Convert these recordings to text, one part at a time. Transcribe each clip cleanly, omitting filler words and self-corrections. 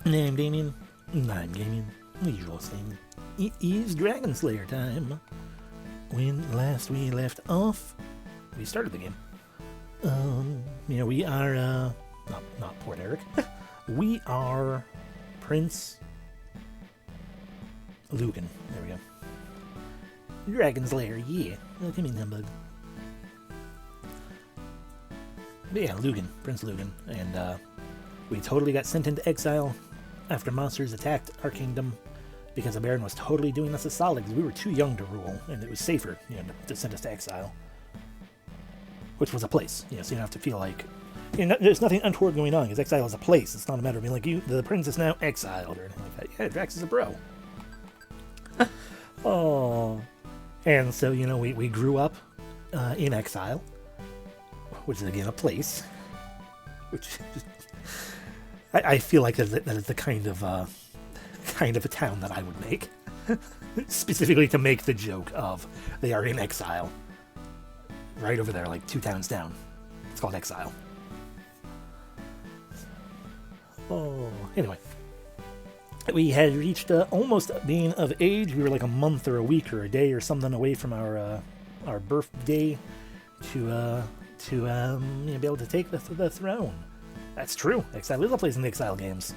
I'm Damien. I'm Damien. The usual thing. It is Dragon Slayer time. When last we left off, we started the game. We are, not Port Eric. We are Prince Lucan. There we go. Dragon Slayer, yeah. Come in, humbug. But yeah, Lucan. Prince Lucan. And, we totally got sent into exile after monsters attacked our kingdom because the Baron was totally doing us a solid because we were too young to rule, and it was safer, to send us to exile. Which was a place, so you don't have to feel like... there's nothing untoward going on, because exile is a place. It's not a matter of being like, the prince is now exiled, or anything like that. Yeah, Drax is a bro. Oh. And so, we grew up in exile, which is, again, a place. Which just... I feel like that is the kind of a town that I would make. Specifically to make the joke of they are in exile. Right over there, like 2 towns down. It's called Exile. Oh, anyway. We had reached almost being of age. We were like a month or a week or a day or something away from our birthday to be able to take the throne. That's true. Exile is a place in the Exile games.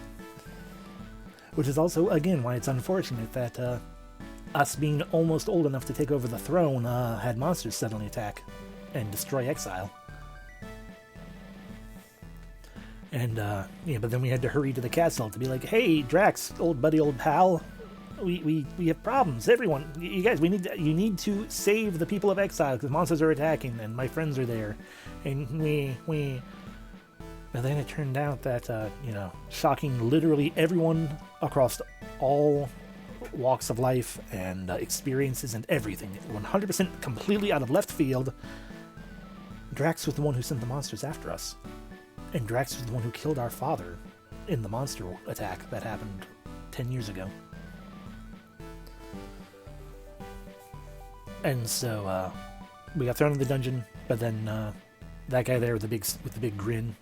Which is also, again, why it's unfortunate that us being almost old enough to take over the throne had monsters suddenly attack and destroy Exile. And, but then we had to hurry to the castle to be like, hey, Drax, old buddy, old pal, we have problems. Everyone, you guys, you need to save the people of Exile because monsters are attacking and my friends are there. And But then it turned out that, shocking literally everyone across all walks of life and experiences and everything, 100% completely out of left field, Drax was the one who sent the monsters after us. And Drax was the one who killed our father in the monster attack that happened 10 years ago. And so, we got thrown in the dungeon, but then that guy there with the big grin,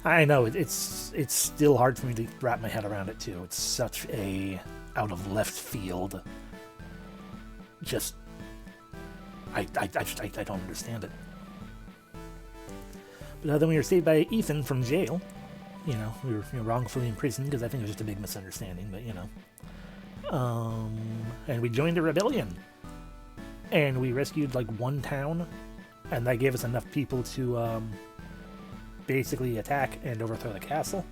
I know, it's still hard for me to wrap my head around it, too. It's such a out-of-left field. Just... I don't understand it. But then we were saved by Ethan from jail. We were wrongfully imprisoned, because I think it was just a big misunderstanding, but, and we joined a rebellion. And we rescued, like, 1 town, and that gave us enough people to, basically attack and overthrow the castle.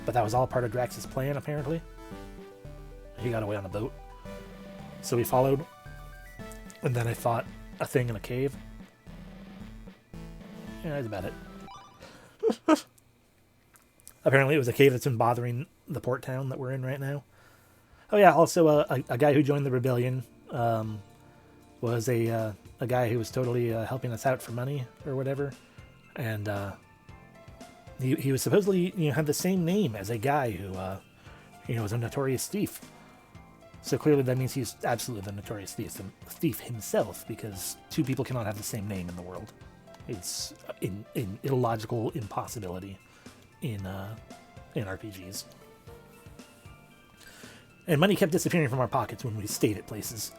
But that was all part of Drax's plan, apparently. He got away on a boat. So we followed. And then I fought a thing in a cave. Yeah, that's about it. Apparently it was a cave that's been bothering the port town that we're in right now. Oh yeah, also a guy who joined the rebellion was a guy who was totally helping us out for money or whatever. And he was supposedly, had the same name as a guy who, was a notorious thief. So clearly that means he's absolutely the notorious thief himself, because 2 people cannot have the same name in the world. It's an illogical impossibility in RPGs. And money kept disappearing from our pockets when we stayed at places.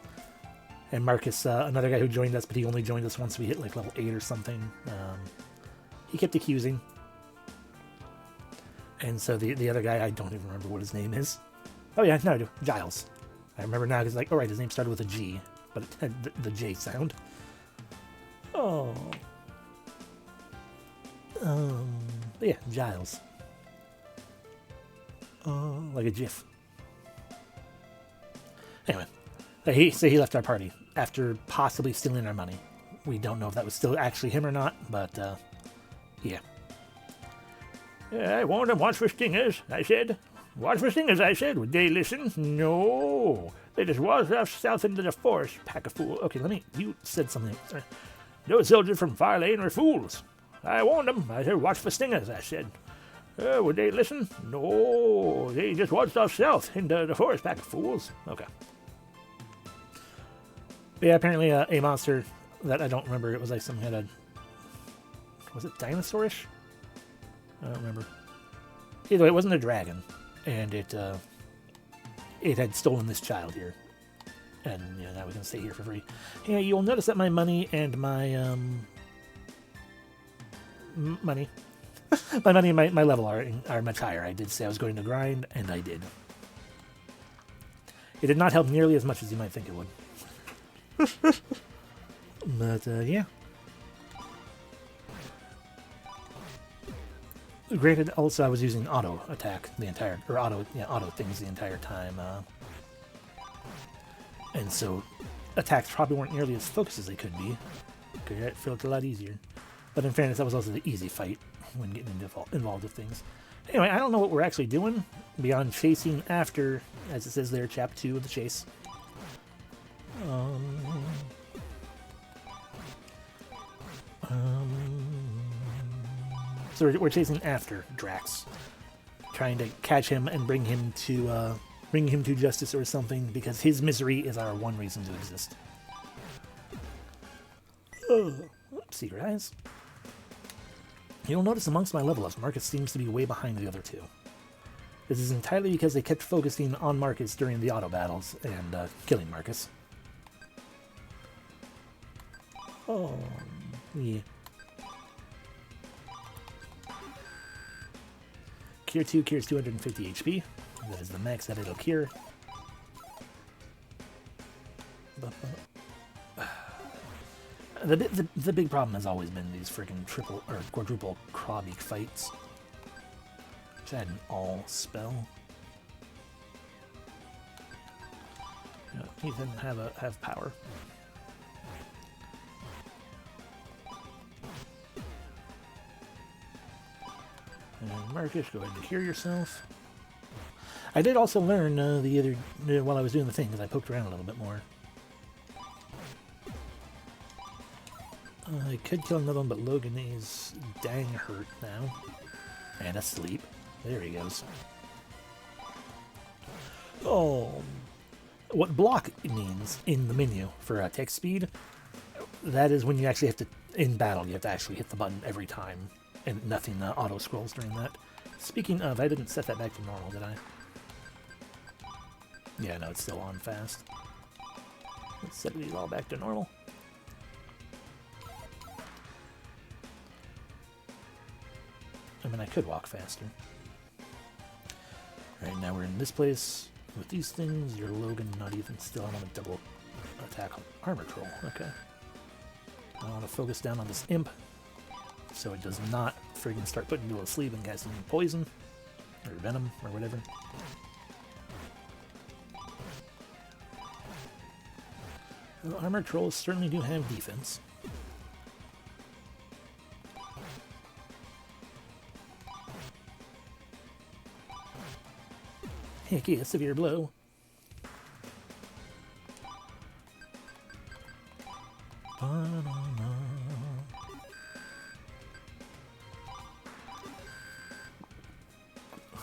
And Marcus, another guy who joined us, but he only joined us once we hit like level 8 or something, he kept accusing. And so the other guy, I don't even remember what his name is. Oh yeah, no, I do. Giles. I remember now because, alright, his name started with a G, but it had the J sound. Oh. But yeah, Giles. Like a GIF. Anyway, he left our party after possibly stealing our money. We don't know if that was still actually him or not, but, yeah. I warned them, watch for stingers, I said. Watch for stingers, I said. Would they listen? No. They just walked off south into the forest, pack of fools. Okay, you said something. Those soldiers from Far Lane were fools. I warned them. I said, watch for stingers, I said. Would they listen? No. They just watched off south into the forest, pack of fools. Okay. But yeah, apparently a monster that I don't remember. It was like some kind of... Was it dinosaurish? I don't remember. Either way, it wasn't a dragon. and it had stolen this child here, and you know, now we can stay here for free. Yeah, you'll notice that my money and my money, my money and my level are much higher. I did say I was going to grind, and I did. It did not help nearly as much as you might think it would. But yeah. Granted, also I was using auto attack the entire, or auto things the entire time, and so attacks probably weren't nearly as focused as they could be. It felt a lot easier, but in fairness, that was also the easy fight when getting involved with things. Anyway, I don't know what we're actually doing beyond chasing after, as it says there, Chap 2 of the chase. So we're chasing after Drax, trying to catch him and bring him to justice or something, because his misery is our one reason to exist. Secret eyes. You'll notice amongst my level ups, Marcus seems to be way behind the other two. This is entirely because they kept focusing on Marcus during the auto battles and killing Marcus. Oh, yeah. Cure 2 cures 250 HP. That is the max that it'll cure. The big problem has always been these freaking triple or quadruple Krobik fights. Which I had an all spell. Ethan have power. And Marcus, go ahead and cure yourself. I did also learn while I was doing the thing, because I poked around a little bit more. I could kill another one, but Logan is dang hurt now. And asleep. There he goes. Oh. What block means in the menu for text speed, that is when you actually have to, in battle, you have to actually hit the button every time. And nothing auto-scrolls during that. Speaking of, I didn't set that back to normal, did I? Yeah, no, it's still on fast. Let's set these all back to normal. I mean, I could walk faster. Right, now we're in this place with these things. Your Logan not even still on a double attack on armor troll. Okay. I want to focus down on this imp, so it does not friggin' start putting people to sleep and casting poison, or venom, or whatever. Well, armor trolls certainly do have defense. Okay, a severe blow.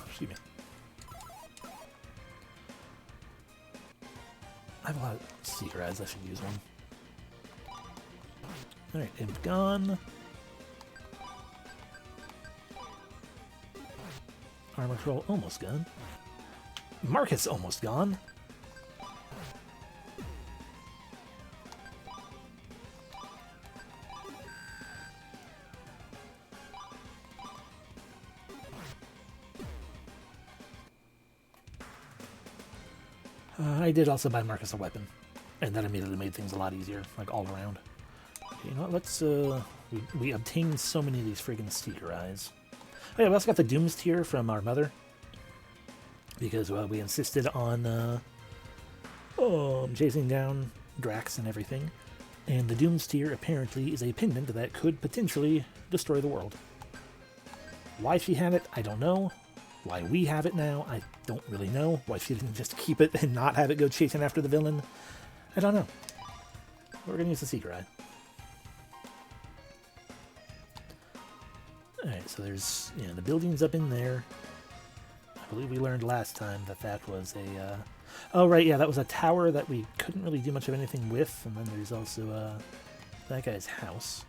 Excuse me. I have a lot of Seeker Eyes, I should use one. Alright, Imp gone. Armor Troll almost gone. Marcus almost gone. I did also buy Marcus a weapon, and that immediately made things a lot easier, like all around. Okay, you know what, let's, we obtained so many of these friggin' Seeker Eyes. Oh yeah, we also got the Dooms tier from our mother, because we insisted on chasing down Drax and everything, and the Dooms tier apparently is a pendant that could potentially destroy the world. Why she had it, I don't know. Why we have it now, I don't really know. Why she didn't just keep it and not have it go chasing after the villain, I don't know. We're gonna use the Seeker Eye. Alright, so there's, you know, the building's up in there. I believe we learned last time that that was a, oh right, yeah, that was a tower that we couldn't really do much of anything with, and then there's also, that guy's house.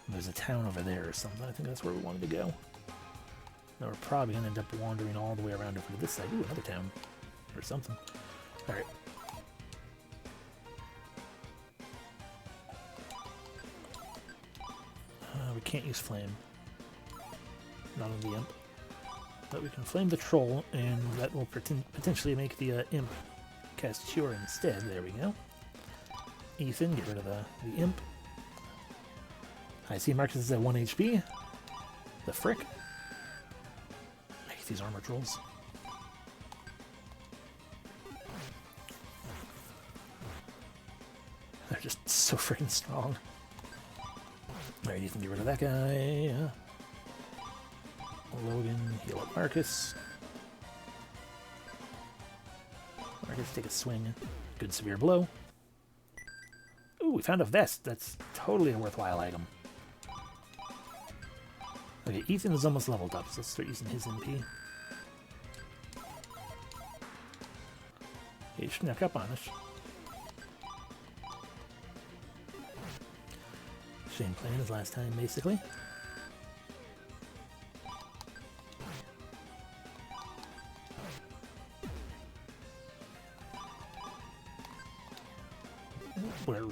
And there's a town over there or something. I think that's where we wanted to go. Now we're probably going to end up wandering all the way around over to this side. Ooh, another town. Or something. Alright. We can't use flame. Not on the imp. But we can flame the troll, and that will potentially make the imp cast cure instead. There we go. Ethan, get rid of the imp. I see Marcus is at 1 HP. The frick. I hate these armor trolls. They're just so freaking strong. Alright, Ethan, get rid of that guy. Logan, heal up Marcus. Marcus, take a swing. Good severe blow. Ooh, we found a vest. That's totally a worthwhile item. Okay, Ethan is almost leveled up, so let's start using his MP. He snuck up on us. Same plan as last time, basically. Where?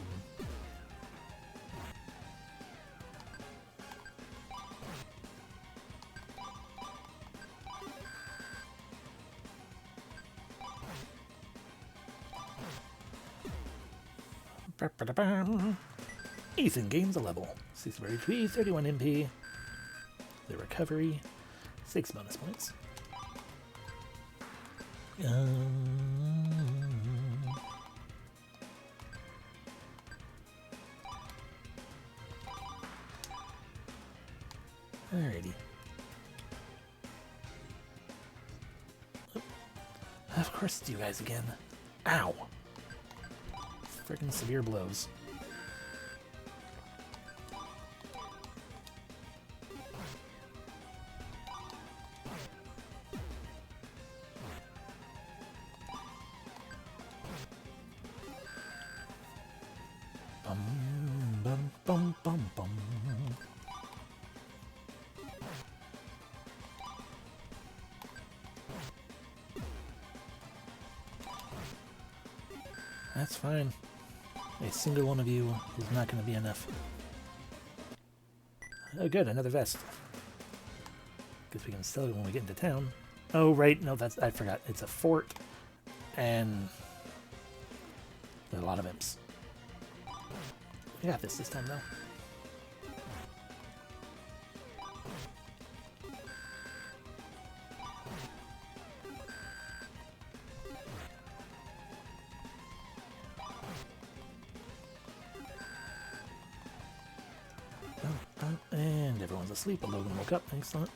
Ethan gains a level. 6 more HP, 31 MP. The recovery, 6 bonus points. Alrighty. Oh, of course it's you guys again. Ow! Freaking severe blows. Bum, bum, bum, bum, bum. That's fine. A single one of you is not going to be enough. Oh good, another vest. Because we can sell it when we get into town. Oh right, no, that's, I forgot. It's a fort, and there are a lot of imps. We got this time though. And everyone's asleep, but Logan woke up. Excellent.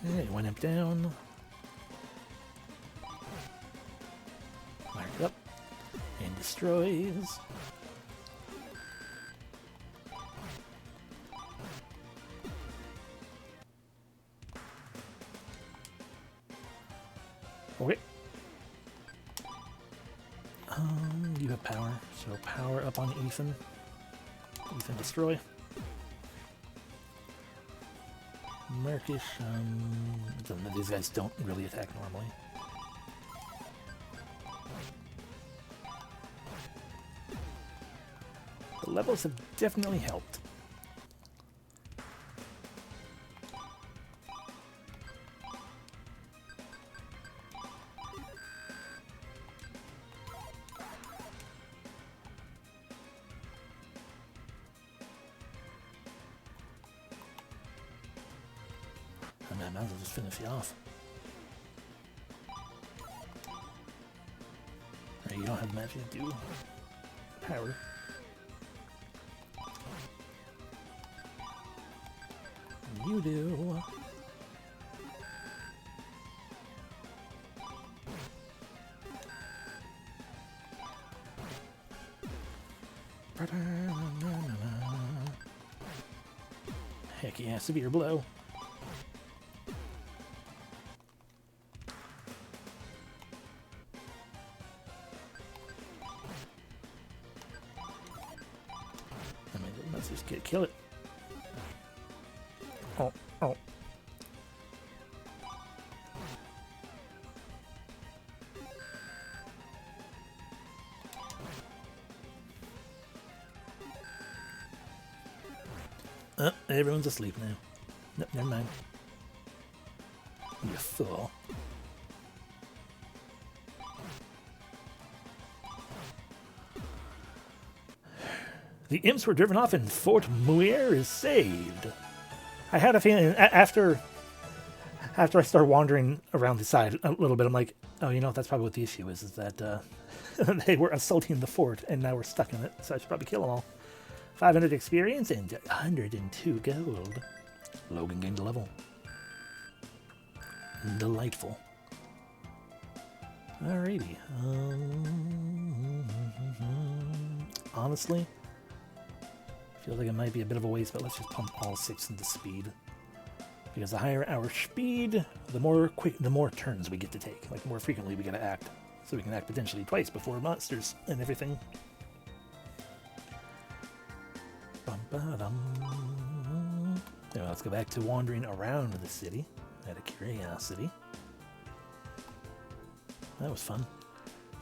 Hey, one imp down. Mark up. And destroys. Okay. You have power, so power up on Ethan. Ethan destroy. Marcus, these guys don't really attack normally. The levels have definitely helped. I might as well just finish you off. Right, you don't have magic, do power. You do. Heck yeah, severe blow. Let's just kill it. Oh, oh. Everyone's asleep now. Nope, never mind. You fool. The imps were driven off and Fort Muir is saved. I had a feeling after I started wandering around the side a little bit, I'm like, oh, you know, that's probably what the issue is that they were assaulting the fort and now we're stuck in it, so I should probably kill them all. 500 experience and 102 gold. Logan gained a level. Delightful. Alrighty. Honestly, feels like it might be a bit of a waste, but let's just pump all 6 into speed. Because the higher our speed, the more turns we get to take. Like, the more frequently we get to act. So we can act potentially twice before monsters and everything. Now let's go back to wandering around the city out of curiosity. That was fun.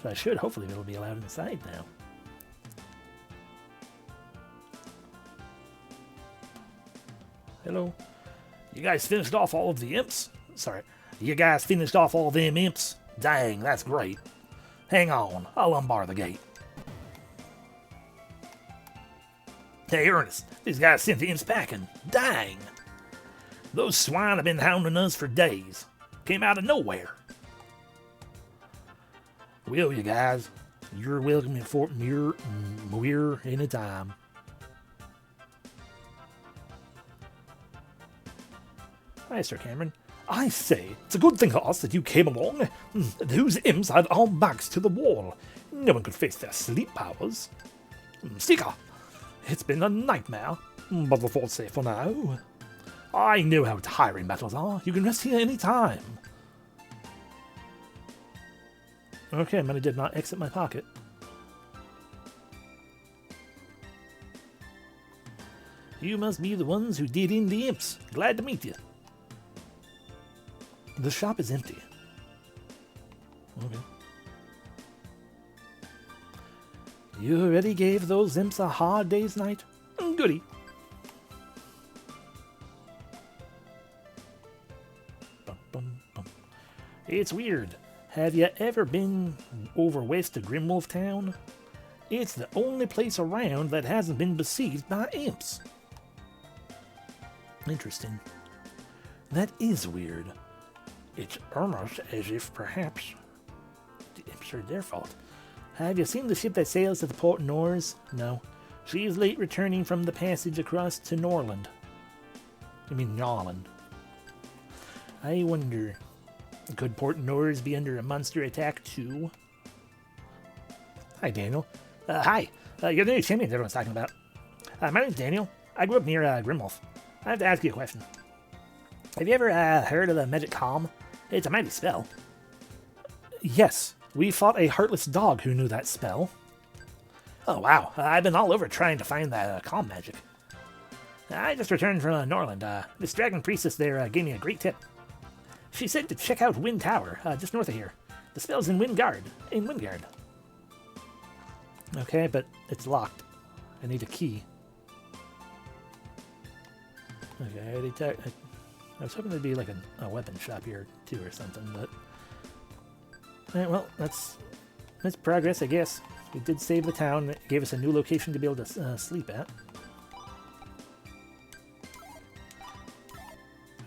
So I should hopefully be able to be allowed inside now. Hello. You guys finished off all of the imps? Sorry. You guys finished off all them imps? Dang, that's great. Hang on, I'll unbar the gate. Hey, Ernest, these guys sent the imps packing. Dang! Those swine have been hounding us for days. Came out of nowhere. Well, you guys, you're welcome in Fort Muir anytime. Hi, Sir Cameron. I say, it's a good thing for us that you came along. Those imps had our backs to the wall. No one could face their sleep powers. Seeker, it's been a nightmare, but the fort's safe for now. I know how tiring battles are. You can rest here any time. Okay, money did not exit my pocket. You must be the ones who did in the imps. Glad to meet you. The shop is empty. Okay. You already gave those imps a hard day's night? Goody. Bum, bum, bum. It's weird. Have you ever been over west to Grimwolf Town? It's the only place around that hasn't been besieged by imps. Interesting. That is weird. It's almost as if perhaps the imps are their fault. Have you seen the ship that sails to the port Nors? No. She is late returning from the passage across to Norland. I mean Norland. I wonder, could Port Nors be under a monster attack too? Hi, Daniel. Hi. You're the new champion everyone's talking about. My name's Daniel. I grew up near Grimwolf. I have to ask you a question. Have you ever heard of the magic calm? It's a mighty spell. Yes, we fought a heartless dog who knew that spell. Oh wow, I've been all over trying to find that calm magic. I just returned from Norland. This dragon priestess there gave me a great tip. She said to check out Wind Tower, just north of here. The spell's in Wyndgard. Okay, but it's locked. I need a key. Okay, I already I was hoping there'd be like a weapon shop here too or something, but... Alright, well, that's progress, I guess. We did save the town. It gave us a new location to be able to sleep at.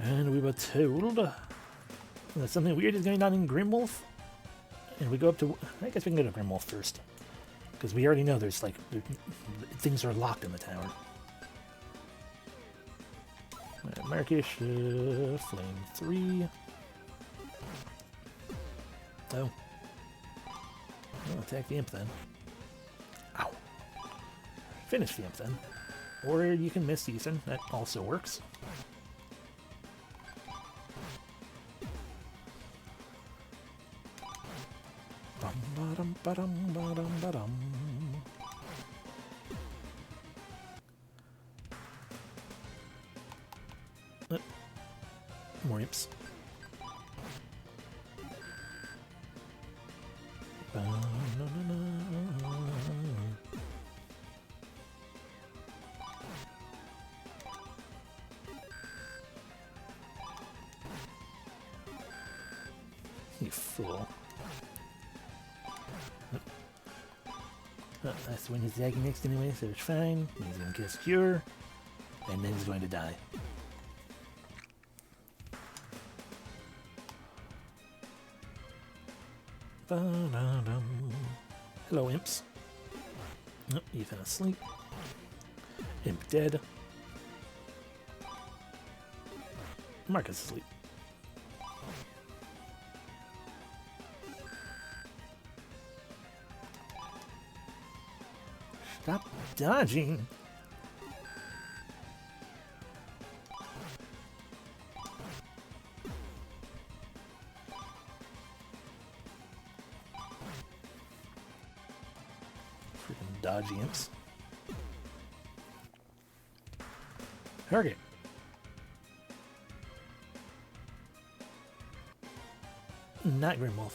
And we were told that something weird is going on in Grimwolf. And we go up to... I guess we can go to Grimwolf first. Because we already know there's like... things are locked in the tower. Markish, Flame 3. Oh. I'll attack the imp then. Ow. Finish the imp then. Or you can miss Ethan. That also works. More imps. You fool. That's when he's attacking next anyway, so it's fine. He's going to cast Cure, and then he's going to die. Hello, imps. Oh, Ethan asleep. Imp dead. Marcus asleep. Stop dodging. Freaking dodgy imps. Target. Not Grimwolf.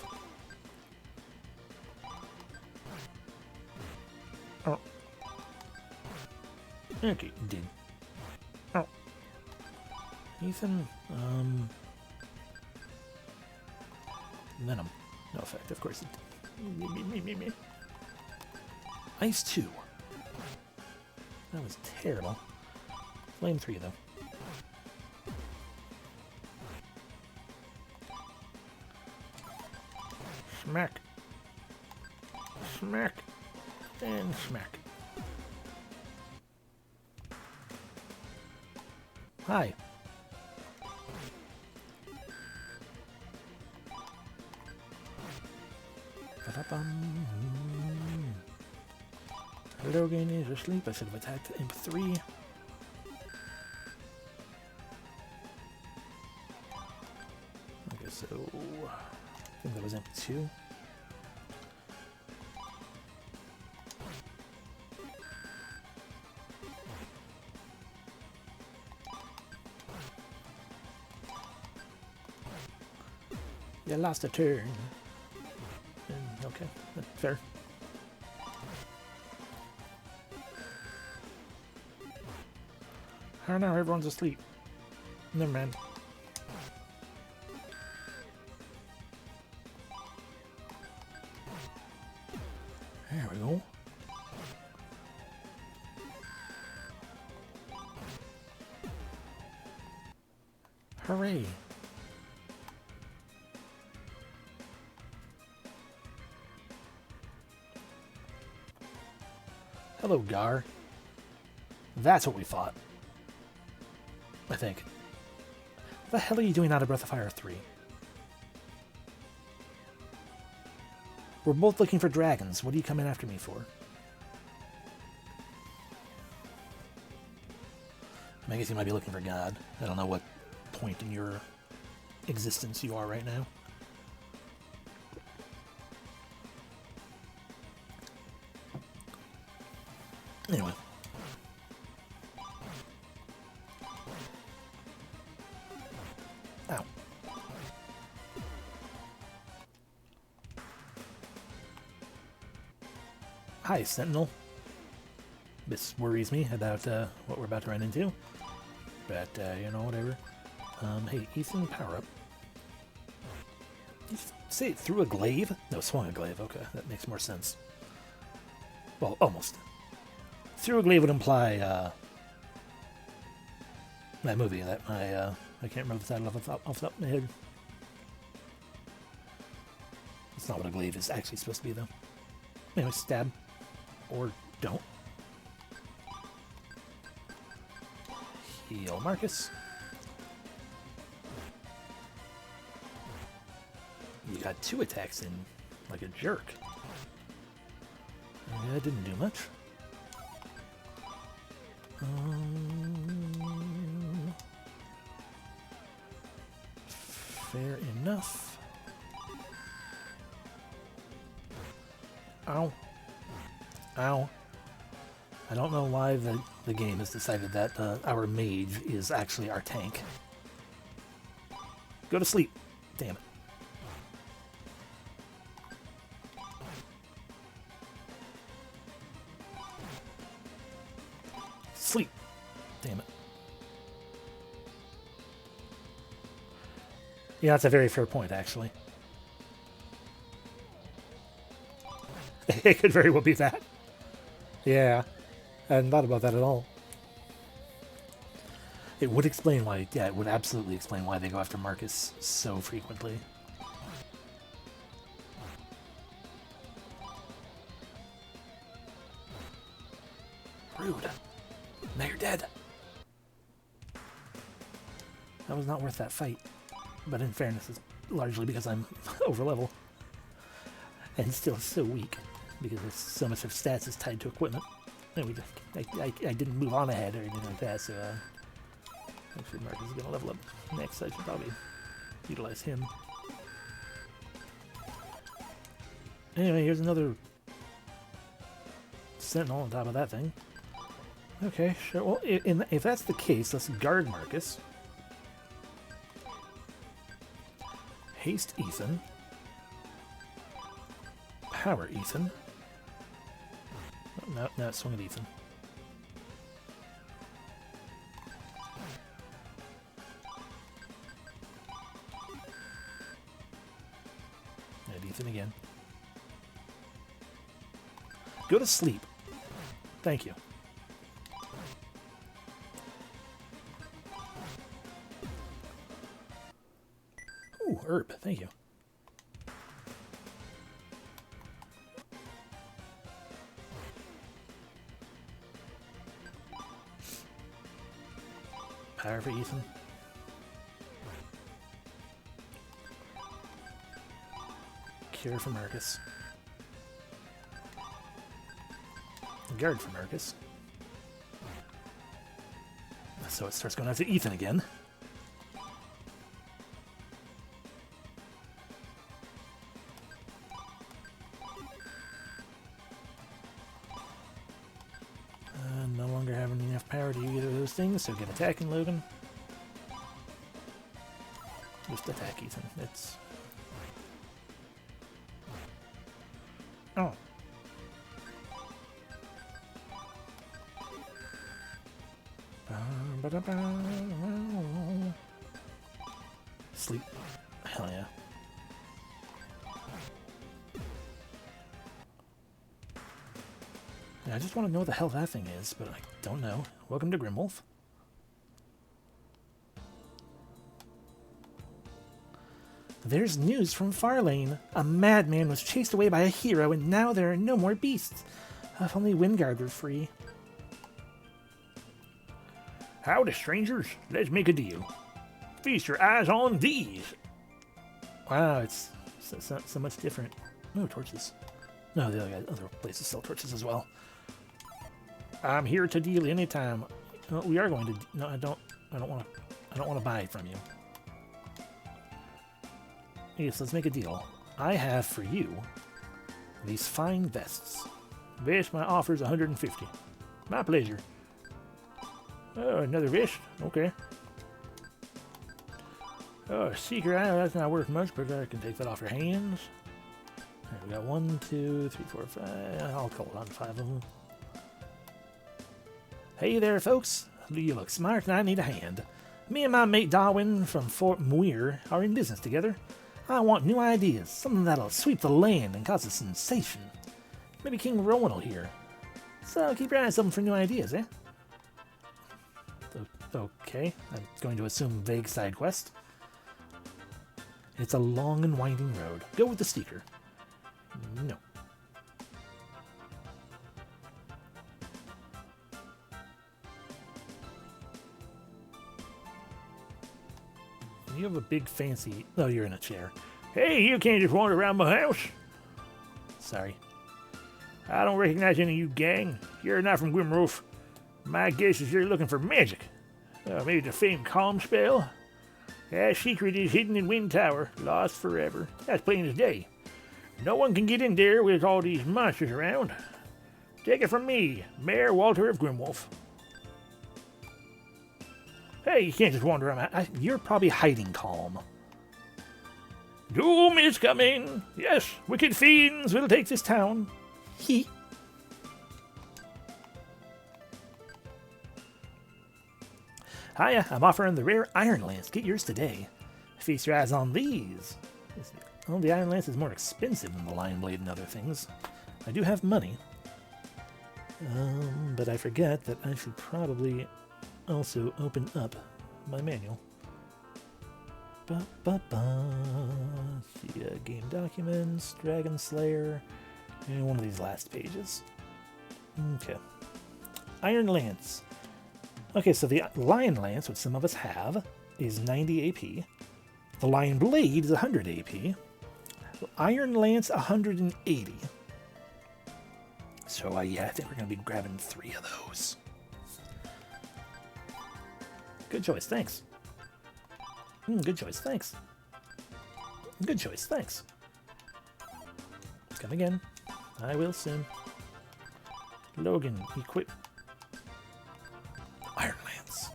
Oh. Okay, did. Oh. Ethan, Venom. No effect, of course it did. Me. Ice 2. That was terrible. Flame 3, though. Smack. Smack. And smack. Hi. Logan is asleep. I should have attacked Imp 3. Okay, so I think that was Imp 2. You lost a turn. Okay, that's fair. Oh no, everyone's asleep. Never mind. There we go. Hooray! Hello, Gar. That's what we fought. I think. What the hell are you doing out of Breath of Fire 3? We're both looking for dragons. What are you coming after me for? I guess you might be looking for God. I don't know what point in your existence you are right now. Anyway. Ow. Hi, Sentinel. This worries me about what we're about to run into. But, you know, whatever. Hey, Ethan, power up. Did you say it through a glaive? No, swung a glaive. Okay, that makes more sense. Well, almost. Through a glaive would imply, that movie that I can't remember the title off the top of my head. That's not what a glaive is actually supposed to be, though. Anyway, stab. Or don't. Heal Marcus. You got 2 attacks in like a jerk. Yeah, it didn't do much. Fair enough. Ow. Ow. I don't know why the game has decided that our mage is actually our tank. Go to sleep. Damn it. Sleep. Damn it. Yeah, that's a very fair point, actually. It could very well be that. Yeah. I hadn't thought about that at all. It would explain why, yeah, it would absolutely explain why they go after Marcus so frequently. Rude. Now you're dead. That was not worth that fight. But in fairness, it's largely because I'm over level. And still so weak. Because so much of stats is tied to equipment. And I didn't move on ahead or anything like that, so actually Marcus is going to level up next, so I should probably utilize him. Anyway, here's another sentinel on top of that thing. Okay, sure. Well, if that's the case, let's guard Marcus. Haste Ethan. Power Ethan. Oh, no, it's swing at Ethan. And Ethan again. Go to sleep. Thank you. Ooh, herb. Thank you. Power for Ethan. Cure for Marcus. Guard for Marcus. So it starts going after Ethan again. No longer having enough power to either of those things, so get attacking Logan. Just attack Ethan. It's... Oh. Sleep. Hell yeah. I just want to know what the hell that thing is, but I don't know. Welcome to Grimwolf. There's news from Farlane. A madman was chased away by a hero, and now there are no more beasts. If only Wyndgard were free. Howdy, strangers. Let's make a deal. Feast your eyes on these. Wow, it's so much different. No torches. No, the other places sell torches as well. I'm here to deal anytime. Well, we are going to. No, I don't want to buy from you. Yes, let's make a deal. I have for you these fine vests. Vest, my offer is 150. My pleasure. Oh, another vest? Okay. Oh, Seeker, that's not worth much, but I can take that off your hands. Alright, we got 1, 2, 3, 4, 5. I'll call it on 5 of them. Hey there, folks. You look smart and I need a hand. Me and my mate Darwin from Fort Muir are in business together. I want new ideas, something that'll sweep the land and cause a sensation. Maybe King Rowan will hear. So keep your eyes open for new ideas, eh? Okay, I'm going to assume vague side quest. It's a long and winding road. Go with the Seeker. No. You have a big fancy... Oh, you're in a chair. Hey, you can't just wander around my house. Sorry. I don't recognize any of you gang. You're not from Grimroof. My guess is you're looking for magic. Maybe the famed calm spell? That secret is hidden in Wind Tower, lost forever. That's plain as day. No one can get in there with all these monsters around. Take it from me, Mayor Walter of Grimwolf. Hey, you can't just wander around. You're probably hiding calm. Doom is coming. Yes, wicked fiends will take this town. He. Hiya, I'm offering the rare Iron Lance. Get yours today. Feast your eyes on these. Well, the Iron Lance is more expensive than the Lion Blade and other things. I do have money. But I forget that I should probably also open up my manual. Yeah, game documents, Dragon Slayer, and one of these last pages. Okay. Iron Lance. Okay, so the Lion Lance, which some of us have, is 90 AP. The Lion Blade is 100 AP. Iron Lance, 180. So, yeah, I think we're going to be grabbing 3 of those. Good choice, thanks. Good choice, thanks. Good choice, thanks. Come again. I will soon. Logan, equip. Iron Lance.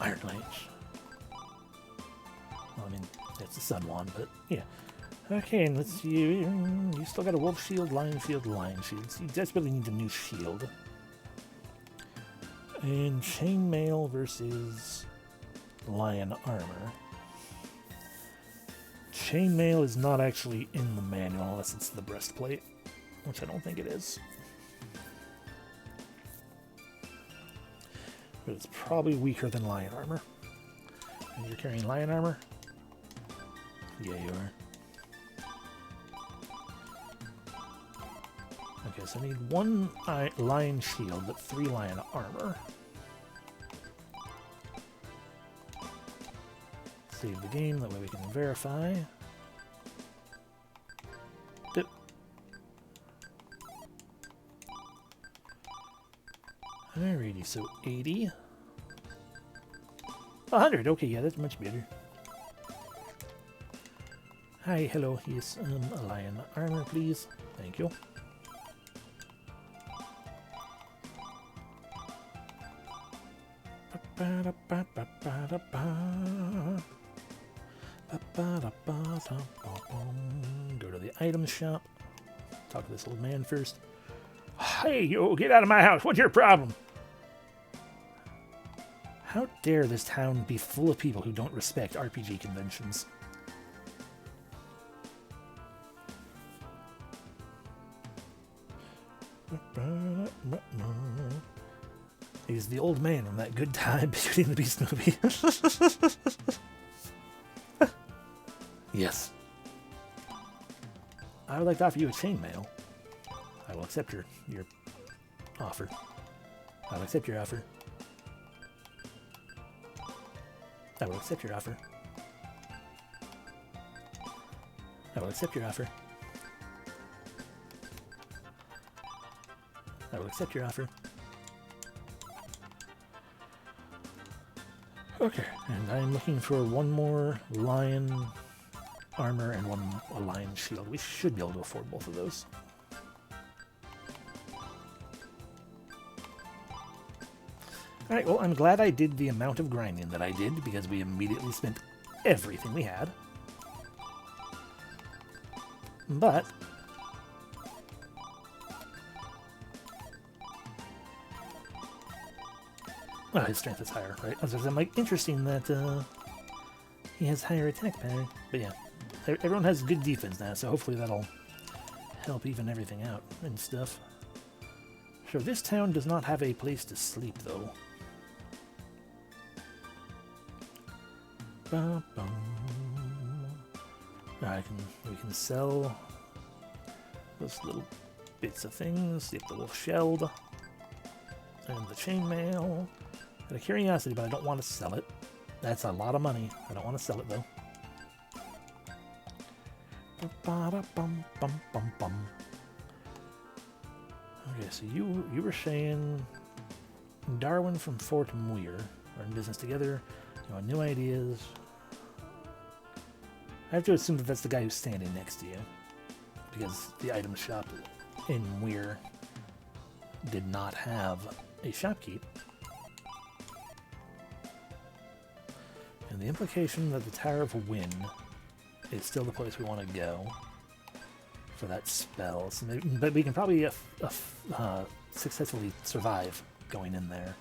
Iron Lance. Well, I mean, it's a Sun Wand, but yeah. Okay, and let's see. You still got a Wolf Shield, Lion Shield, Lion Shield. So you desperately need a new shield. And Chainmail versus Lion Armor. Chainmail is not actually in the manual unless it's the breastplate, which I don't think it is. But it's probably weaker than Lion Armor. And you're carrying Lion Armor? Yeah, you are. Okay, so I need 1 Lion Shield, but 3 Lion Armor. Save the game, that way we can verify. Dip. Alrighty, so 80. 100, okay, yeah, that's much better. Hi, hello, yes, a Lion Armor, please. Thank you. Go to the item shop. Talk to this old man first. Hey, you, get out of my house. What's your problem? How dare this town be full of people who don't respect RPG conventions? He's the old man from that Good Time Beauty and the Beast movie. Yes. I would like to offer you a chainmail. I will accept your offer. I will accept your offer. I will accept your offer. I will accept your offer. I will accept your offer. Okay, and I'm looking for 1 more Lion Armor and a Lion Shield. We should be able to afford both of those. Alright, well, I'm glad I did the amount of grinding that I did, because we immediately spent everything we had. But oh, his strength is higher, right? I'm like, interesting that he has higher attack power. But yeah, everyone has good defense now, so hopefully that'll help even everything out and stuff. Sure, this town does not have a place to sleep, though. We can sell those little bits of things. Get the wolf shelled and the chainmail. Out of curiosity, but I don't want to sell it. That's a lot of money. I don't want to sell it though. Okay, so you were saying Darwin from Fort Muir are in business together. You know, new ideas. I have to assume that that's the guy who's standing next to you, because the item shop in Weir did not have a shopkeep. And the implication that the Tower of Wind is still the place we want to go for that spell. So maybe, but we can probably successfully survive going in there.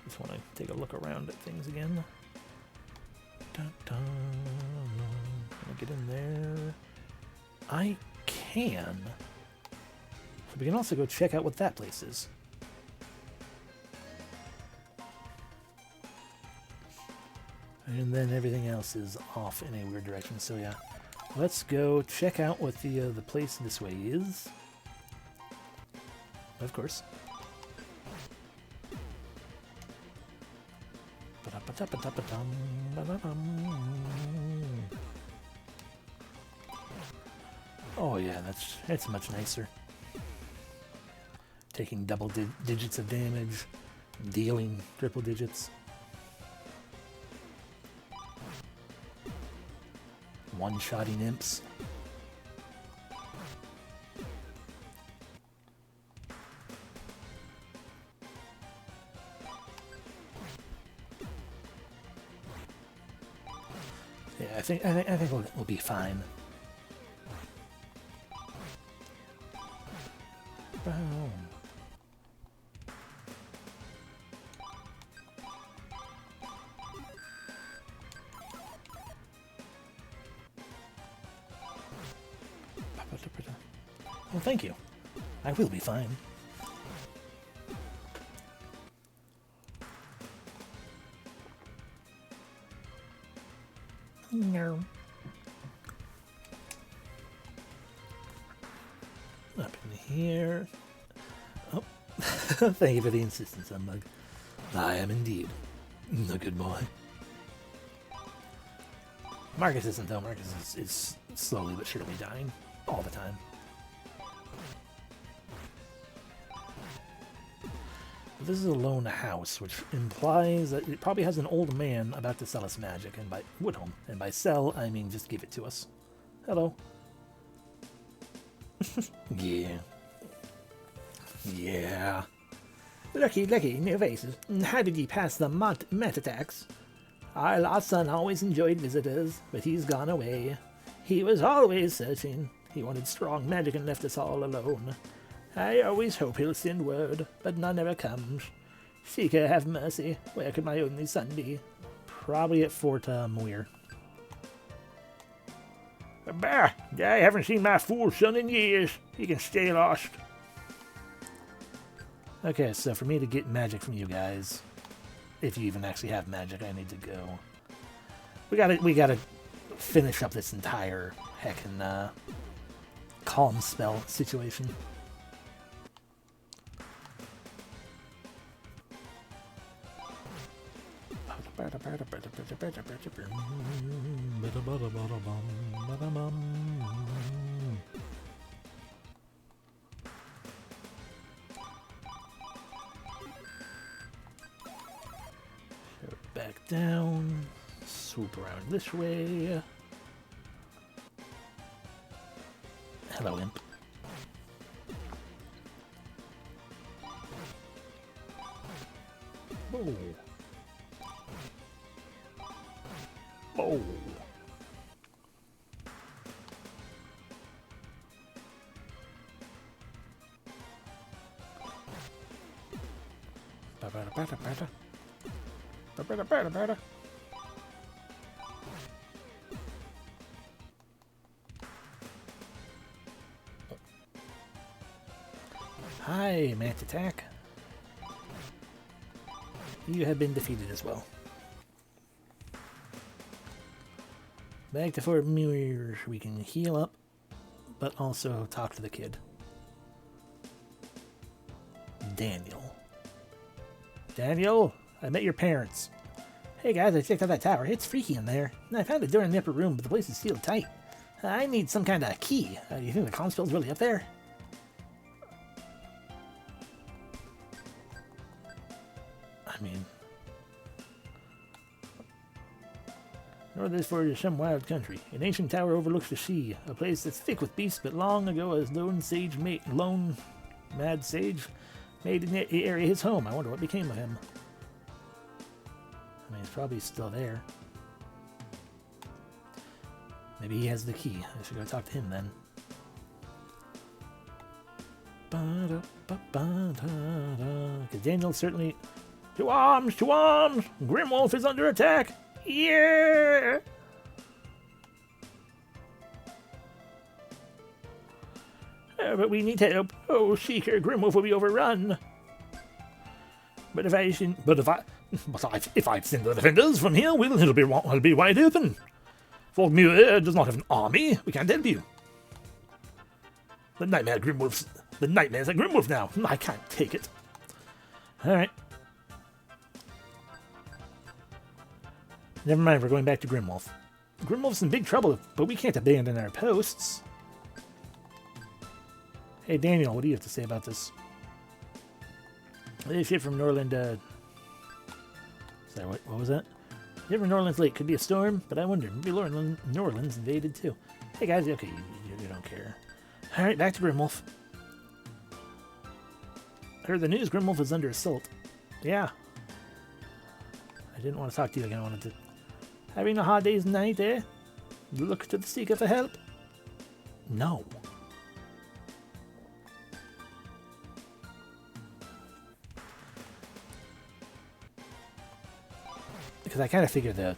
Just want to take a look around at things again. Dun, dun. Can I get in there? I can. So we can also go check out what that place is. And then everything else is off in a weird direction. So yeah, let's go check out what the place this way is. Of course. Oh yeah, that's much nicer. Taking double digits of damage, dealing triple digits. One-shotting imps. Yeah, I think we'll be fine. Boom. Well, thank you. I will be fine. No. Up in here. Oh, thank you for the insistence, Humbug. I am indeed a good boy. Marcus isn't, though. Marcus is slowly but surely dying all the time. This is a lone house, which implies that it probably has an old man about to sell us magic, and by Woodhome, and by sell, I mean just give it to us. Hello. Yeah. Yeah. Lucky, new faces. How did ye pass the Met attacks? Our lost son always enjoyed visitors, but he's gone away. He was always searching. He wanted strong magic and left us all alone. I always hope he'll send word, but none ever comes. Seeker have mercy. Where could my only son be? Probably at Fort Muir. Bah! I haven't seen my fool son in years. He can stay lost. Okay, so for me to get magic from you guys, if you even actually have magic, I need to go. We gotta finish up this entire heckin' calm spell situation. Back down, swoop around this way. Hello, Imp. Oh. Oh. Hi, Mant Attack. You have been defeated as well. Back to Fort Muir. We can heal up, but also talk to the kid. Daniel. Daniel, I met your parents. Hey guys, I checked out that tower. It's freaky in there. I found a door in the upper room, but the place is sealed tight. I need some kind of key. You think the calm spell's really up there? I mean... North of this forest is some wild country. An ancient tower overlooks the sea, a place that's thick with beasts, but long ago a lone mad sage made the area his home. I wonder what became of him. I mean, he's probably still there. Maybe he has the key. I should go talk to him then. Because Daniel certainly... To arms! To arms! Grimwolf is under attack! Yeah! But we need help. Oh, Seeker, Grimwolf will be overrun. If I send the defenders from here, it'll be wide open. Fort Muir does not have an army. We can't help you. The nightmares at Grimwolf now. I can't take it. All right. Never mind. We're going back to Grimwolf. Grimwolf's in big trouble, but we can't abandon our posts. Hey, Daniel, what do you have to say about this? This ship from Norland, sorry, what was that? Ship from Norland's lake. Could be a storm, but I wonder, maybe Norland's invaded too. Hey guys, okay, you don't care. Alright, back to Grimwolf. I heard the news Grimwolf is under assault. Yeah. I didn't want to talk to you again, I wanted to... Having a hard day's night, eh? Look to the Seeker for help? No. Because I kind of figured that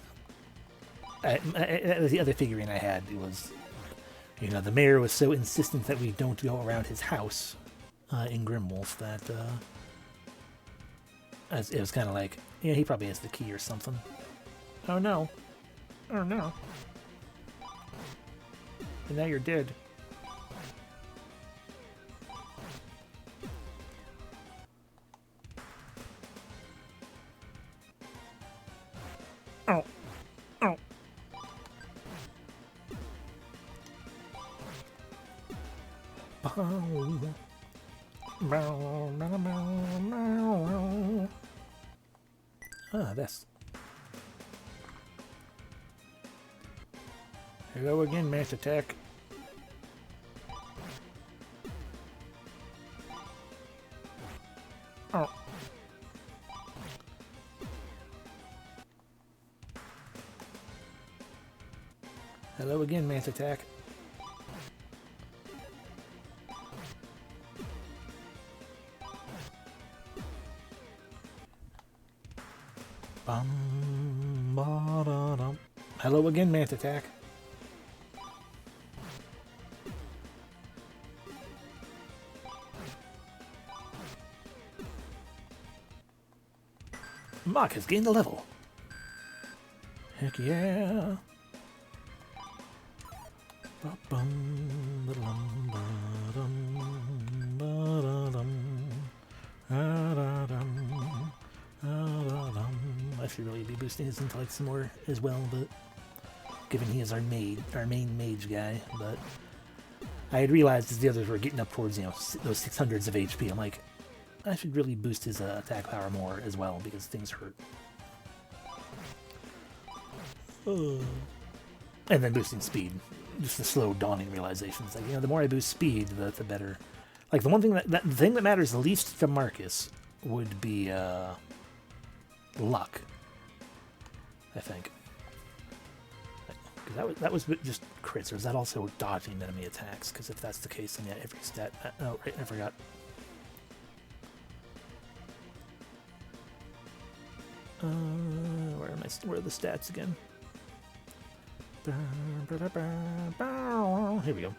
the other figurine I had was, you know, the mayor was so insistent that we don't go around his house in Grimwolf that it was kind of like, yeah, he probably has the key or something. Oh no. Oh no. And now you're dead. Oh. Oh. Ah, this. Hello again, Mass Attack. Oh. Hello again, Mass Attack. Hello again, Mass Attack. Mark has gained a level. Heck yeah. I should really be boosting his intellect some more as well, but given he is our main mage guy, but I had realized as the others were getting up towards, you know, those 600s of HP, I'm like, I should really boost his attack power more as well, because things hurt. And then boosting speed. Just the slow dawning realization. It's like, you know, the more I boost speed, the better. Like, the one thing the thing that matters the least to Marcus would be luck, I think. Because that was just crits, or is that also dodging enemy attacks? Because if that's the case, then yeah, every stat... oh, right, I forgot. Where are the stats again? Here we go.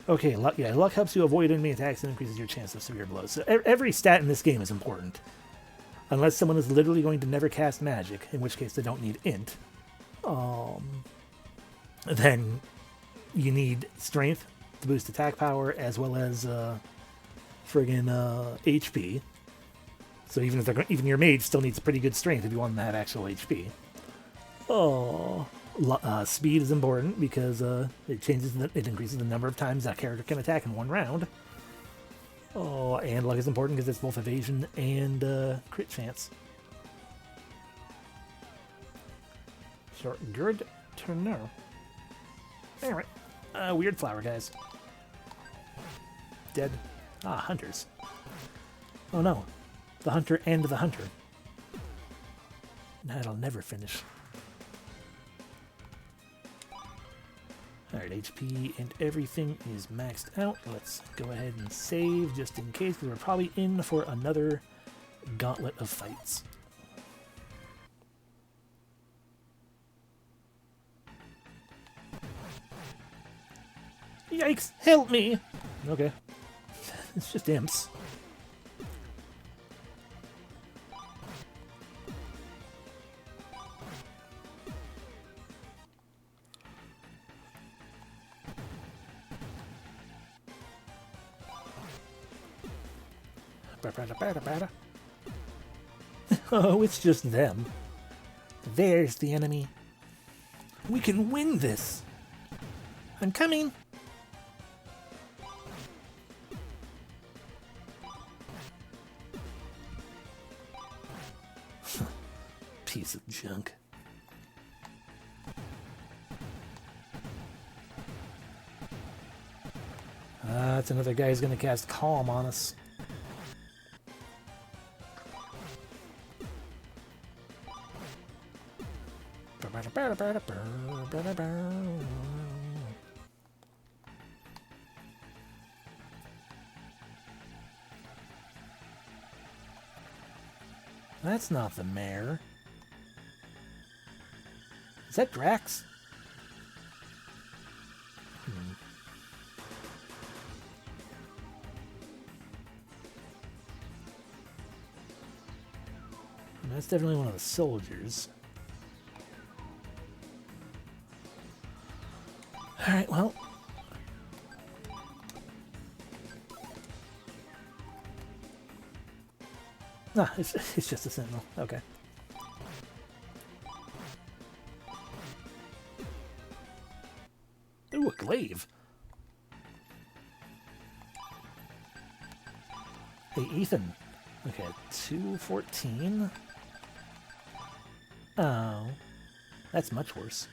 Okay, luck, yeah, luck helps you avoid enemy attacks and increases your chance of severe blows. So every stat in this game is important. Unless someone is literally going to never cast magic, in which case they don't need int. Then you need strength to boost attack power, as well as friggin' HP. So even your mage still needs pretty good strength if you want them to have actual HP. Speed is important because it increases the number of times that character can attack in one round. And luck is important because it's both evasion and crit chance. So, good to know. Anyway, weird flower guys. Dead. Ah, hunters. Oh no. The hunter and the hunter. That'll never finish. Alright, HP and everything is maxed out. Let's go ahead and save just in case, because we're probably in for another gauntlet of fights. Yikes! Help me! Okay. It's just imps. Oh, it's just them. There's the enemy. We can win this. I'm coming. Piece of junk. That's another guy who's going to cast Calm on us. That's not the mayor. Is that Drax? That's definitely one of the soldiers. Alright, well. Nah, it's just a sentinel. Okay. Ooh, a glaive. Hey, Ethan. Okay, 214. Oh, that's much worse.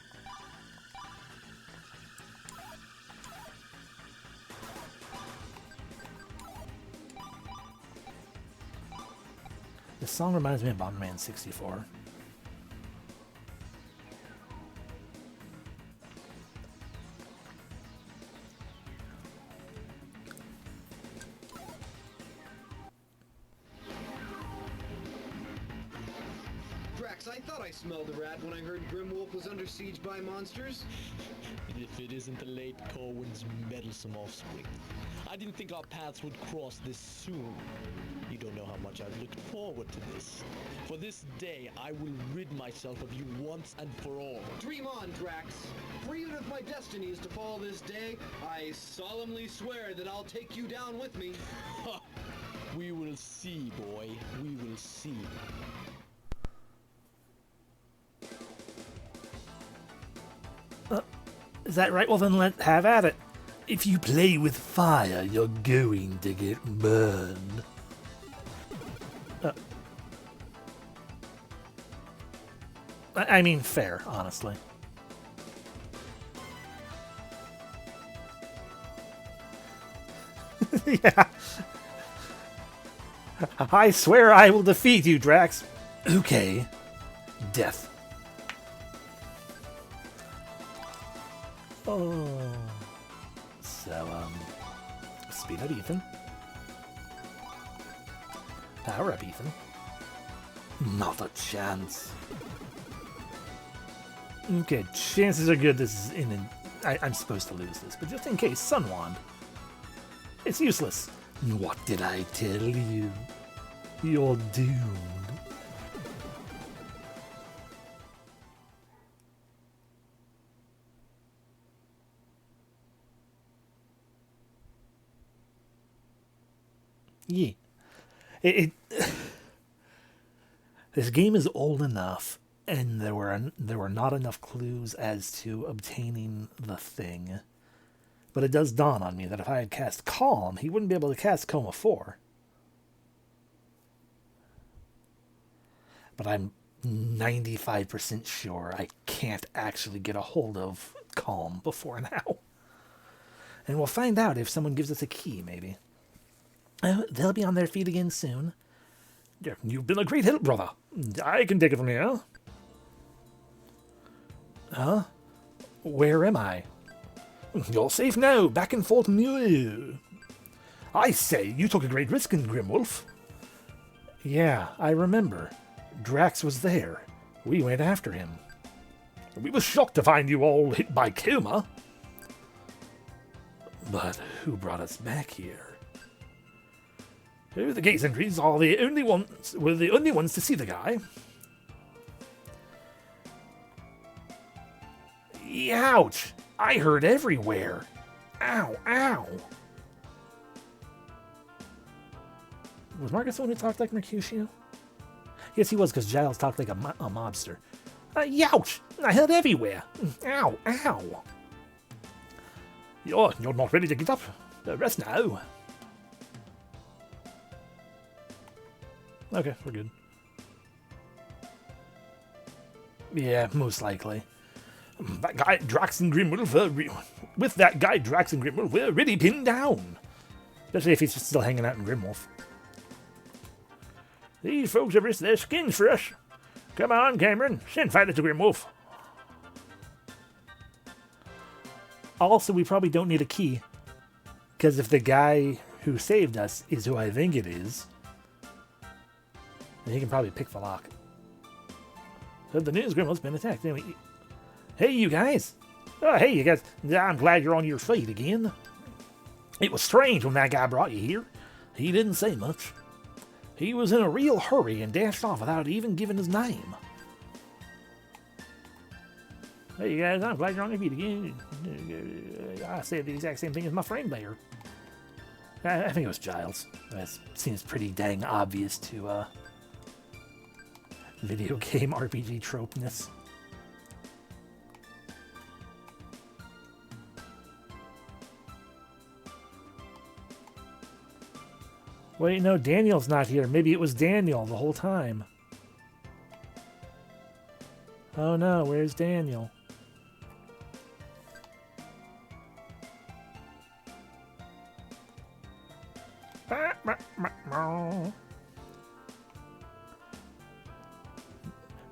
This song reminds me of Bomberman 64. I thought I smelled a rat when I heard Grimwolf was under siege by monsters. If it isn't the late Corwin's meddlesome offspring. I didn't think our paths would cross this soon. You don't know how much I've looked forward to this. For this day, I will rid myself of you once and for all. Dream on, Drax. For even if my destiny is to fall this day, I solemnly swear that I'll take you down with me. We will see, boy. We will see. Is that right? Well, then let's have at it. If you play with fire, you're going to get burned. I mean, fair, honestly. Yeah. I swear I will defeat you, Drax. Okay. Death. Oh. So, speed up, Ethan. Power up, Ethan. Not a chance. Okay, chances are good this is in an... I'm supposed to lose this, but just in case, Sun Wand. It's useless. What did I tell you? You're doomed. Yeah. This game is old enough, and there were not enough clues as to obtaining the thing. But it does dawn on me that if I had cast Calm, he wouldn't be able to cast Coma 4. But I'm 95% sure I can't actually get a hold of Calm before now. And we'll find out if someone gives us a key, maybe. They'll be on their feet again soon. You've been a great help, brother. I can take it from here. Huh? Where am I? You're safe now, back in Fort Muir. I say, you took a great risk in Grimwolf. Yeah, I remember. Drax was there. We went after him. We were shocked to find you all hit by coma. But who brought us back here? The gate sentries were the only ones to see the guy. Ouch! I heard everywhere. Ow, ow. Was Marcus the one who talked like Mercutio? Yes, he was, because Giles talked like a mobster. Youch! I heard everywhere. Ow, ow. You're not ready to get up. Rest now. Okay, we're good. Yeah, most likely. That guy Drax and Grimwolf, with that guy Drax and Grimwolf, we're really pinned down. Especially if he's just still hanging out in Grimwolf. These folks have risked their skins for us. Come on, Cameron, send fighters to Grimwolf. Also, we probably don't need a key. Because if the guy who saved us is who I think it is, then he can probably pick the lock. So the news Grimwolf's been attacked. Anyway, hey, you guys. Oh, hey, you guys. I'm glad you're on your feet again. It was strange when that guy brought you here. He didn't say much. He was in a real hurry and dashed off without even giving his name. Hey, you guys, I'm glad you're on your feet again. I said the exact same thing as my friend there. I think it was Giles. That seems pretty dang obvious to video game RPG tropeness. Wait, no, Daniel's not here. Maybe it was Daniel the whole time. Oh no, where's Daniel?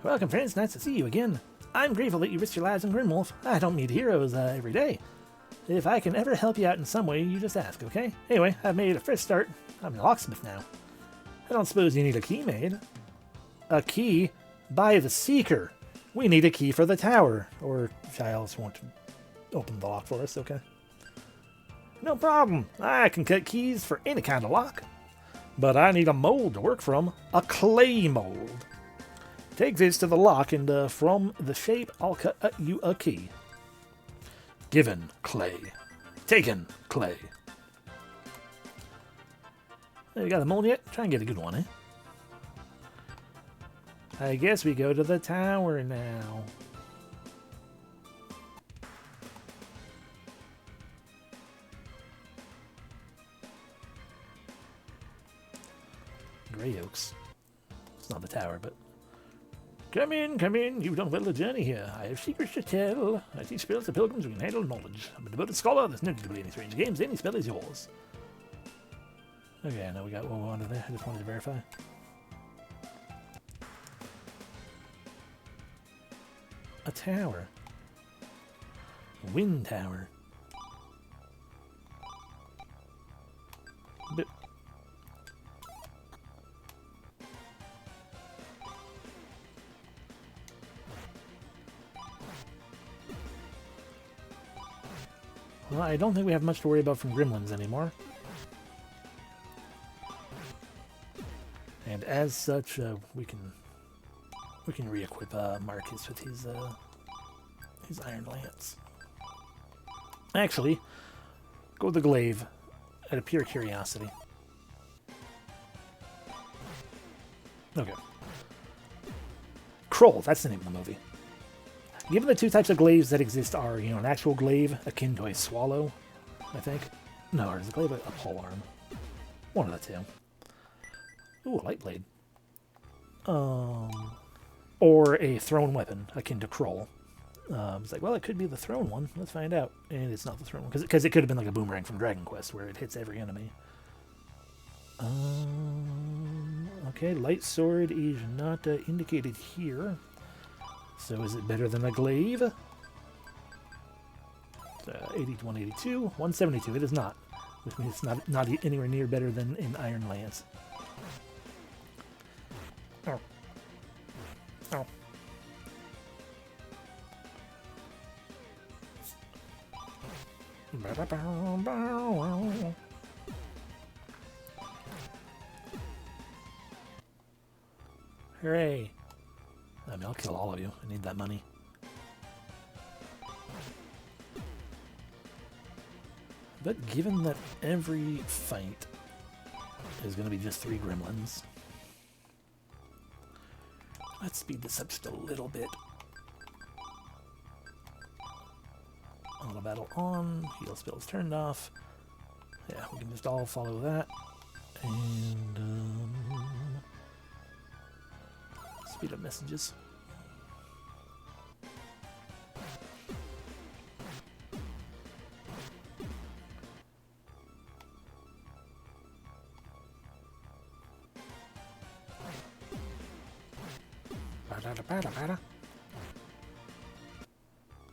Welcome, friends. Nice to see you again. I'm grateful that you risked your lives in Grimwolf. I don't meet heroes every day. If I can ever help you out in some way, you just ask, okay? Anyway, I've made a fresh start. I'm a locksmith now. I don't suppose you need a key made. A key? By the Seeker. We need a key for the tower. Or Giles won't open the lock for us, okay? No problem. I can cut keys for any kind of lock. But I need a mold to work from. A clay mold. Take this to the lock and from the shape I'll cut you a key. Given clay. Taken clay. You got the mold yet? Try and get a good one, eh? I guess we go to the tower now. Grey Oaks. It's not the tower, but... Come in, you've done well the journey here. I have secrets to tell. I teach spells to pilgrims who can handle knowledge. I'm a devoted scholar, there's no need to play any strange games, any spell is yours. Okay, now we got what we wanted there. I just wanted to verify. A tower. A wind tower. But well, I don't think we have much to worry about from gremlins anymore. And as such, we can re-equip Marcus with his Iron Lance. Actually, go with the glaive out of pure curiosity. Okay. Kroll, that's the name of the movie. Given the two types of glaives that exist are, an actual glaive akin to a swallow, I think. No, or is a glaive a polearm? One of the two. Ooh, a light blade. Or a thrown weapon akin to Kroll. It's like, well, it could be the throne one. Let's find out. And it's not the throne one. Because it could have been like a boomerang from Dragon Quest where it hits every enemy. Okay, light sword is not indicated here. So is it better than a glaive? 80 to 182. 172. It is not. Which means it's not anywhere near better than an Iron Lance. Oh. Oh. Hooray. I mean, I'll kill all of you. I need that money. But given that every fight is going to be just 3 gremlins, let's speed this up just a little bit. Auto battle on, heal spells turned off. Yeah, we can just all follow that. And speed up messages.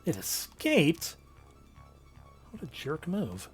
It escaped? What a jerk move.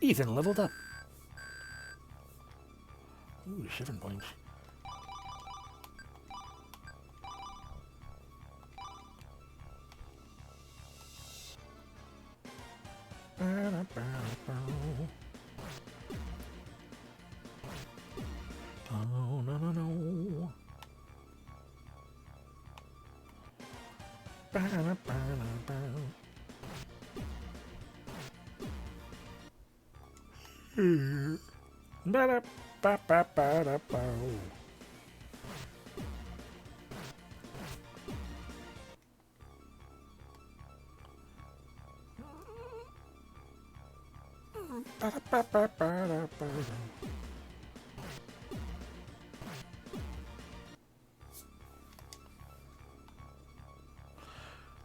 Ethan leveled up. Ooh, 7 points. Oh, no, no, no.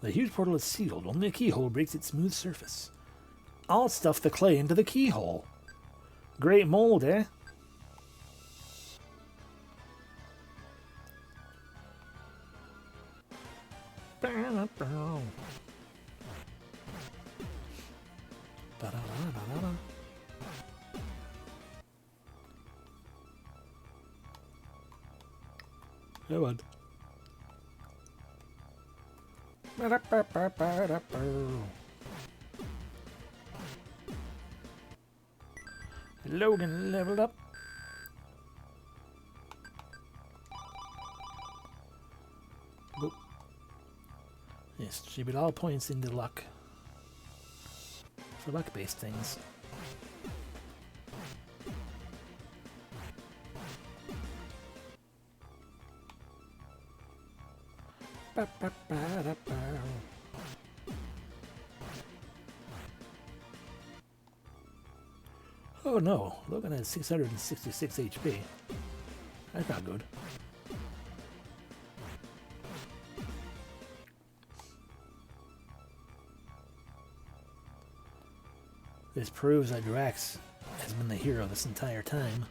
The huge portal is sealed. Only a keyhole breaks its smooth surface. I'll stuff the clay into the keyhole. Great mold, eh? Come on. Logan leveled up. Boop. Yes, distribute all points into luck. For luck-based things. Oh no, Logan has 666 HP. That's not good. This proves that Drax has been the hero this entire time.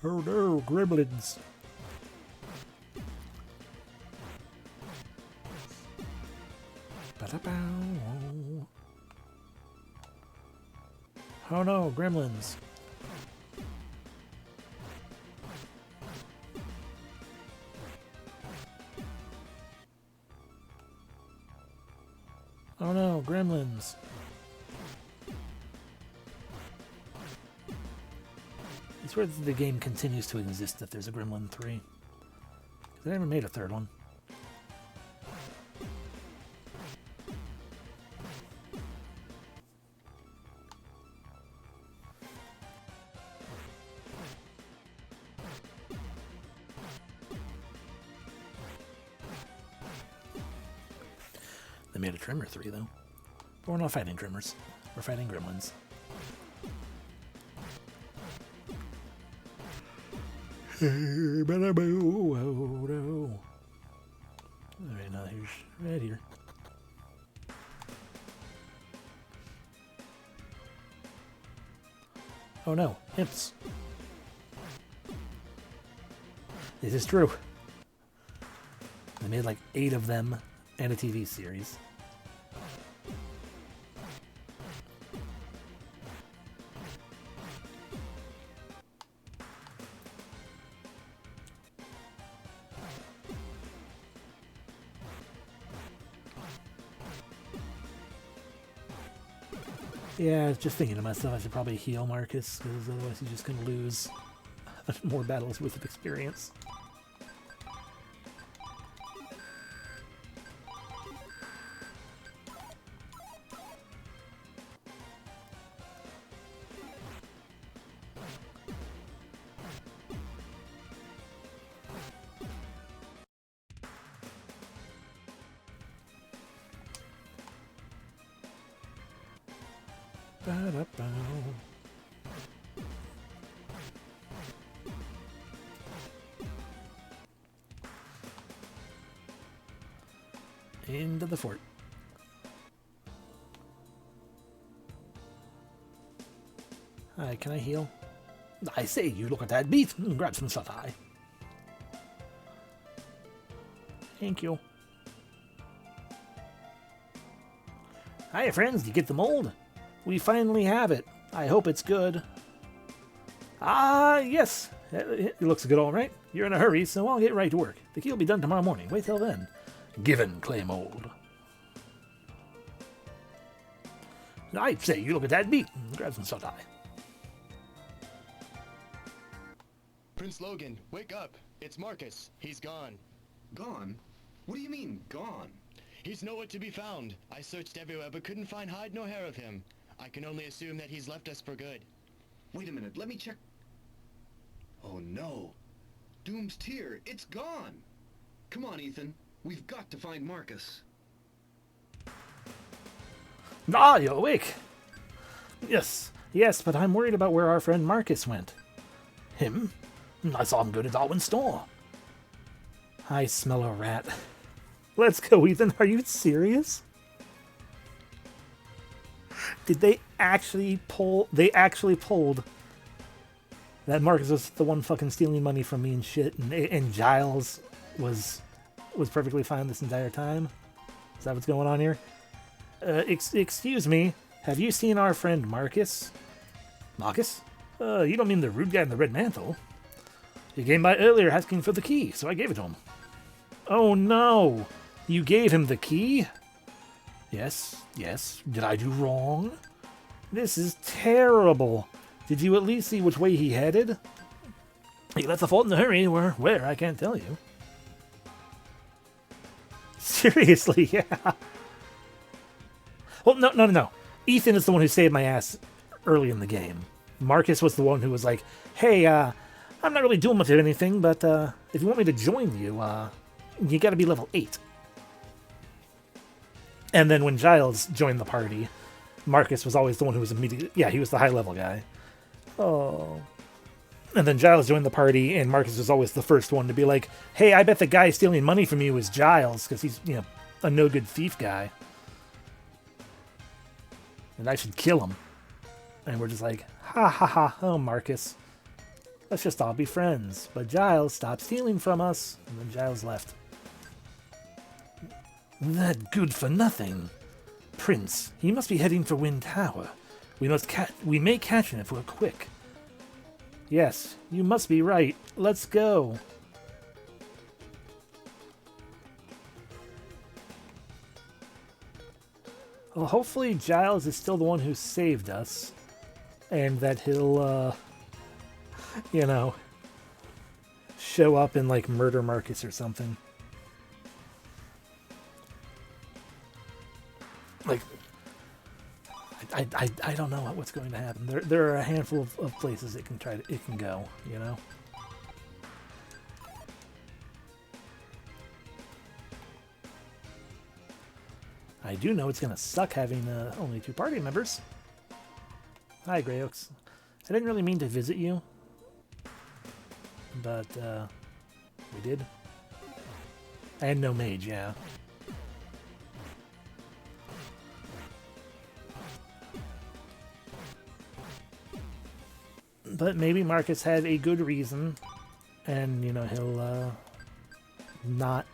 Oh no, gremlins. Ba-da-bow. Oh no, gremlins. Oh no, gremlins. I swear that the game continues to exist if there's a Gremlin 3. Because they never made a third one. They made a Trimmer 3, though. But we're not fighting Trimmers. We're fighting Gremlins. Alright, now here's right here. Oh no, Imps. This is true. They made like 8 of them and a TV series. Yeah, I was just thinking to myself I should probably heal Marcus, because otherwise he's just going to lose more battles with experience. Into the fort. Hi, can I heal? I say, you look at that beat and grab some shut-eye. Thank you. Hiya, friends. You get the mold? We finally have it. I hope it's good. Ah, yes. It looks good, all right. You're in a hurry, so I'll get right to work. The key will be done tomorrow morning. Wait till then. Given clay mold. I'd say you look at that beat and grab some shut-eye. Prince Logan, wake up. It's Marcus. He's gone. Gone? What do you mean, gone? He's nowhere to be found. I searched everywhere but couldn't find hide nor hair of him. I can only assume that he's left us for good. Wait a minute, let me check. Oh no. Doom's Tear, it's gone. Come on, Ethan. We've got to find Marcus. Ah, you're awake. Yes, but I'm worried about where our friend Marcus went. Him? I saw him go to Darwin's store. I smell a rat. Let's go, Ethan. Are you serious? Did they actually pull... They actually pulled that Marcus was the one fucking stealing money from me and shit, and Giles was perfectly fine this entire time? Is that what's going on here? Excuse me. Have you seen our friend Marcus? Marcus? You don't mean the rude guy in the red mantle? He came by earlier asking for the key, so I gave it to him. Oh no! You gave him the key? Yes. Did I do wrong? This is terrible. Did you at least see which way he headed? He left the fort in a hurry, where I can't tell you. Seriously, yeah. Well, no. Ethan is the one who saved my ass early in the game. Marcus was the one who was like, hey, I'm not really doing much of anything, but if you want me to join you, you gotta be level 8. And then when Giles joined the party, Marcus was always the one who was immediately... Yeah, he was the high-level guy. Oh. And then Giles joined the party, and Marcus was always the first one to be like, hey, I bet the guy stealing money from you is Giles, because he's, a no-good thief guy. And I should kill him. And we're just like, ha ha ha, oh, Marcus. Let's just all be friends. But Giles, stop stealing from us. And then Giles left. That good for nothing. Prince, he must be heading for Wind Tower. We may catch him if we're quick. Yes, you must be right. Let's go. Well, hopefully Giles is still the one who saved us. And that he'll, you know, show up and, like, murder Marcus or something. Like, I don't know what's going to happen. There are a handful of places it can go, you know? I do know it's going to suck having only 2 party members. Hi, Grey Oaks. I didn't really mean to visit you, but we did. I had no mage, yeah. But maybe Marcus had a good reason, and, you know, he'll not,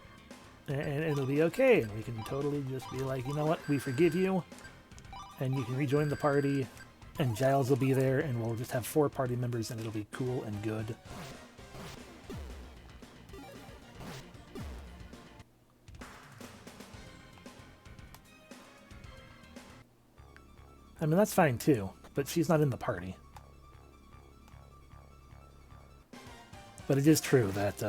and it'll be okay. And we can totally just be like, you know what, we forgive you, and you can rejoin the party, and Giles will be there, and we'll just have 4 party members, and it'll be cool and good. I mean, that's fine too, but she's not in the party. But it is true that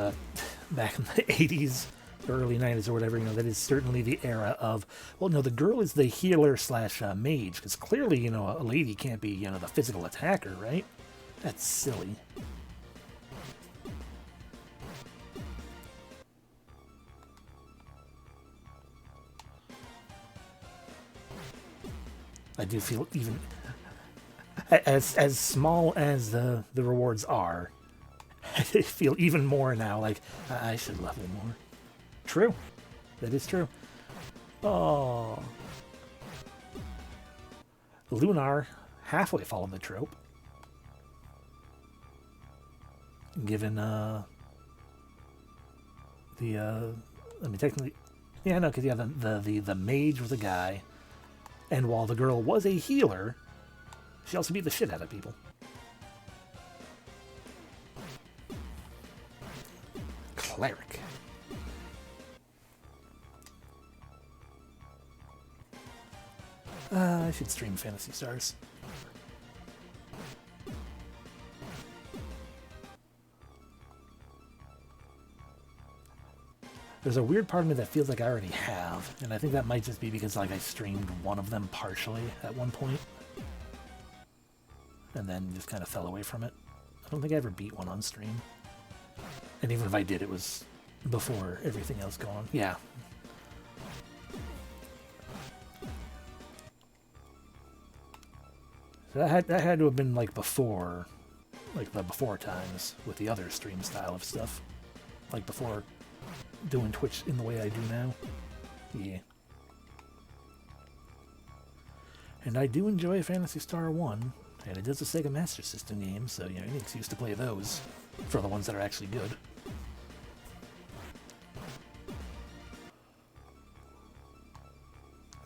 back in the 80s, or early 90s or whatever, you know, that is certainly the era of, well, no, the girl is the healer slash mage, because clearly, you know, a lady can't be, you know, the physical attacker, right? That's silly. I do feel even, as small as the rewards are, I feel even more now like I should level more. True. That is true. Oh. Lunar halfway followed the trope. Given, I mean, technically, yeah, no, because, yeah, the mage was a guy, and while the girl was a healer, she also beat the shit out of people. Cleric. I should stream Phantasy Stars. There's a weird part of me that feels like I already have, and I think that might just be because, like, I streamed one of them partially at one point, and then just kind of fell away from it. I don't think I ever beat one on stream. And even if I did, it was before everything else going on. Yeah. So that had to have been, like, before, like, the before times with the other stream style of stuff. Like, before doing Twitch in the way I do now. Yeah. And I do enjoy Phantasy Star 1, and it is a Sega Master System game, so, you know, any excuse to play those for the ones that are actually good.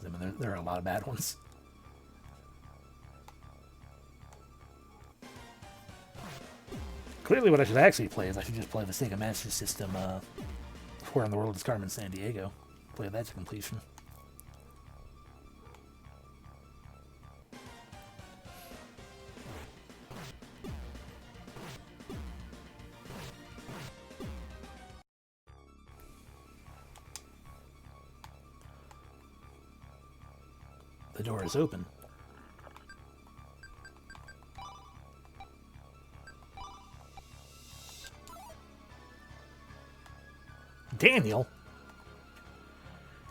I mean, there are a lot of bad ones. Clearly what I should actually play is I should just play the Sega Master System, Where in the World is Carmen Sandiego. Play that to completion. The door is open. Daniel?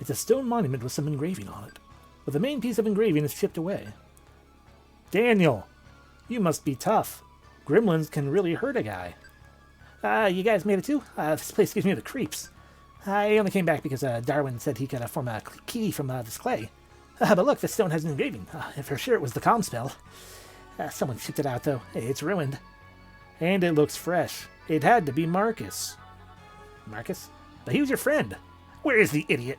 It's a stone monument with some engraving on it, but the main piece of engraving is chipped away. Daniel, you must be tough. Gremlins can really hurt a guy. You guys made it too? This place gives me the creeps. I only came back because Darwin said he could form a key from this clay. But look, the stone has an engraving. For sure it was the calm spell. Someone chipped it out, though. It's ruined. And it looks fresh. It had to be Marcus. Marcus? But he was your friend. Where is the idiot?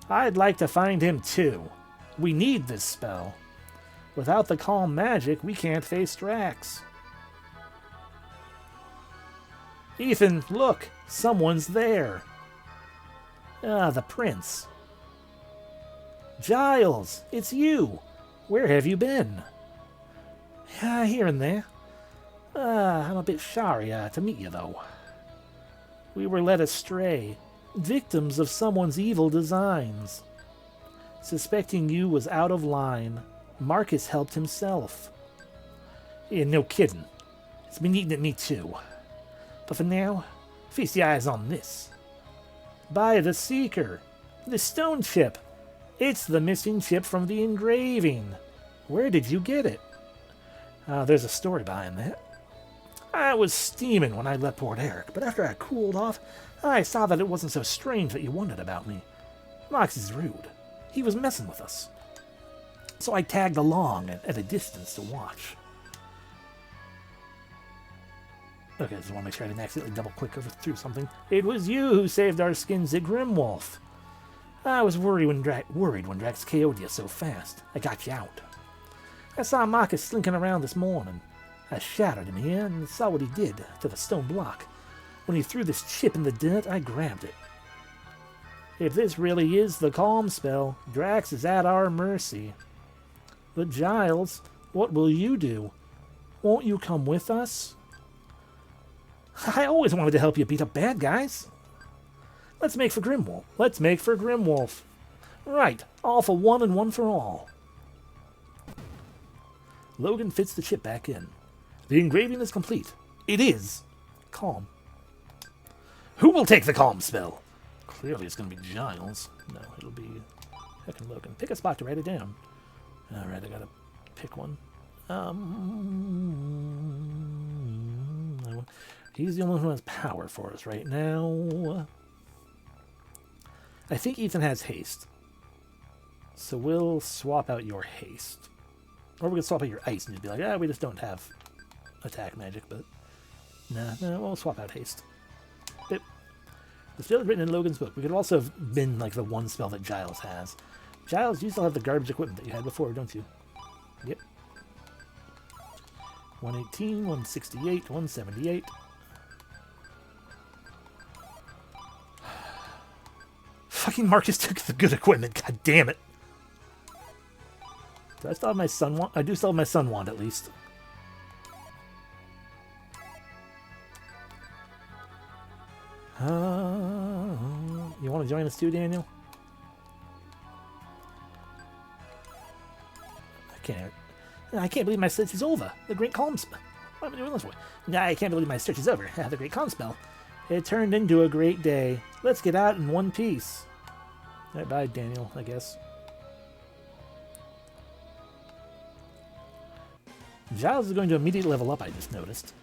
I'd like to find him too. We need this spell. Without the calm magic, we can't face Drax. Ethan, look! Someone's there. Ah, the prince. Giles, it's you. Where have you been? Here and there. I'm a bit sorry to meet you, though. We were led astray, victims of someone's evil designs. Suspecting you was out of line, Marcus helped himself. Yeah, no kidding. It's been eating at me too. But for now, feast your eyes on this. By the Seeker, the stone chip. It's the missing chip from the engraving. Where did you get it? There's a story behind that. I was steaming when I left Port Eric, but after I cooled off, I saw that it wasn't so strange that you wondered about me. Mox is rude. He was messing with us. So I tagged along at a distance to watch. Okay, just want to make sure I didn't accidentally double-click through something. It was you who saved our skins at Grimwolf. I was worried when Drax KO'd you so fast. I got you out. I saw Marcus slinking around this morning. I shadowed him here and saw what he did to the stone block. When he threw this chip in the dirt, I grabbed it. If this really is the calm spell, Drax is at our mercy. But Giles, what will you do? Won't you come with us? I always wanted to help you beat up bad guys. Let's make for Grimwolf. Let's make for Grimwolf. Right, all for one and one for all. Logan fits the chip back in. The engraving is complete. It is calm. Who will take the calm spell? Clearly it's going to be Giles. No, it'll be heckin' Logan. Pick a spot to write it down. Alright, I gotta pick one. He's the only one who has power for us right now. I think Ethan has haste. So we'll swap out your haste. Or we can swap out your ice and just be like, we just don't have attack magic, but nah, we'll swap out haste. Bip. The spell is written in Logan's book. We could also have been like the one spell that Giles has. Giles, you still have the garbage equipment that you had before, don't you? Yep. 118, 168, 178. Fucking Marcus took the good equipment, god damn it. Do I still have my sun wand? I do still have my sun wand, at least. You want to join us too, Daniel? I can't believe my search is over. The Great Calm Spell. What am I doing this for? I can't believe my search is over. The Great Calm Spell. It turned into a great day. Let's get out in one piece. All right, bye, Daniel, I guess. Giles is going to immediately level up, I just noticed.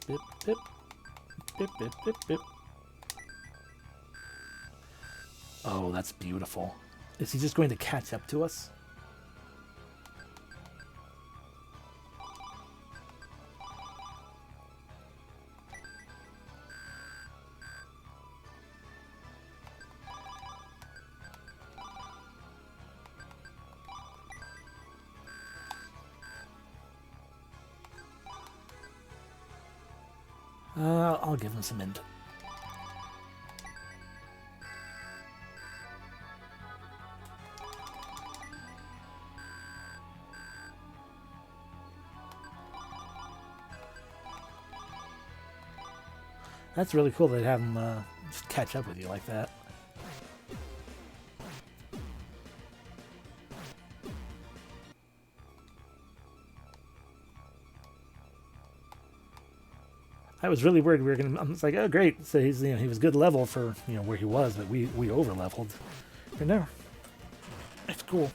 Bip, bip. Bip, bip, bip, bip. Oh, that's beautiful. Is he just going to catch up to us? I'll give him some int. That's really cool they'd have him just catch up with you like that. I was really worried we were gonna. I was like, oh great, so he's he was good level for where he was, but we over leveled. But no, it's cool.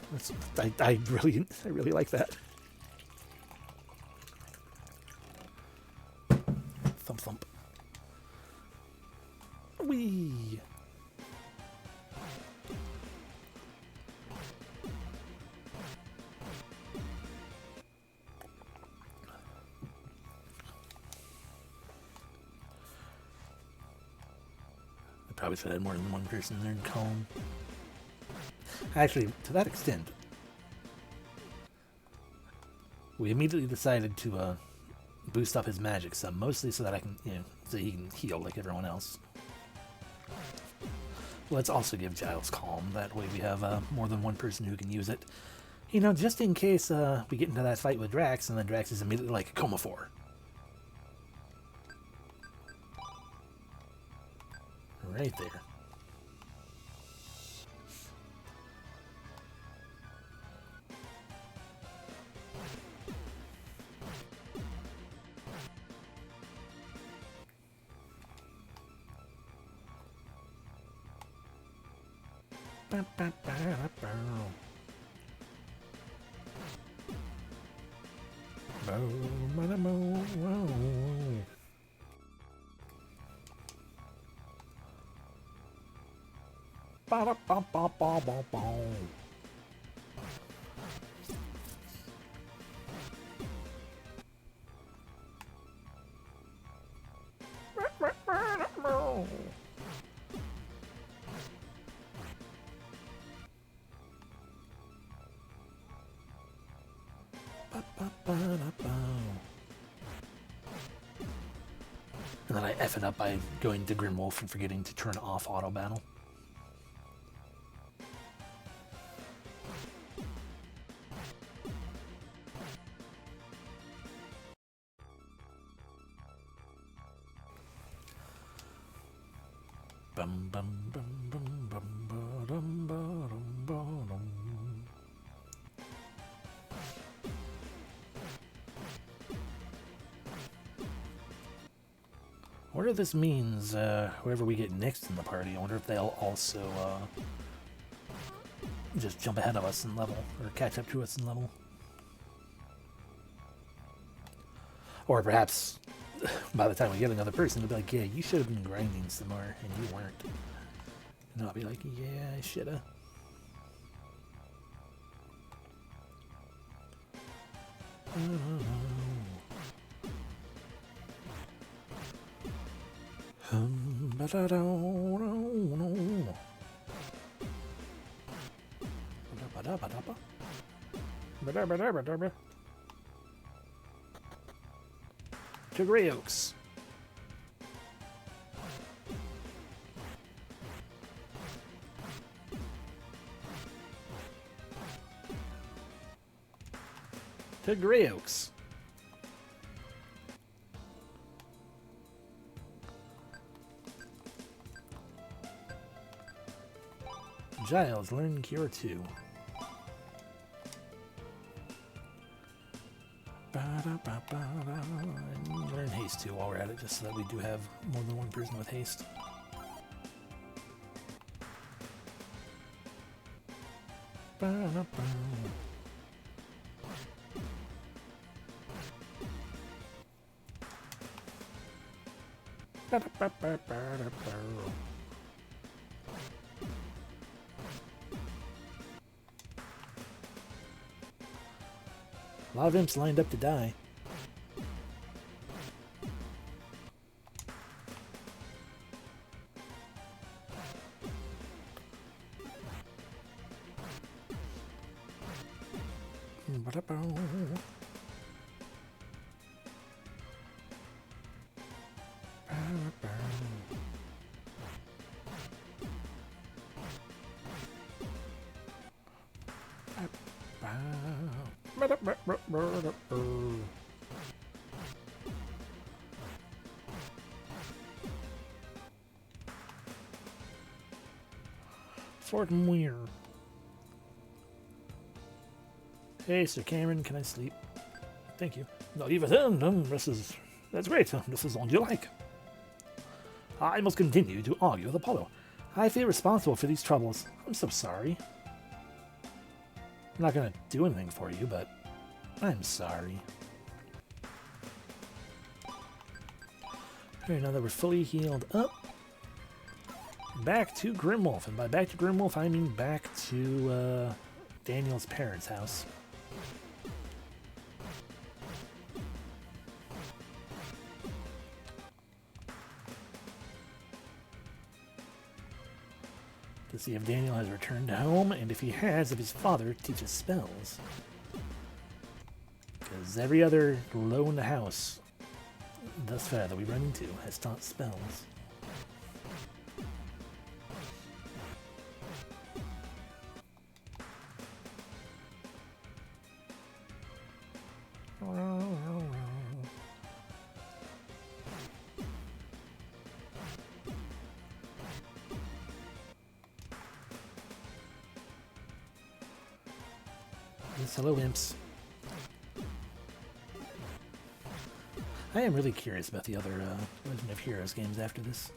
I really like that. Thump thump. Whee! I probably should have had more than one person there in calm. Actually, to that extent, we immediately decided to boost up his magic some, mostly so that I can, so he can heal like everyone else. Let's also give Giles calm. That way we have more than one person who can use it. Just in case we get into that fight with Drax, and then Drax is immediately like, Coma 4. Right there. And then I F it up by going to Grimwolf and forgetting to turn off auto battle. Bum bum bum bum bum bum bum bum. I wonder if this means whoever we get next in the party, I wonder if they'll also just jump ahead of us in level, or catch up to us in level. Or perhaps by the time we get another person, they'll be like, yeah, you should have been grinding some more, and you weren't. And I'll be like, yeah, I should have. To Grey Oaks. To Grey Oaks. Giles, learn Cure 2. And learn Haste 2 while we're at it, just so that we do have more than one person with Haste. A lot of imps lined up to die. Fort Muir. Hey, Sir Cameron, can I sleep? Thank you. Not even then, that's great. This is all you like. I must continue to argue with Apollo. I feel responsible for these troubles. I'm so sorry. I'm not gonna do anything for you, but I'm sorry. Alright, now that we're fully healed up, back to Grimwolf. And by back to Grimwolf, I mean back to Daniel's parents' house. To see if Daniel has returned home, and if he has, if his father teaches spells. Because every other glow in the house thus far that we run into has taught spells. Yes, hello, Imps. I am really curious about the other Legend of Heroes games after this.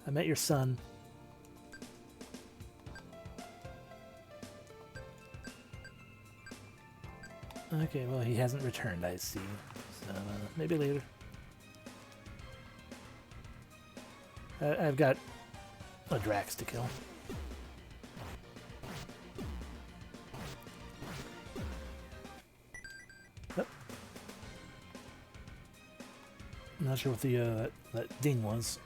I met your son. Okay, well, he hasn't returned, I see. So, maybe later. I've got a Drax to kill. Yep. Not sure what the that ding was.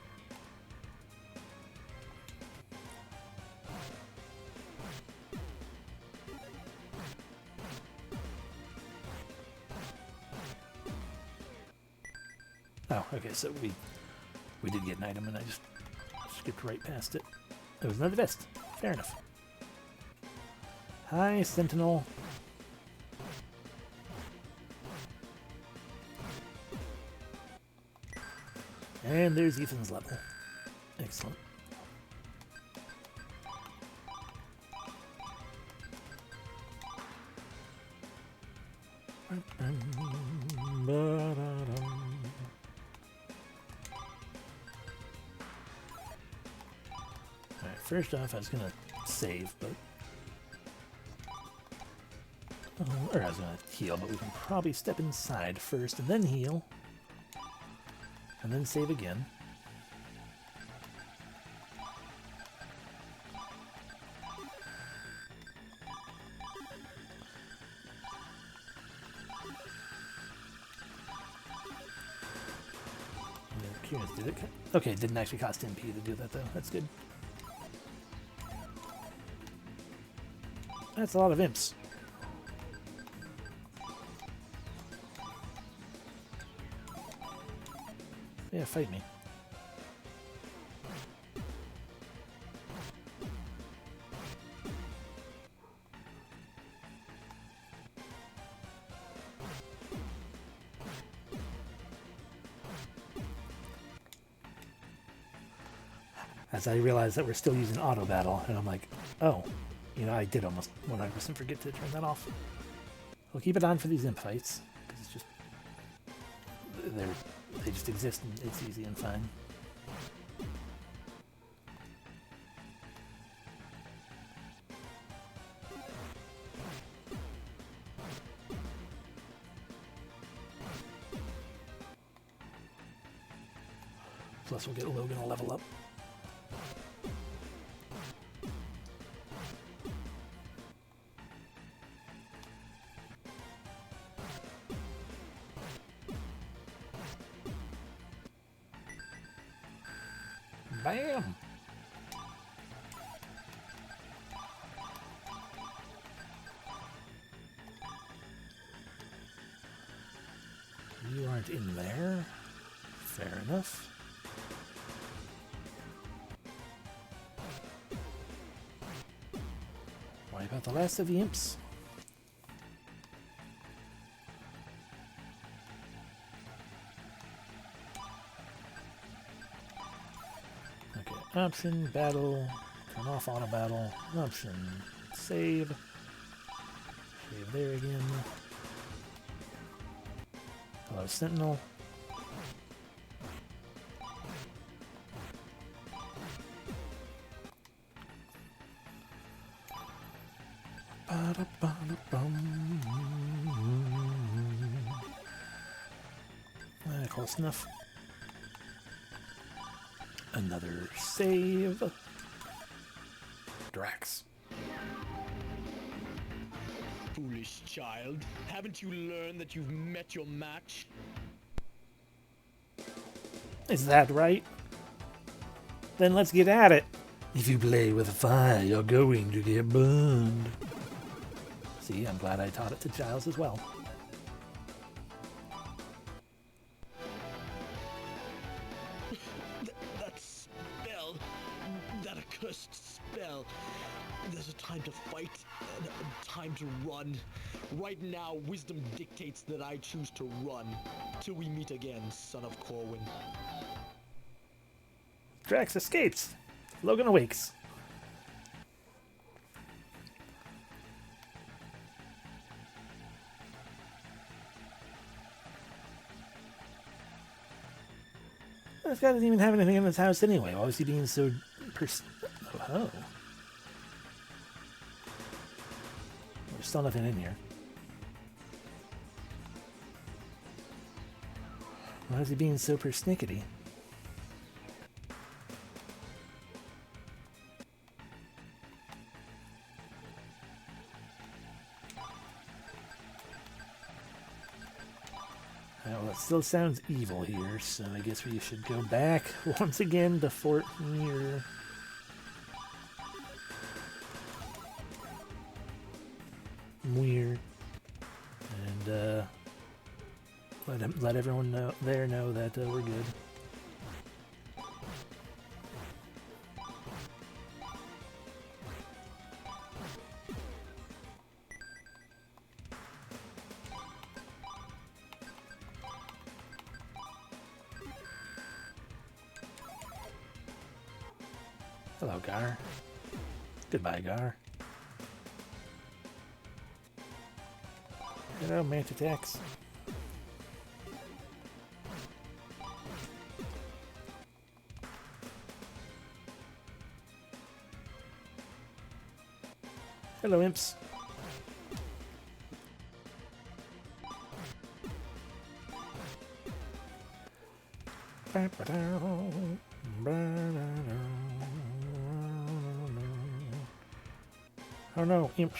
Oh, okay, so we did get an item and I just skipped right past it. It was another vest. Fair enough. Hi, Sentinel. And there's Ethan's level. Excellent. Alright, first off, I was gonna save, but... or I was gonna heal, but we can probably step inside first and then heal. And then save again. Curious, did it? Okay, it didn't actually cost MP to do that though. That's good. That's a lot of imps. Yeah, fight me. As I realize that we're still using auto battle, and I'm like, oh, you know, I did almost 100% forget to turn that off. We'll keep it on for these imp fights, because it's just, they just exist and it's easy and fine. Plus we'll get Logan a level up. Bam! You aren't in there. Fair enough. Wipe out the last of the imps. Option, battle, turn off auto battle, option, save, save there again. Hello, Sentinel. close enough. Another save. Drax. Foolish child. Haven't you learned that you've met your match? Is that right? Then let's get at it. If you play with fire, you're going to get burned. See, I'm glad I taught it to Giles as well. That spell. That accursed spell. There's a time to fight and a time to run. Right now, wisdom dictates that I choose to run. Till we meet again, son of Corwin. Drax escapes. Logan awakes. This guy doesn't even have anything in his house anyway. Why was he being so oh. There's still nothing in here. Why is he being so persnickety? Well, it still sounds evil here, so I guess we should go back once again to Fort Muir. And let everyone know that we're good. Hello, Gar. Goodbye, Gar. Hello, Mantatax. Hello, Imps. Oh no, Imps.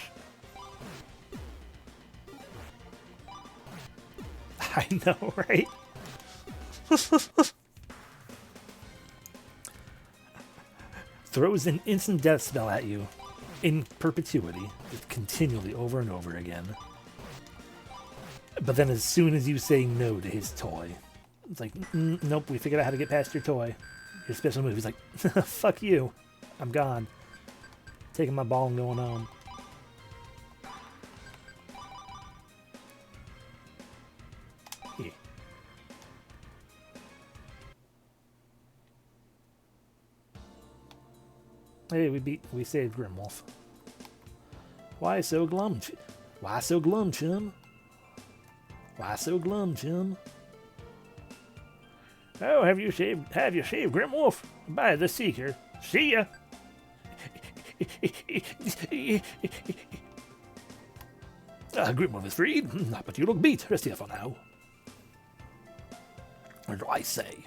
I know, right? Throws an instant death spell at you in perpetuity, just continually over and over again. But then as soon as you say no to his toy, it's like, nope, we figured out how to get past your toy. Your special move. He's like, fuck you. I'm gone. Taking my ball and going home. Yeah. Hey, we saved Grimwolf. Why so glum? Why so glum, chum? Why so glum, chum? Oh, have you saved Grimwolf? By the Seeker. See ya. Grimwolf is freed, but you look beat. Rest here for now. What do I say?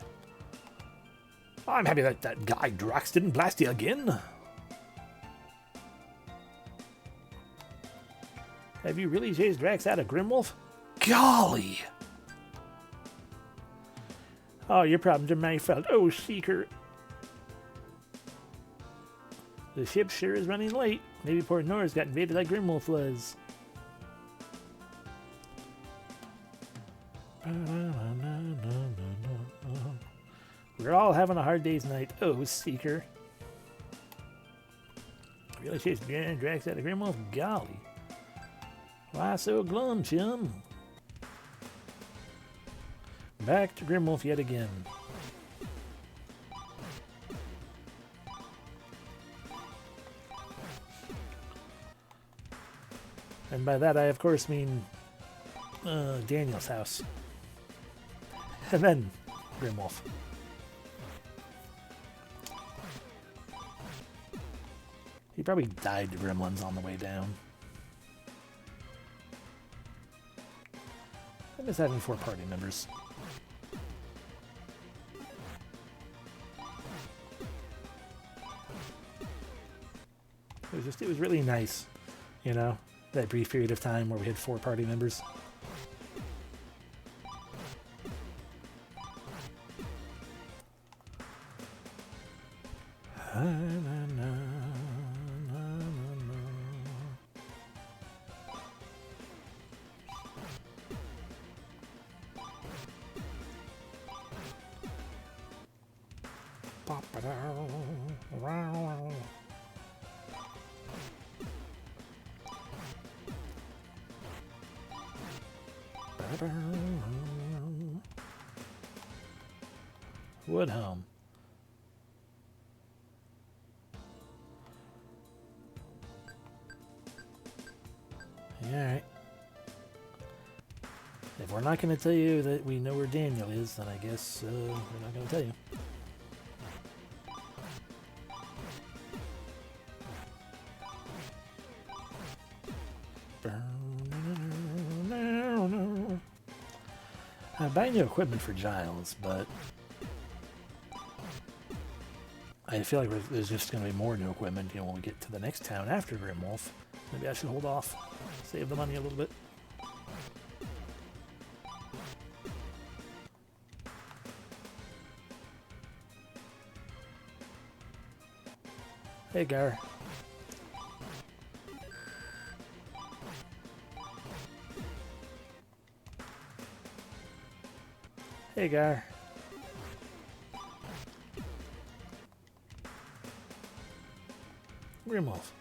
I'm happy that that guy Drax didn't blast you again. Have you really chased Drax out of Grimwolf? Golly! Oh, your problems are my fault. Oh, Seeker. The ship sure is running late. Maybe Port Nora's got invaded like Grimwolf was. We're all having a hard day's night. Oh, Seeker. Really chased Drax out of Grimwolf? Golly. Why so glum, chum? Back to Grimwolf yet again. And by that I of course mean Daniel's house. And then Grimwolf. He probably died to gremlins on the way down. I miss having 4 party members. It was really nice, you know, that brief period of time where we had 4 party members. Woodhome. Alright. If we're not going to tell you that we know where Daniel is, then I guess we're not going to tell you. I'm buying new equipment for Giles, but I feel like there's just going to be more new equipment, you know, when we get to the next town after Grimwolf. Maybe I should hold off, save the money a little bit. Hey, Gar. Hey, Gar. Grimwolf.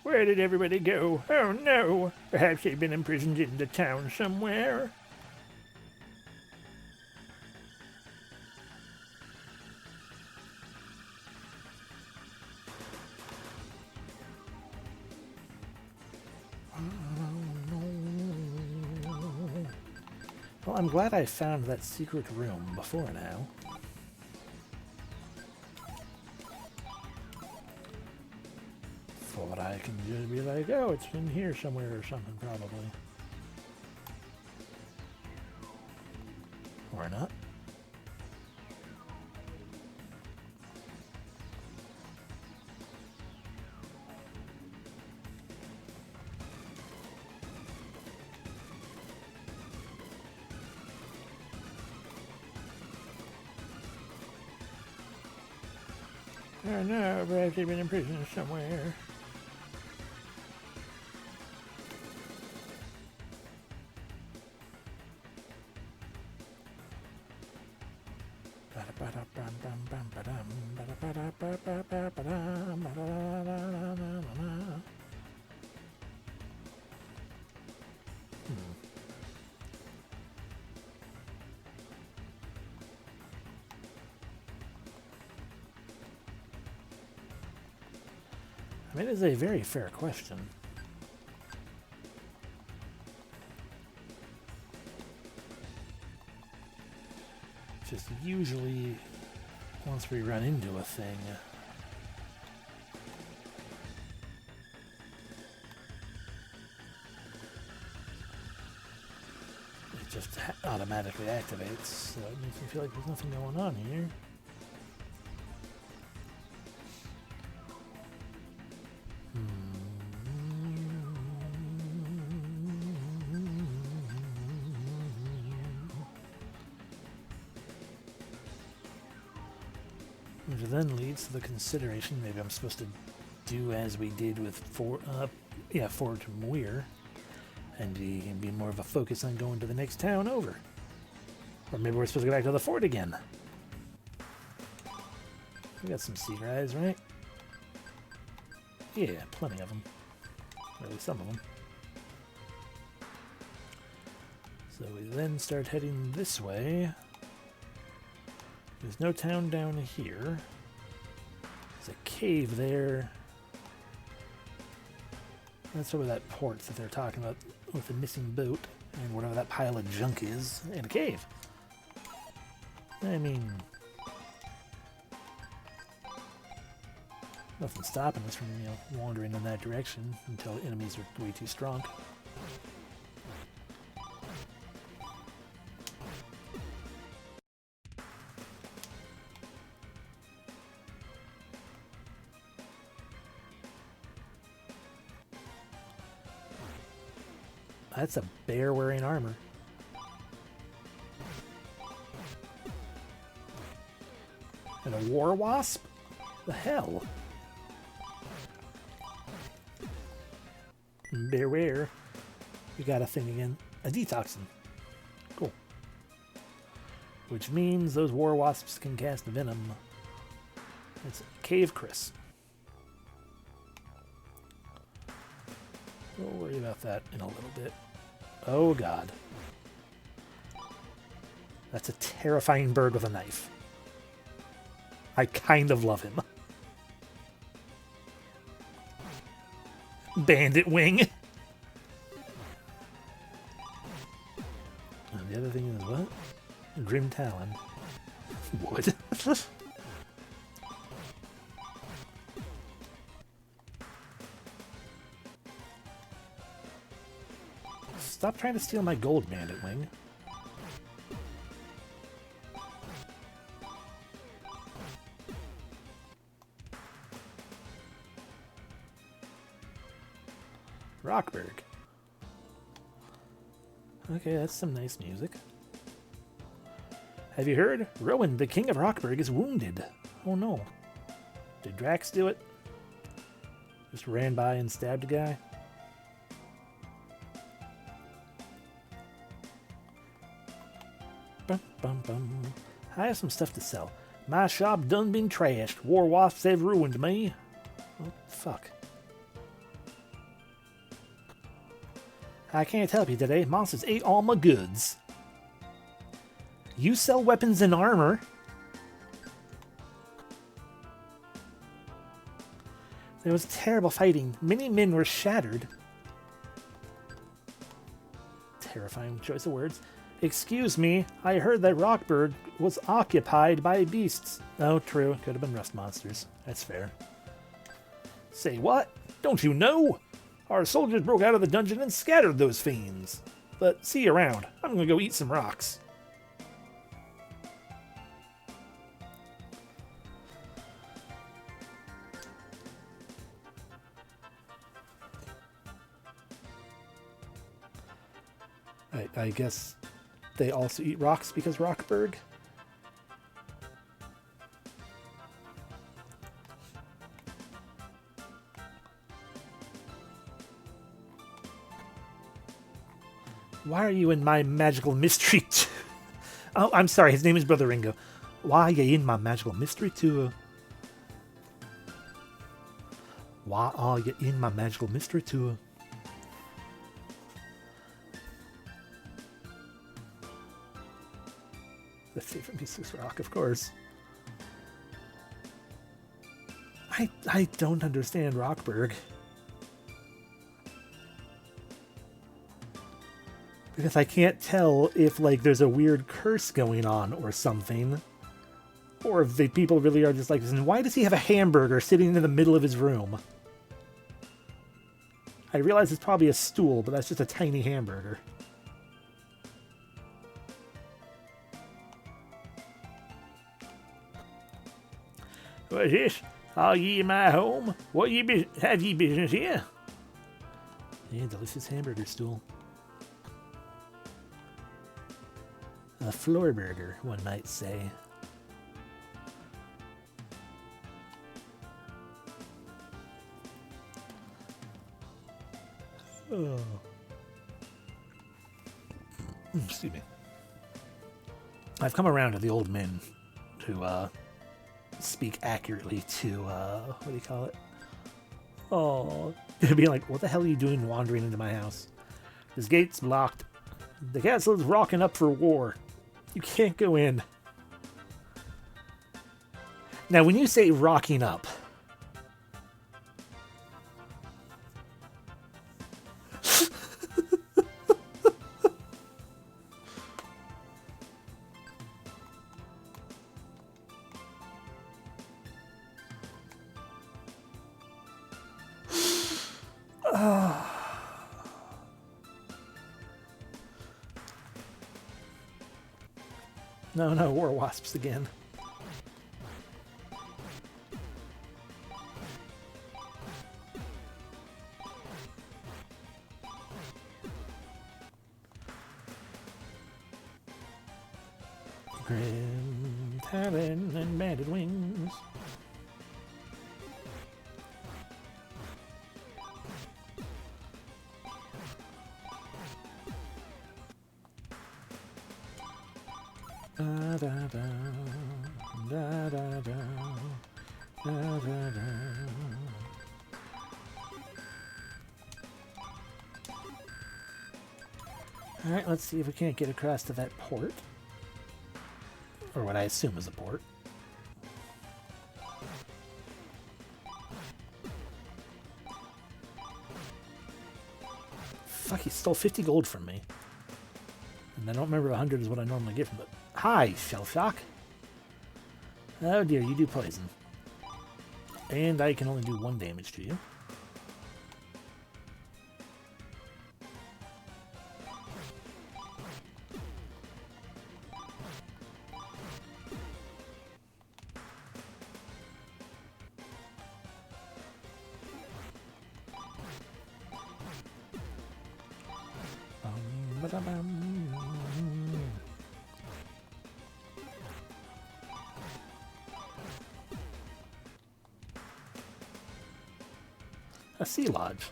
Where did everybody go? Oh no! Perhaps they've been imprisoned in the town somewhere. Well, I'm glad I found that secret room before now. For I can just be like, oh, it's in here somewhere or something, probably. Or not. Oh no, perhaps they've been in prison somewhere. I mean, it is a very fair question. Just usually, once we run into a thing, it just automatically activates, so it makes me feel like there's nothing going on here. Which then leads to the consideration, maybe I'm supposed to do as we did with Fort Muir, and be more of a focus on going to the next town over. Or maybe we're supposed to go back to the fort again. We got some sea guys, right? Yeah, plenty of them. Or at least some of them. So we then start heading this way. There's no town down here. There's a cave there. That's over that port that they're talking about with the missing boat and whatever that pile of junk is, and a cave. I mean, nothing stopping us from, you know, wandering in that direction until enemies are way too strong. That's a bear wearing armor. And a war wasp? The hell? Beware. We got a thing again. A detoxin. Cool. Which means those war wasps can cast venom. It's Cave Chris. We'll worry about that in a little bit. Oh god. That's a terrifying bird with a knife. I kind of love him. Bandit wing. And the other thing is what? Grim Talon. Wood. Stop trying to steal my gold, bandit wing. Rockberg. Okay, that's some nice music. Have you heard? Rowan, the king of Rockberg, is wounded. Oh no. Did Drax do it? Just ran by and stabbed a guy? Bum, bum, bum. I have some stuff to sell. My shop done been trashed. War wasps have ruined me. Oh, fuck. I can't help you today. Monsters ate all my goods. You sell weapons and armor. There was terrible fighting. Many men were shattered. Terrifying choice of words. Excuse me, I heard that Rockberg was occupied by beasts. Oh, true. Could have been rust monsters. That's fair. Say what? Don't you know? Our soldiers broke out of the dungeon and scattered those fiends. But see you around. I'm gonna go eat some rocks. I guess they also eat rocks because Rockberg. Why are you in my magical mystery tour? Oh, I'm sorry. His name is Brother Ringo. Why are you in my magical mystery tour? Why are you in my magical mystery tour? The favorite music's rock, of course. I don't understand Rockberg. Because I can't tell if, like, there's a weird curse going on or something. Or if the people really are just like, why does he have a hamburger sitting in the middle of his room? I realize it's probably a stool, but that's just a tiny hamburger. What's this? Are ye in my home? What have ye business here? Yeah, delicious hamburger stool. A floor burger, one might say. Oh. Excuse me. I've come around to the old men to speak accurately to what do you call it? Oh, being like, what the hell are you doing wandering into my house? This gate's blocked. The castle is rocking up for war. You can't go in. Now, when you say rocking up, No, war wasps again. Grim talon and banded wings. Da da da da da da da da da. Alright, let's see if we can't get across to that port. Or what I assume is a port. Fuck, he stole 50 gold from me. And I don't remember 100 is what I normally get from it. Hi, Shell Shock. Oh dear, you do poison. And I can only do 1 damage to you. A sea lodge.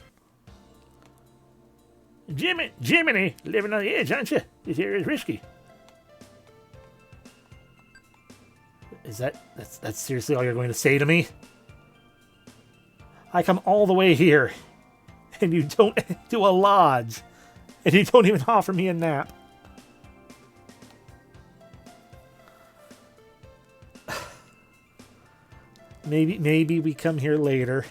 Jiminy, living on the edge, aren't you? This area is risky. Is that's seriously all you're going to say to me? I come all the way here, and you don't do a lodge, and you don't even offer me a nap. Maybe we come here later.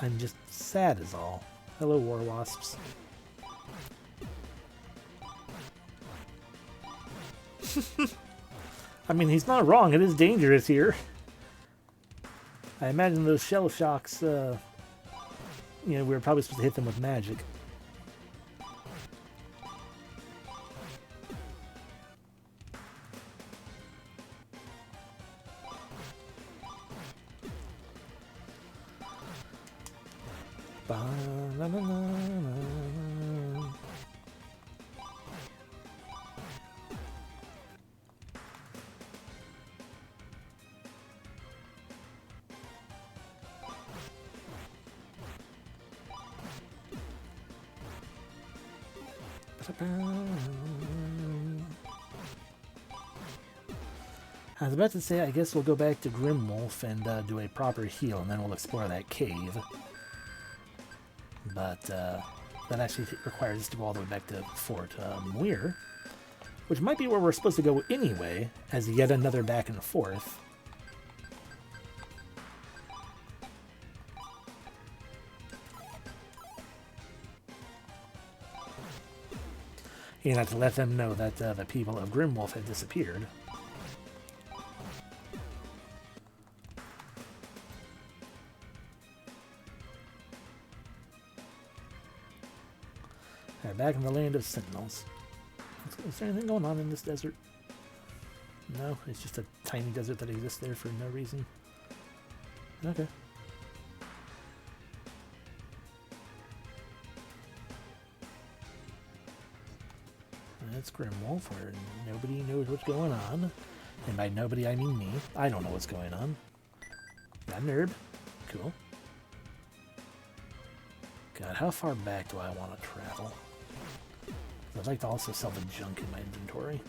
I'm just sad as all. Hello, war wasps. I mean, he's not wrong. It is dangerous here. I imagine those shell shocks, you know, we were probably supposed to hit them with magic. I was about to say, I guess we'll go back to Grimwolf and do a proper heal, and then we'll explore that cave. But that actually requires us to go all the way back to Fort Muir, which might be where we're supposed to go anyway, as yet another back and forth. You know, to let them know that the people of Grimwolf had disappeared. Alright, back in the land of Sentinels. Is there anything going on in this desert? No, it's just a tiny desert that exists there for no reason. Okay. That's Grimwolf, where nobody knows what's going on. And by nobody, I mean me. I don't know what's going on. Got an herb. Cool. God, how far back do I want to travel? I'd like to also sell the junk in my inventory.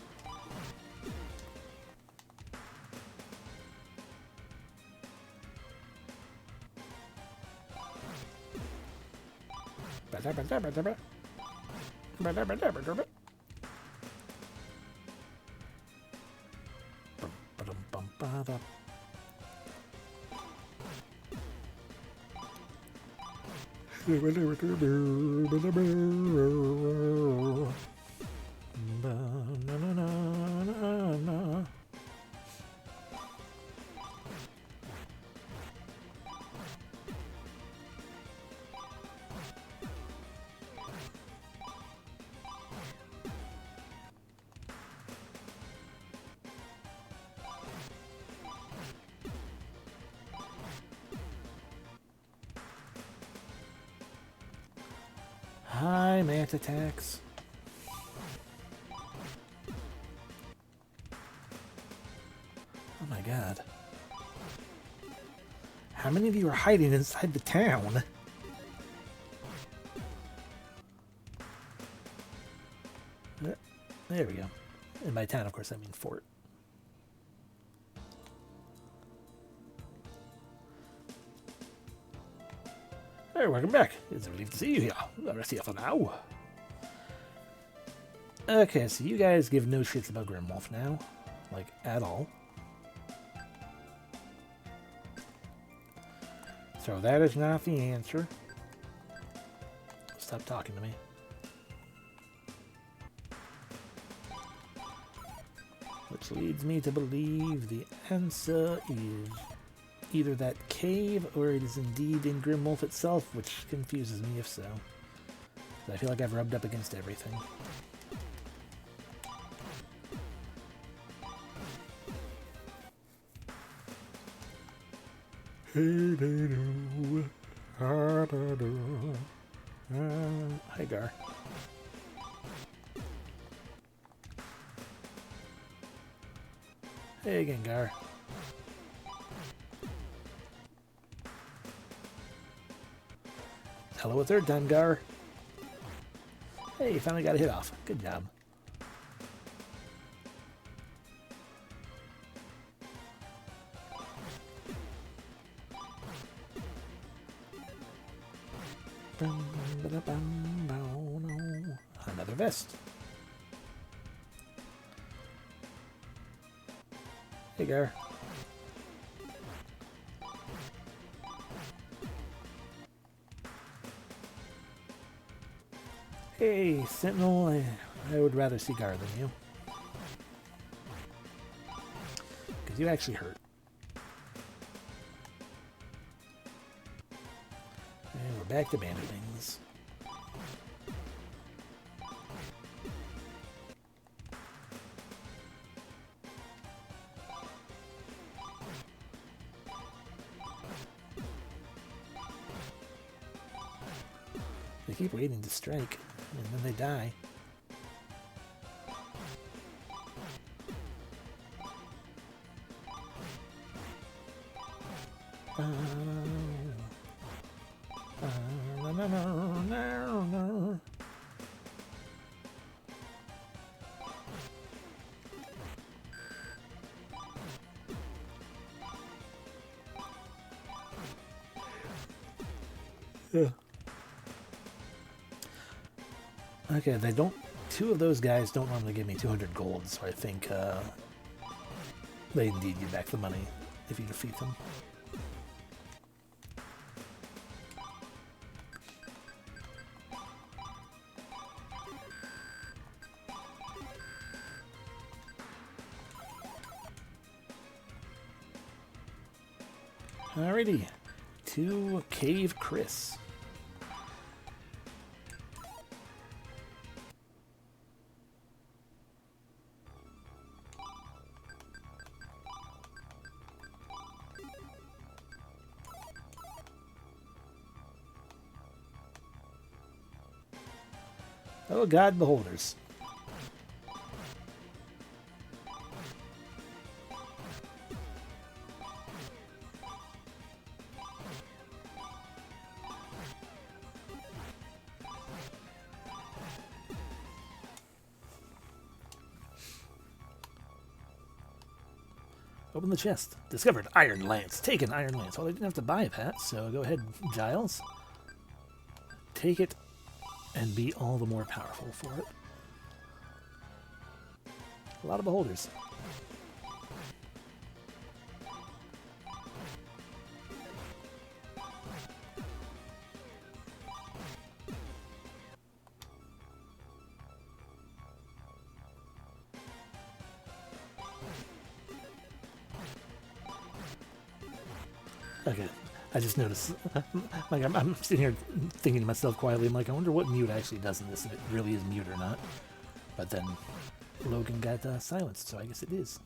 Hi, Mant attacks. How many of you are hiding inside the town? There we go. In my town, of course, I mean fort. Hey, welcome back. It's a relief to see you here. The rest of you for now. Okay, so you guys give no shits about Grimwolf now. Like, at all. So that is not the answer. Stop talking to me. Which leads me to believe the answer is either that cave or it is indeed in Grimwolf itself, which confuses me if so. I feel like I've rubbed up against everything. Hi, Gar. Hey again, Gar. Hello a third time, Gar. Hey, you finally got a hit off. Good job. Another vest. Hey, Gar. Hey, Sentinel. I would rather see Gar than you. Because you actually hurt. And we're back to banditings. They keep waiting to strike, and then they die. Yeah. Okay, they don't. Two of those guys don't normally give me 200 gold, so I think they indeed give back the money if you defeat them. Alrighty, to Cave Chris. Oh God, beholders. Open the chest. Discovered Iron Lance. Taken Iron Lance. Well, they didn't have to buy it, Pat, so go ahead, Giles. Take it and be all the more powerful for it. A lot of beholders. Okay, I just noticed, like, I'm sitting here thinking to myself quietly, I'm like, I wonder what mute actually does in this, if it really is mute or not. But then Logan got silenced, so I guess it is.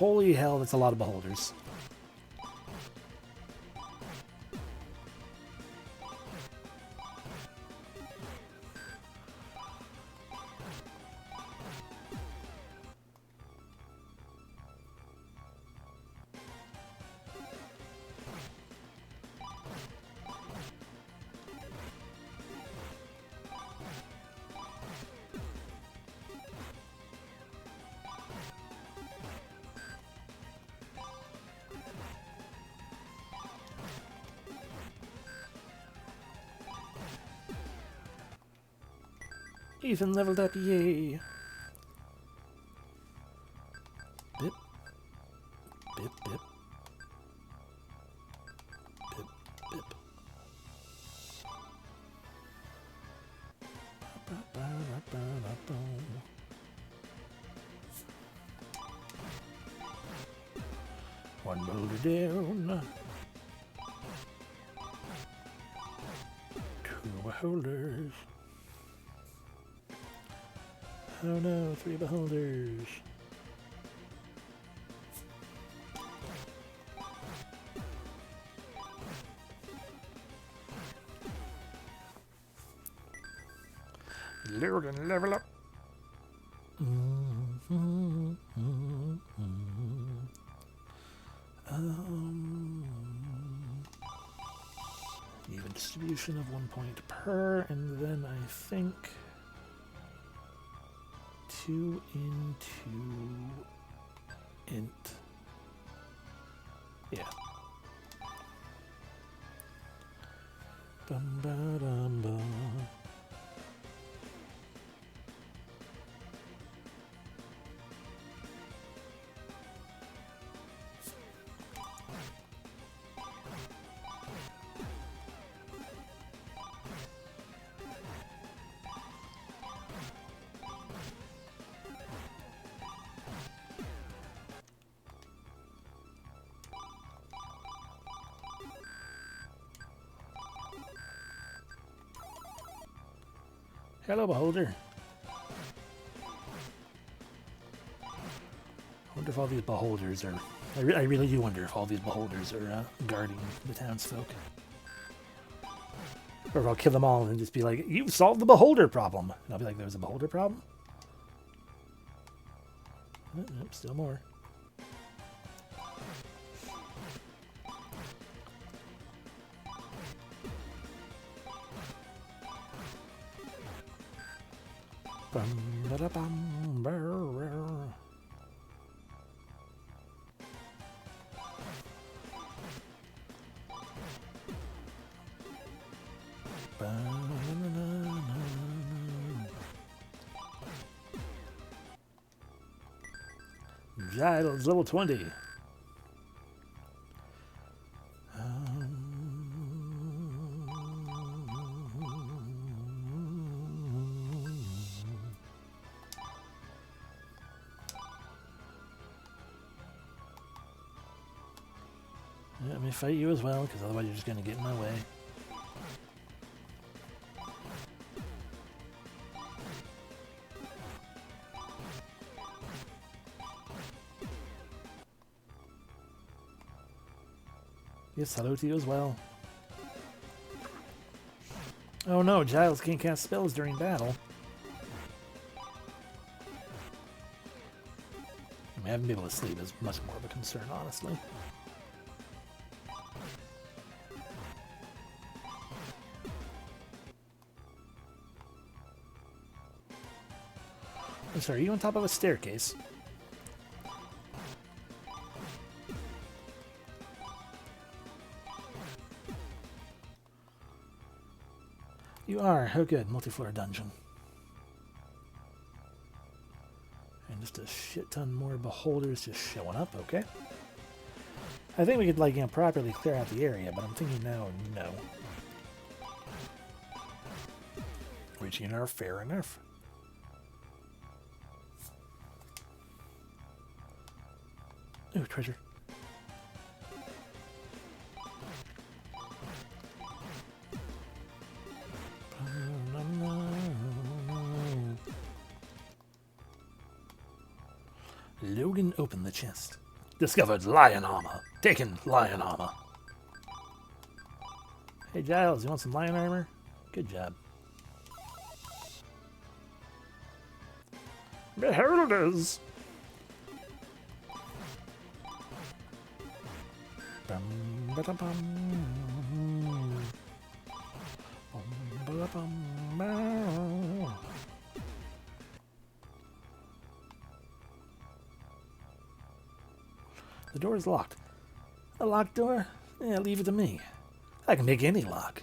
Holy hell, that's a lot of beholders. Ethan leveled up, yay! Bip. Bip, bip. Bip, bip. One boulder down. Two beholders. Oh no, 3 beholders. Load and level up. Even distribution of 1 point per, and then I think 2 into int. Yeah. Bum ba dum ba. Hello, beholder. I wonder if all these beholders are... I really do wonder if all these beholders are guarding the townsfolk. Or if I'll kill them all and just be like, you've solved the beholder problem. And I'll be like, there was a beholder problem? Oh, nope, still more. Bum, ba, da, bum, brr, brr. Ba, na, na, na, na. Giles, level 20. Yeah, let me fight you as well, because otherwise you're just going to get in my way. Yes, hello to you as well. Oh no, Giles can't cast spells during battle. I mean, having been able to sleep is much more of a concern, honestly. I'm sorry, are you on top of a staircase? You are. Oh, good. Multi-floor dungeon. And just a shit ton more beholders just showing up. Okay. I think we could, like, you know, properly clear out the area, but I'm thinking now, no. Reaching our fair enough. Ooh, treasure. Logan opened the chest. Discovered lion armor. Taken lion armor. Hey Giles, you want some lion armor? Good job. Beholders! Bum, ba-da-bum. Bum, ba-da-bum, bow. The door is locked. A locked door? Yeah, leave it to me. I can make any lock.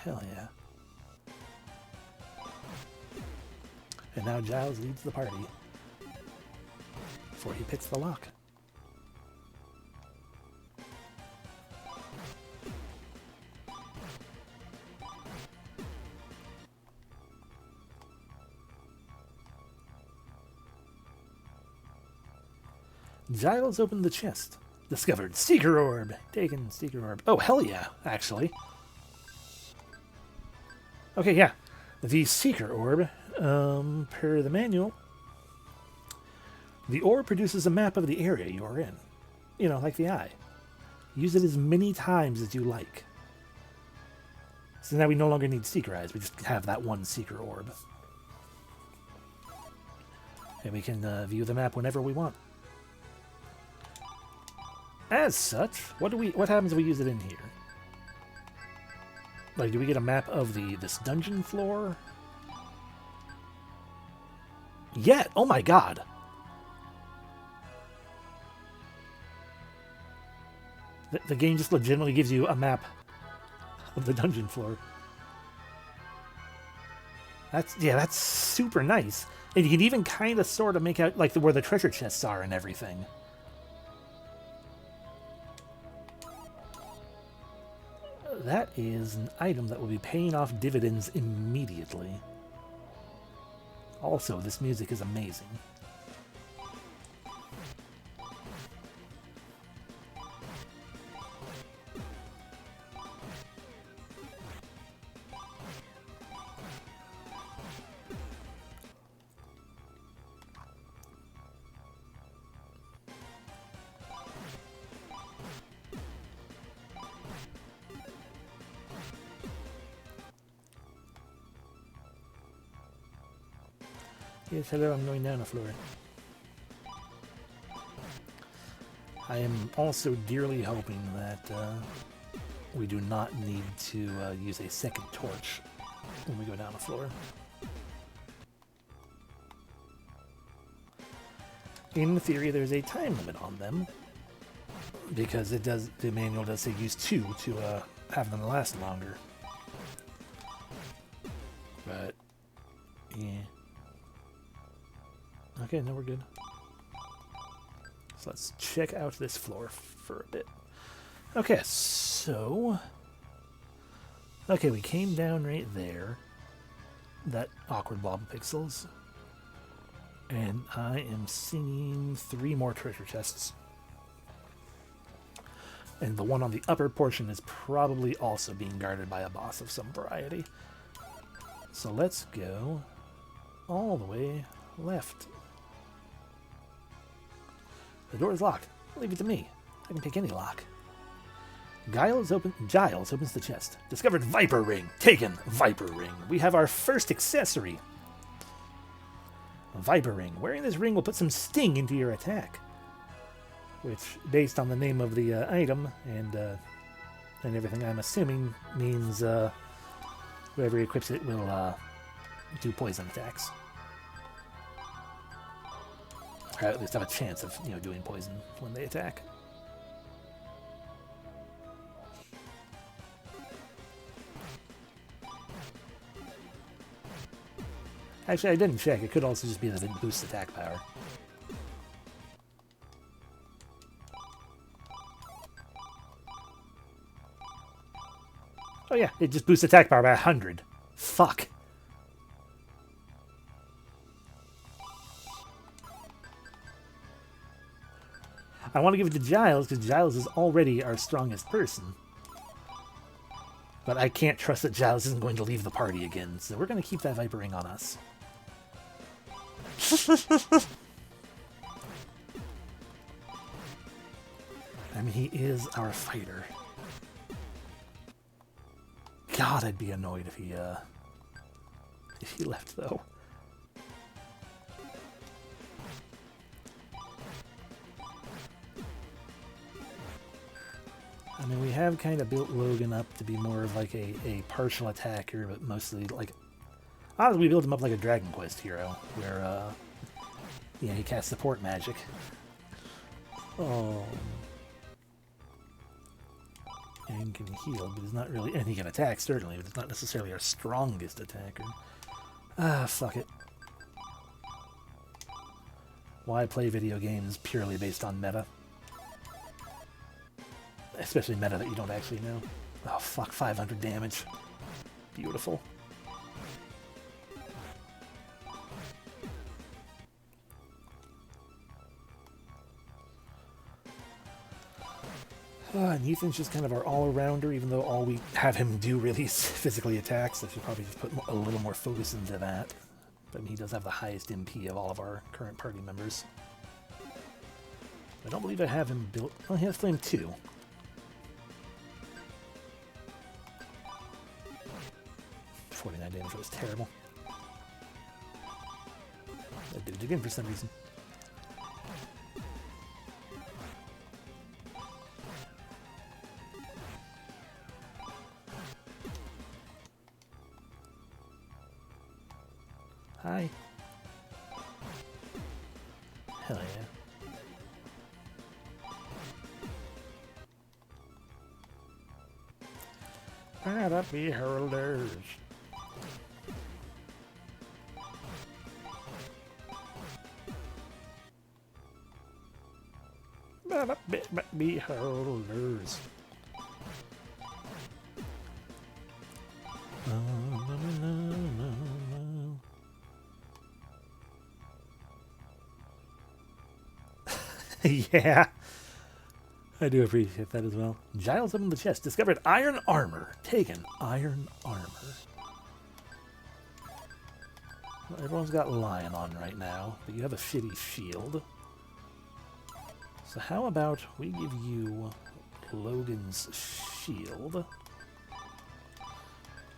Hell yeah. And now Giles leads the party. Before he picks the lock. Giles opened the chest. Discovered Seeker Orb. Taken Seeker Orb. Oh, hell yeah, actually. Okay, yeah. The Seeker Orb, per the manual, the orb produces a map of the area you're in. You know, like the eye. Use it as many times as you like. So now we no longer need Seeker Eyes. We just have that one Seeker Orb. And we can view the map whenever we want. As such, what happens if we use it in here? Like, do we get a map of this dungeon floor? Yeah, oh my god. The game just legitimately gives you a map of the dungeon floor. That's super nice. And you can even kind of sort of make out like where the treasure chests are and everything. That is an item that will be paying off dividends immediately. Also, this music is amazing. Yes, hello, I'm going down the floor. I am also dearly hoping that we do not need to use a second torch when we go down the floor. In theory, there's a time limit on them, because the manual does say use 2 to have them last longer. But, yeah. Okay, now we're good. So let's check out this floor for a bit. Okay, so... Okay, we came down right there. That awkward blob of pixels. And I am seeing 3 more treasure chests. And the one on the upper portion is probably also being guarded by a boss of some variety. So let's go all the way left. The door is locked. Leave it to me. I can pick any lock. Giles opens the chest. Discovered Viper Ring. Taken Viper Ring. We have our first accessory. Viper Ring. Wearing this ring will put some sting into your attack. Which, based on the name of the item and everything, I'm assuming means whoever equips it will do poison attacks. Or at least have a chance of, doing poison when they attack. Actually, I didn't check. It could also just be that it boosts attack power. Oh yeah, it just boosts attack power by 100. Fuck. I want to give it to Giles, because Giles is already our strongest person. But I can't trust that Giles isn't going to leave the party again, so we're going to keep that Viper Ring on us. I mean, he is our fighter. God, I'd be annoyed if he left, though. I mean, we have kind of built Logan up to be more of like a partial attacker, but mostly like... Honestly, we built him up like a Dragon Quest hero, where, yeah, he casts support magic. Oh... And can heal, but he's not really... And he can attack, certainly, but it's not necessarily our strongest attacker. Ah, fuck it. Why play video games purely based on meta? Especially meta that you don't actually know. Oh, fuck, 500 damage. Beautiful. And Ethan's just kind of our all-arounder, even though all we have him do really is physically attack, so I should probably just put a little more focus into that. But I mean, he does have the highest MP of all of our current party members. I don't believe I have him built... Oh, he has Flame 2. $49 damage was terrible. I did it again for some reason. Hi. Hell yeah. The beholders. Beholders. Yeah, I do appreciate that as well. Giles up in the chest. Discovered iron armor. Taken iron armor. Well, everyone's got lion on right now, but you have a shitty shield. So how about we give you Logan's shield.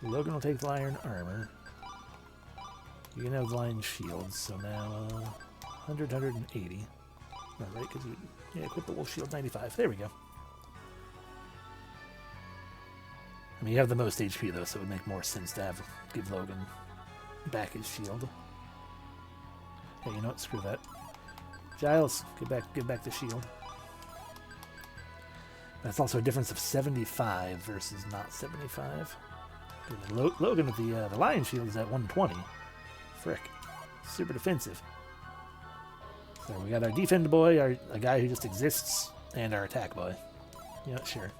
Logan will take the iron armor. You can have the lion shields, so now 100, 180. Alright, because you equip the wolf shield 95. There we go. I mean, you have the most HP though, so it would make more sense to give Logan back his shield. Hey, you know what? Screw that. Giles, give back the shield. That's also a difference of 75 versus not 75. Logan with the lion shield is at 120. Frick. Super defensive. So we got our defend boy, a guy who just exists, and our attack boy. Yeah, sure.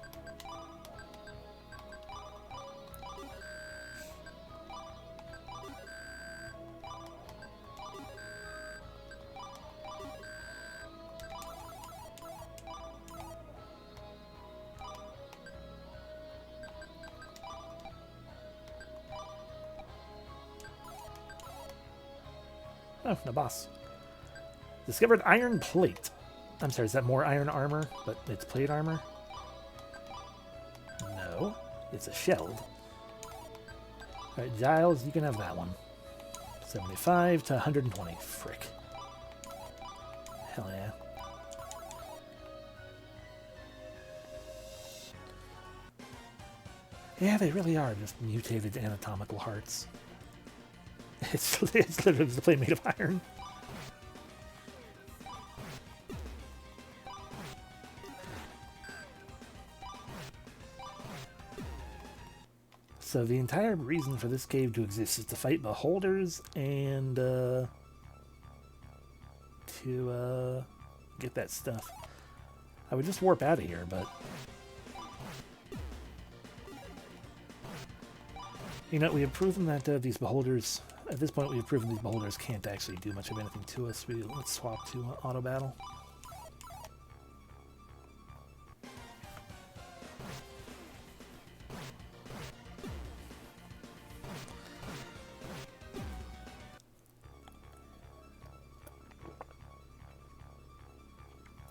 Oh, no boss. Discovered iron plate. I'm sorry, is that more iron armor, but it's plate armor? No, it's a shelled. Alright, Giles, you can have that one. 75 to 120. Frick. Hell yeah. Yeah, they really are just mutated anatomical hearts. It's literally just a plate made of iron. So the entire reason for this cave to exist is to fight beholders and to get that stuff. I would just warp out of here, but you know, we have proven that these beholders, at this point we have proven these beholders can't actually do much of anything to us. Let's swap to auto battle.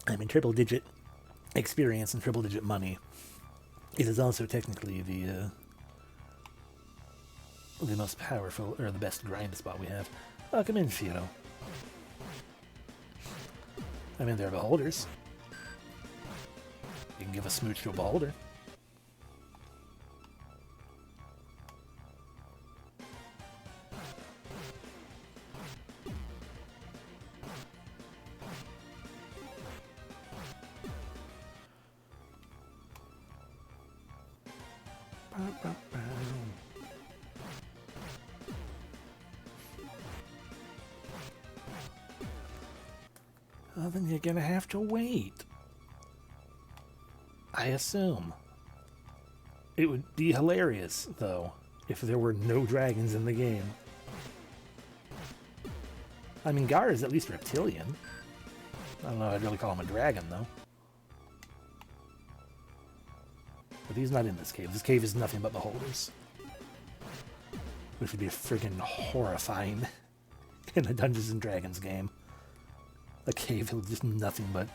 I mean, triple digit experience and triple-digit money, it is also technically the most powerful, or the best grind spot we have. Come in, Firo. I mean, they're beholders. You can give a smooch to a beholder. Well, then you're gonna have to wait. I assume. It would be hilarious, though, if there were no dragons in the game. I mean, Gar is at least reptilian. I don't know if I'd really call him a dragon, though. But he's not in this cave. This cave is nothing but beholders. Which would be friggin' horrifying in a Dungeons & Dragons game. A cave with just nothing but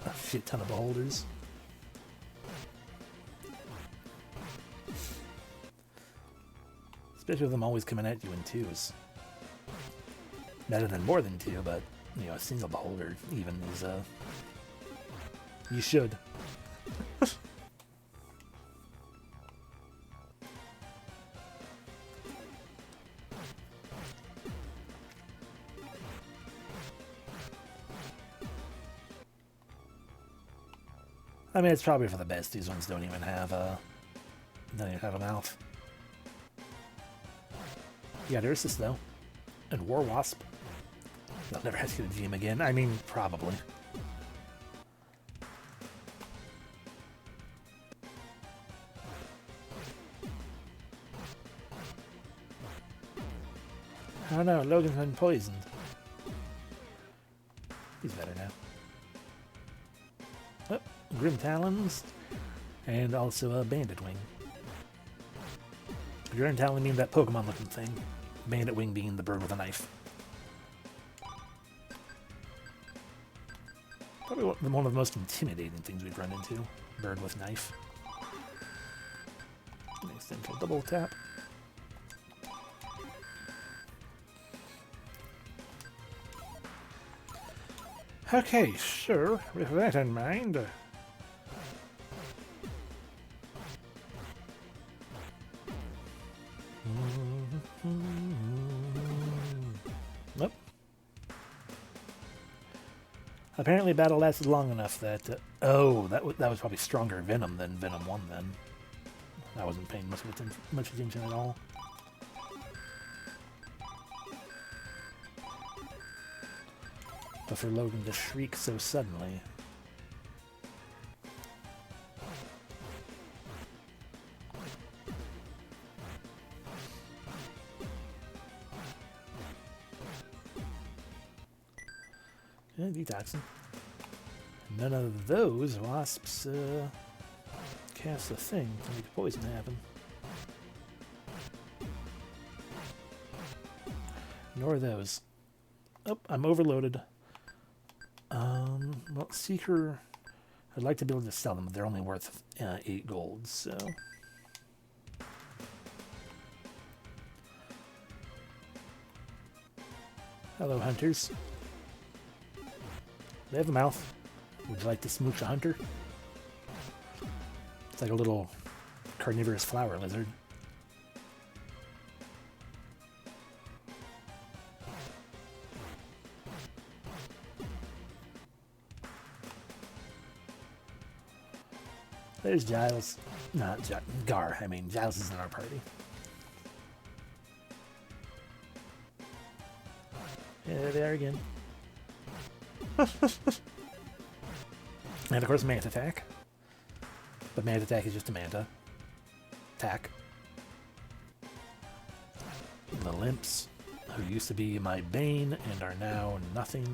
a shit ton of beholders. Especially with them always coming at you in twos. Better than more than two, but, you know, a single beholder even is, you should. I mean, it's probably for the best. These ones don't even have a mouth. You got Ursus, though. And War Wasp. They'll never have to get a GM again. I mean, probably. I don't know. Logan's been poisoned. He's better now. Oh, Grim Talons. And also a Bandit Wing. Grim Talon means that Pokemon looking thing. Bandit Wing being the bird with a knife. Probably one of the most intimidating things we've run into. Bird with knife. Next central double tap. Okay, sure. With that in mind... Nope. Apparently battle lasted long enough that... oh, that was probably stronger Venom than Venom 1 then. I wasn't paying much attention at all. But for Logan to shriek so suddenly... yeah, detoxing. None of those wasps cast a thing to make poison happen. Nor those. Oh, I'm overloaded. Well, Seeker, I'd like to be able to sell them, but they're only worth 8 gold, so... Hello, hunters. They have a mouth. Would you like to smooch a hunter? It's like a little carnivorous flower lizard. There's Giles. Not Gar, I mean, Giles is in our party. Yeah, there they are again. And of course, Manta Attack. But Manta Attack is just a Manta. Attack. The Imps, who used to be my bane and are now nothing.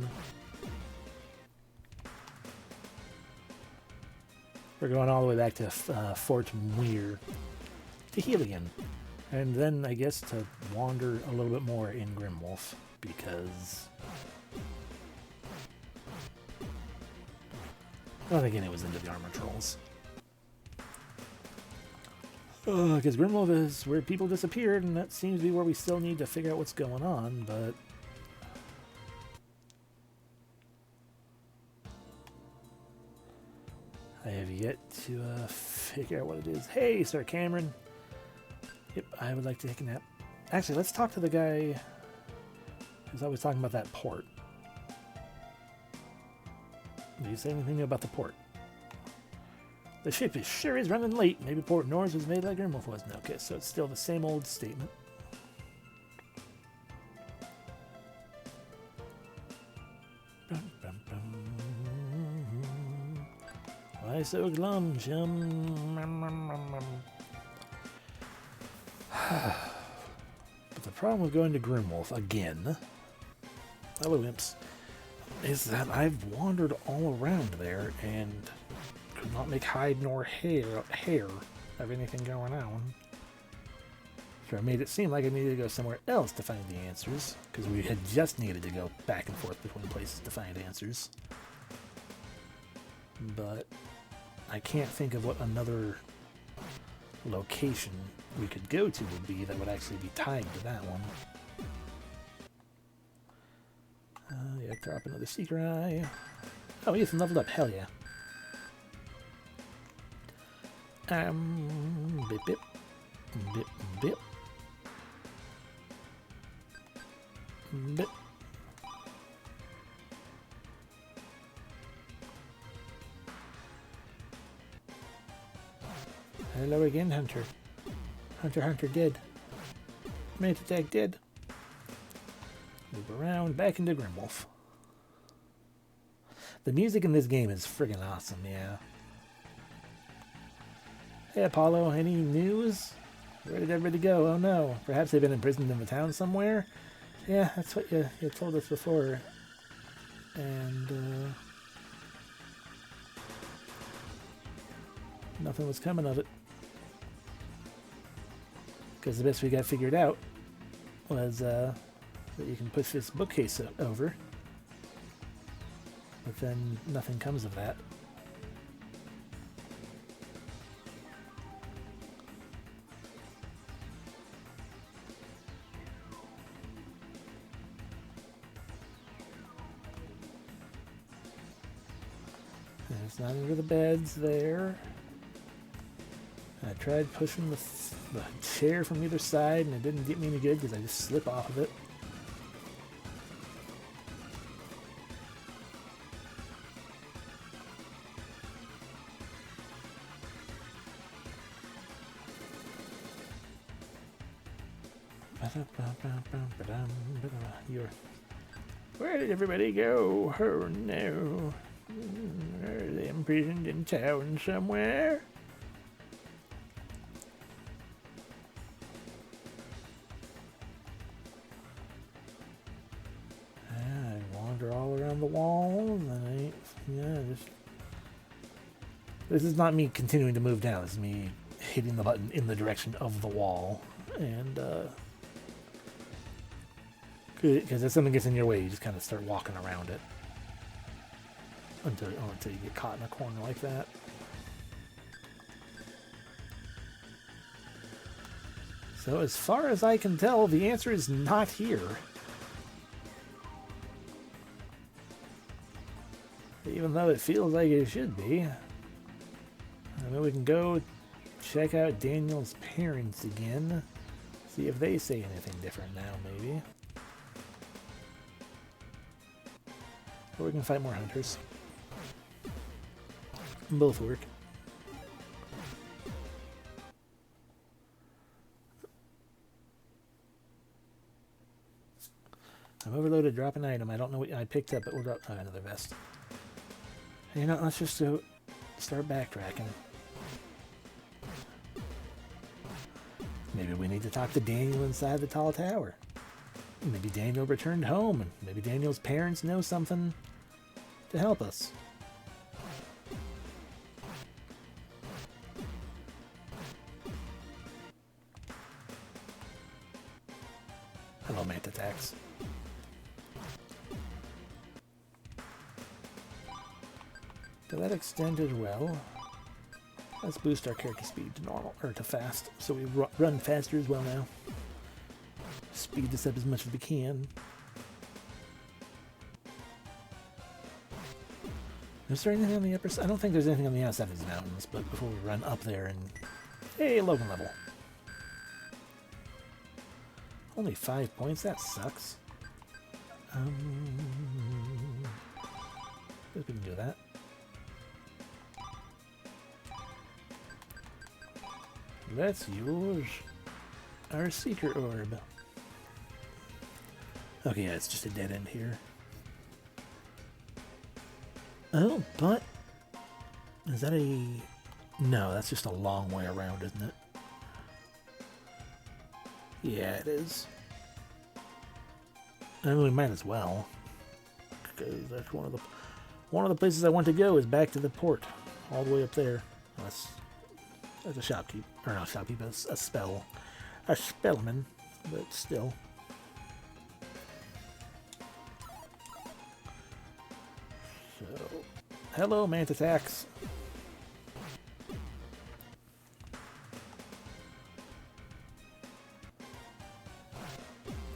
We're going all the way back to Fort Muir to heal again. And then, I guess, to wander a little bit more in Grimwolf, because I don't think any was into the armor trolls. Because Grimwolf is where people disappeared, and that seems to be where we still need to figure out what's going on, but... I have yet to figure out what it is. Hey, Sir Cameron! Yep, I would like to take a nap. Actually, let's talk to the guy who's always talking about that port. Did you say anything about the port? The ship sure is running late. Maybe Port North was made like Grimwolf was. No, okay, so it's still the same old statement. Bum, bum, bum. Why so glum, chum? But the problem with going to Grimwolf again, hello Imps, is that I've wandered all around there and could not make hide nor hair of anything going on. So I made it seem like I needed to go somewhere else to find the answers, because we had just needed to go back and forth between places to find answers. But I can't think of what another location we could go to would be that would actually be tied to that one. Yeah, drop another Seeker Eye. Oh, Ethan leveled up, hell yeah. Bip bip. Bip bip. Bip. Hello again, Hunter. Hunter dead. Manta Tag dead. Move around, back into Grimwolf. The music in this game is friggin' awesome, yeah. Hey Apollo, any news? Where did everybody go? Oh no, perhaps they've been imprisoned in the town somewhere? Yeah, that's what you told us before. And, nothing was coming of it. Because the best we got figured out was, that you can push this bookcase over. But then nothing comes of that. And it's not under the beds there. I tried pushing the chair from either side and it didn't get me any good because I just slip off of it. Where did everybody go? Oh no. Are they imprisoned in town somewhere? I wander all around the walls and this is not me continuing to move down, this is me hitting the button in the direction of the wall. And because if something gets in your way, you just kind of start walking around it until you get caught in a corner like that. So as far as I can tell, the answer is not here. Even though it feels like it should be. I mean, we can go check out Daniel's parents again. See if they say anything different now, maybe. Or we can fight more hunters. Both work. I'm overloaded. Drop an item. I don't know what I picked up, but we'll drop another vest. You know, let's just go start backtracking. Maybe we need to talk to Daniel inside the tall tower. Maybe Daniel returned home, and maybe Daniel's parents know something to help us. Hello, Manta Tax. But that extended well. Let's boost our character speed to normal, or to fast, so we run faster as well now. Speed this up as much as we can. Is there anything on the upper side? I don't think there's anything on the outside of these mountains, but before we run up there and... Hey, Logan level. Only 5 points? That sucks. Guess we can do that. Let's use our Seeker Orb. Okay, yeah, it's just a dead end here. Oh, but... Is that a... No, that's just a long way around, isn't it? Yeah, it is. I mean, we might as well. Because that's one of the places I want to go is back to the port. All the way up there. That's a shopkeep. Or not shopkeep, that's a spell. A spellman, but still. So, hello, Mantatax.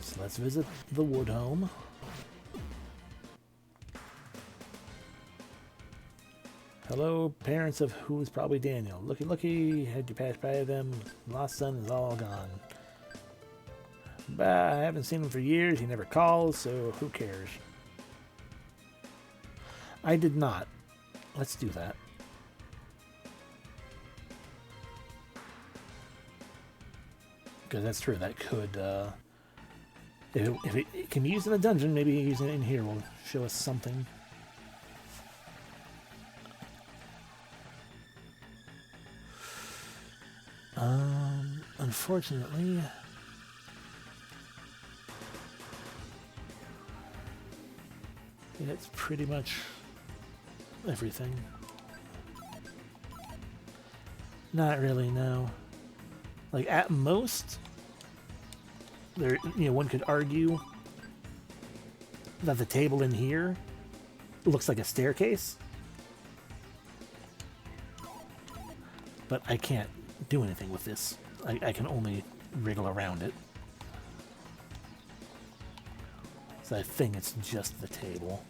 So let's visit the wood home. Hello, parents of who is probably Daniel. Looky, looky, had you passed by them? Lost son is all gone. But I haven't seen him for years. He never calls, so who cares? I did not. Let's do that. Because that's true. That could, if it can be used in a dungeon, maybe using it in here will show us something. Unfortunately, it's pretty much everything. Not really, no. Like, at most, there, one could argue that the table in here looks like a staircase. But I can't do anything with this. I can only wriggle around it. So I think it's just the table.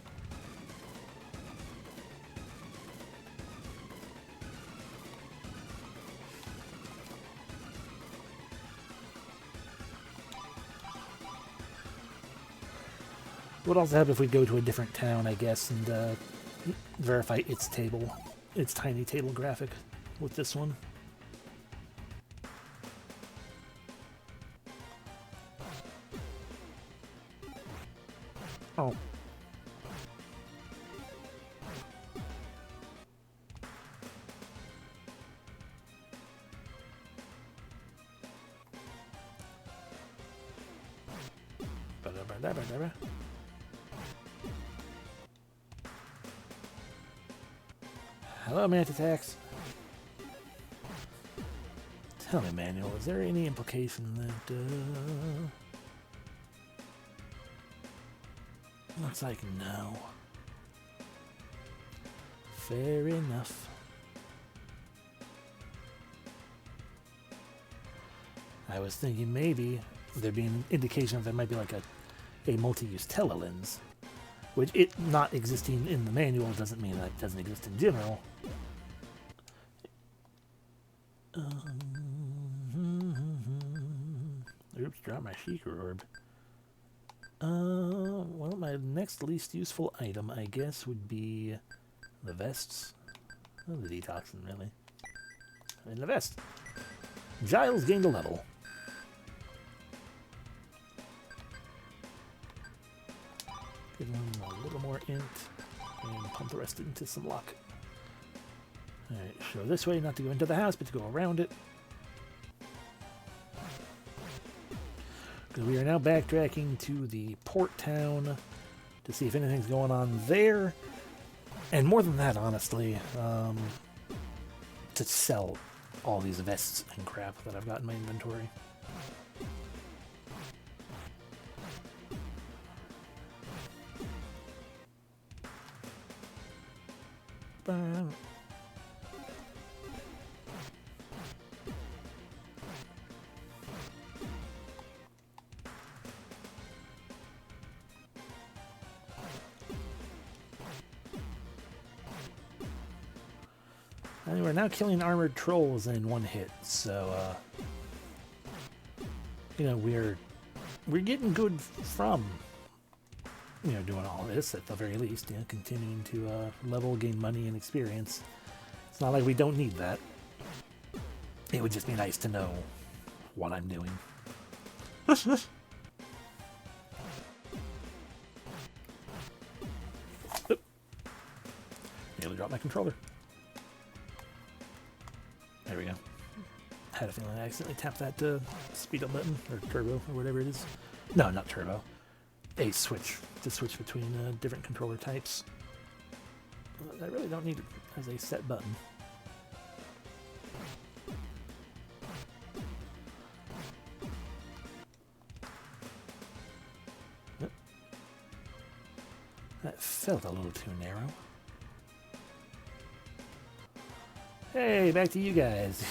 Would also help if we go to a different town, I guess, and verify its table, its tiny table graphic with this one. Oh. Hello, Mantatax. Tell me, Manuel, is there any implication that, looks like no. Fair enough. I was thinking maybe there'd be an indication that there might be like a multi-use telelens, which it not existing in the manual doesn't mean that it doesn't exist in general. Oops, dropped my Seeker Orb. Well, my next least useful item, I guess, would be the vests. Oh, the detoxin, really. And the vest. Giles gained a level. Give him a little more int, and pump the rest into some luck. Alright, so this way, not to go into the house, but to go around it. Because we are now backtracking to the port town to see if anything's going on there. And more than that, honestly, to sell all these vests and crap that I've got in my inventory. Ba-ba. And we're now killing armored trolls in one hit, so you know, we're getting good from, you know, doing all this at the very least, you know, continuing to level, gain money and experience. It's not like we don't need that. It would just be nice to know what I'm doing. Nearly dropped my controller. There we go. Had a feeling I accidentally tapped that speed up button, or turbo, or whatever it is. No, not turbo. A switch, to switch between different controller types. I really don't need it as a set button. Yep. That felt a little too narrow. Hey, back to you guys.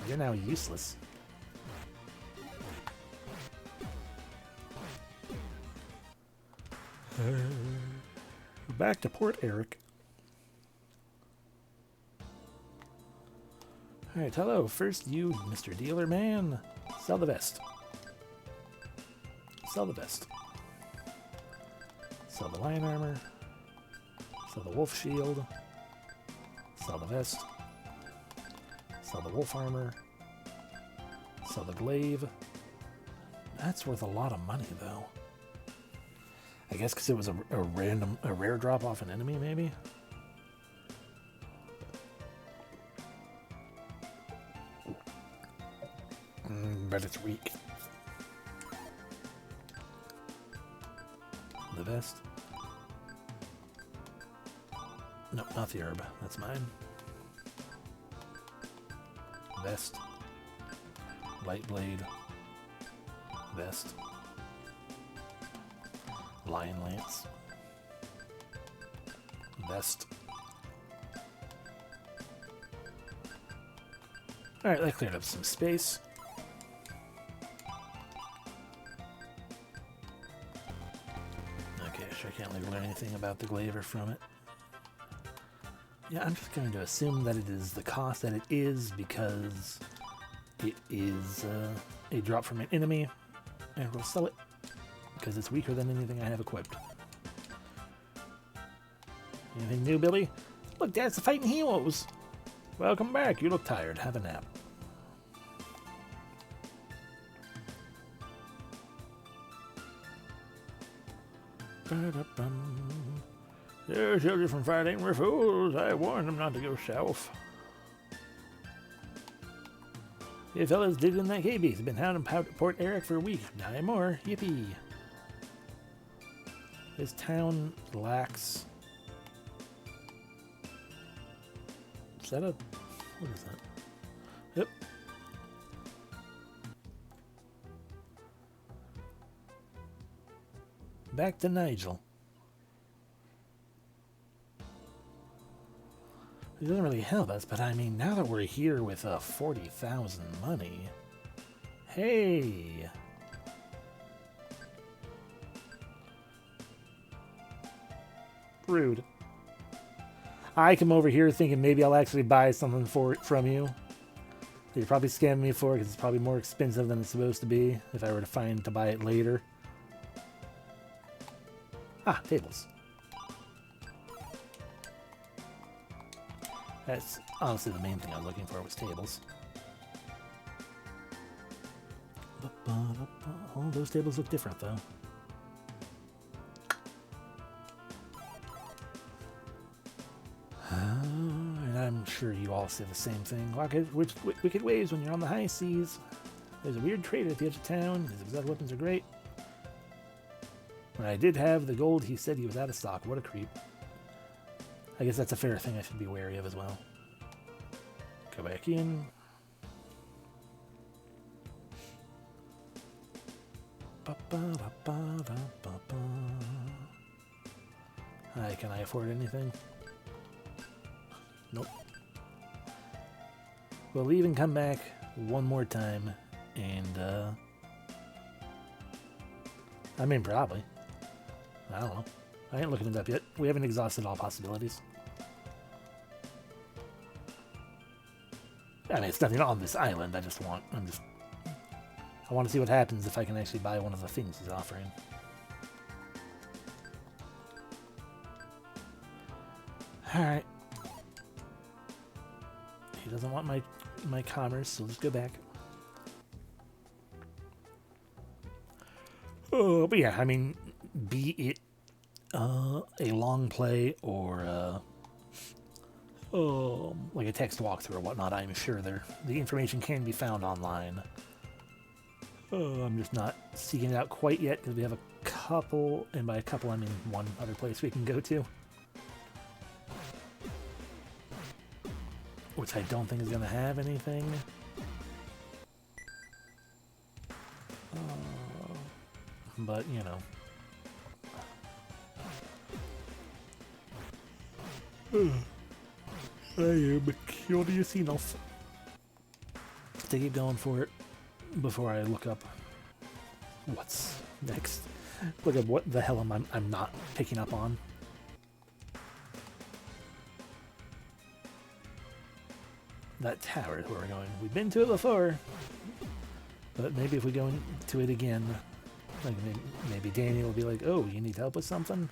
You're now useless. Back to Port Eric. Alright, hello. First you, Mr. Dealer Man. Sell the vest. Sell the vest. Sell the lion armor. Sell the wolf shield. Sell the vest. Sell the wolf armor. Sell the glaive. That's worth a lot of money, though. I guess because it was a rare drop off an enemy, maybe? But it's weak. The vest. Nope, not the herb. That's mine. Vest. Light blade. Vest. Lion lance. Vest. Alright, that cleared up some space. Okay, sure can't really learn anything about the glaver from it. Yeah, I'm just going to assume that it is the cost that it is because it is a drop from an enemy, and we'll sell it because it's weaker than anything I have equipped. Anything new, Billy? Look, Dad's the Fighting Heroes! Welcome back. You look tired. Have a nap. They're children from fighting were fools. I warned them not to go south. You fellas dig in that cave. He's been hounding Port Eric for a week. Not more. Yippee. This town lacks... Is that a... What is that? Yep. Back to Nigel. It doesn't really help us, but I mean, now that we're here with 40,000 money... Hey! Rude. I come over here thinking maybe I'll actually buy something from you. You're probably scamming me for it because it's probably more expensive than it's supposed to be if I were to find to buy it later. Ah, tables. That's honestly the main thing I was looking for was tables. Oh, those tables look different though. And I'm sure you all say the same thing. Wicked waves when you're on the high seas. There's a weird trader at the edge of town. His exotic weapons are great. When I did have the gold, he said he was out of stock. What a creep. I guess that's a fair thing I should be wary of as well. Go back in. Hi, can I afford anything? Nope. We'll leave and come back one more time, and, I mean, probably. I don't know. I ain't looking it up yet. We haven't exhausted all possibilities. I mean, it's nothing on this island. I want to see what happens if I can actually buy one of the things he's offering. Alright. He doesn't want my commerce, so let's go back. Oh, but yeah, I mean, be it a long play or like a text walkthrough or whatnot, I'm sure the information can be found online. I'm just not seeking it out quite yet because we have a couple, and by a couple I mean one other place we can go to, which I don't think is going to have anything. But, you know. I am curious enough to keep going for it before I look up what's next. Look at what the hell I'm not picking up on. That tower is where we're going. We've been to it before, but maybe if we go into it again, like maybe Daniel will be like, "Oh, you need help with something,"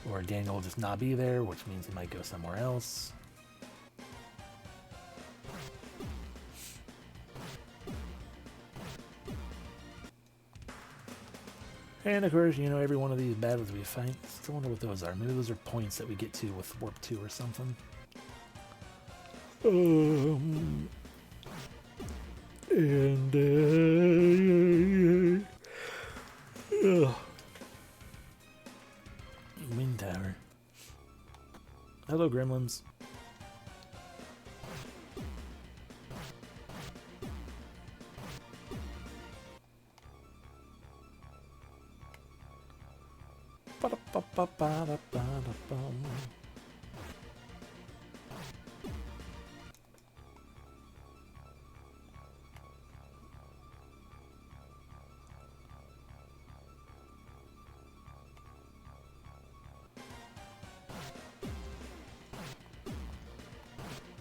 or Daniel will just not be there, which means he might go somewhere else. And of course, you know, every one of these battles we fight, still wonder what those are. Maybe those are points that we get to with Warp 2 or something. Wind Tower. Hello, gremlins.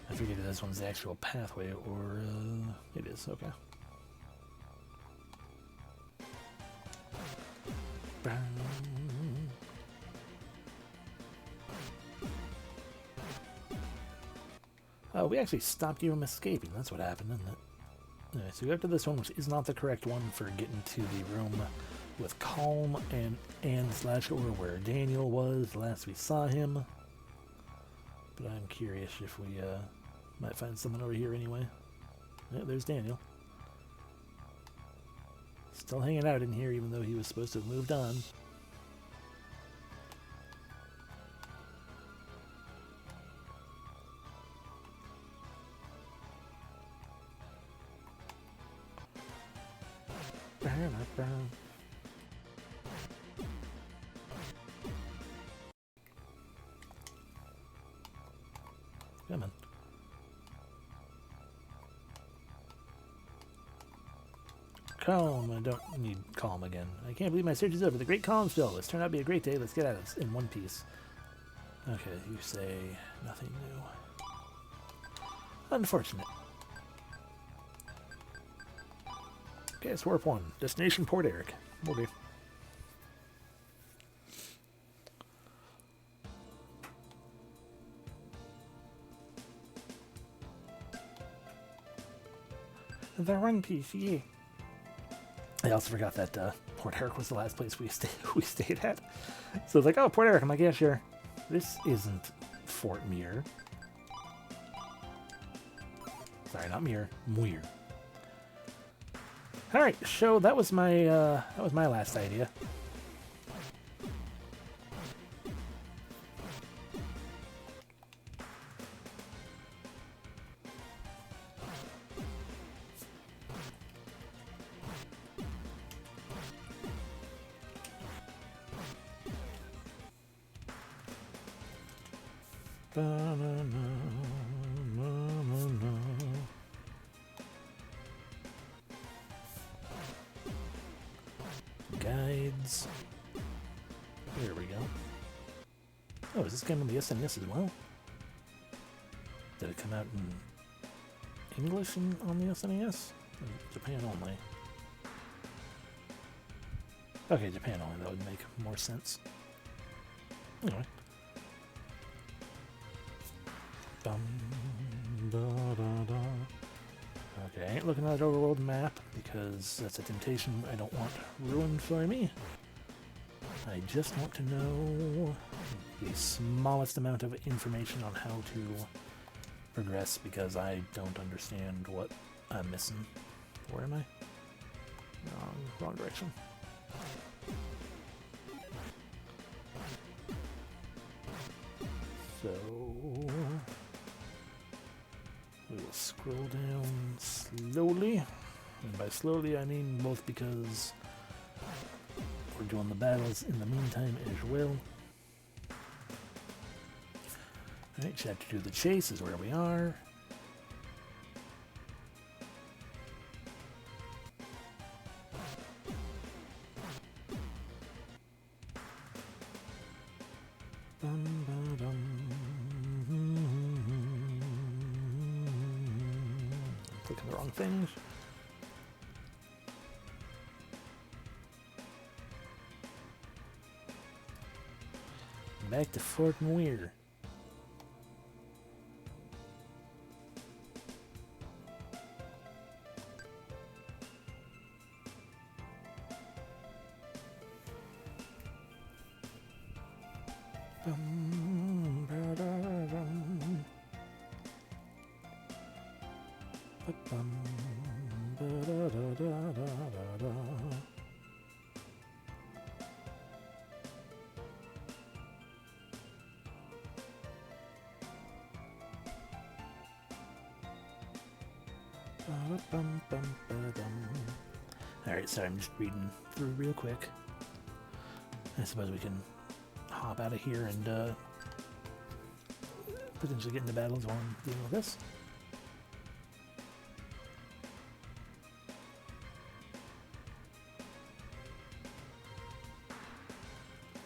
I forget if this one's the actual pathway or it is, okay. Oh, we actually stopped you from escaping. That's what happened, isn't it? Anyway, so we go up to this one, which is not the correct one for getting to the room with Calm and / or where Daniel was last we saw him. But I'm curious if we might find someone over here anyway. Yeah, there's Daniel. Still hanging out in here, even though he was supposed to have moved on. Come on. Calm. I don't need calm again. I can't believe my search is over. The Great Calm Spell. This turned out to be a great day. Let's get at it in one piece. Okay, you say nothing new. Unfortunate. Okay, it's Warp 1. Destination Port Eric. Okay. The One Piece, yeah. I also forgot that Port Eric was the last place we stayed at. So it's like, oh, Port Eric. I'm like, yeah, sure. This isn't Fort Muir. Sorry, not Muir. Muir. All right, so that was my last idea. There we go. Oh, is this game on the SNES as well? Did it come out in English on the SNES? Or Japan only? Okay, Japan only. That would make more sense. Anyway. Okay, I ain't looking at that overworld map because that's a temptation I don't want ruined for me. I just want to know the smallest amount of information on how to progress because I don't understand what I'm missing. Where am I? Wrong direction. So we will scroll down slowly, and by slowly I mean both because we're doing the battles in the meantime as well. Alright, chapter 2, the chase is where we are. Clicking the wrong things. Back to Fort Muir. Alright, sorry, I'm just reading through real quick. I suppose we can hop out of here and potentially get into battles while I'm dealing with this.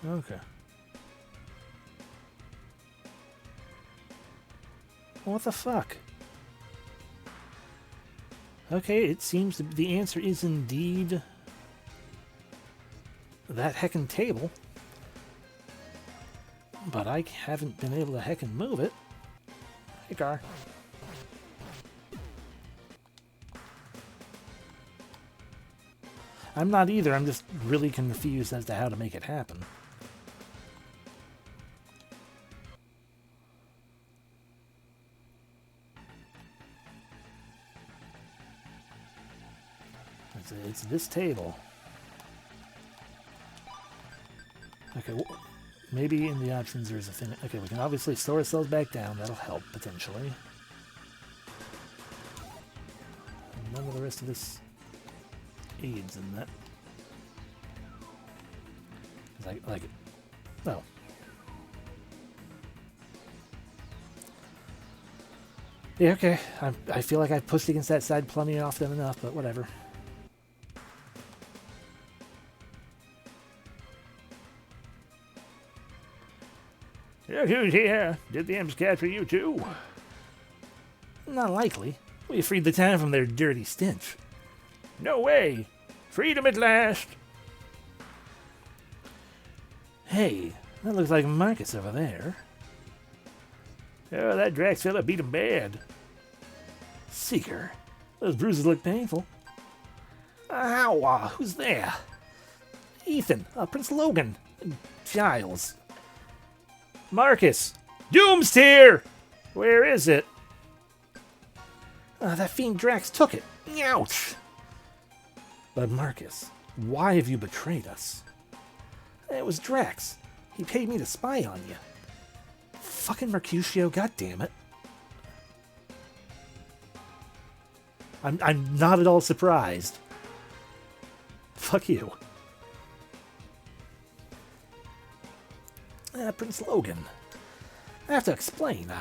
Okay. What the fuck? Okay, it seems the answer is indeed that heckin' table. But I haven't been able to heckin' move it. Hey, car. I'm not either, I'm just really confused as to how to make it happen. It's this table. Okay, well, maybe in the options there's a thing. Okay, we can obviously slow ourselves back down. That'll help, potentially. None of the rest of this aids in that. Like it. Oh. Yeah, okay. I feel like I've pushed against that side plenty often enough, but whatever. Who's here? Did the Imps capture you too? Not likely. We freed the town from their dirty stench. No way! Freedom at last! Hey, that looks like Marcus over there. Oh, that Drax fella beat him bad. Seeker, those bruises look painful. Ow, who's there? Ethan, Prince Logan, Giles. Marcus! Doom's here! Where is it? That fiend Drax took it. Ouch! But Marcus, why have you betrayed us? It was Drax. He paid me to spy on you. Fucking Mercutio, goddammit. I'm not at all surprised. Fuck you. Prince Logan. I have to explain.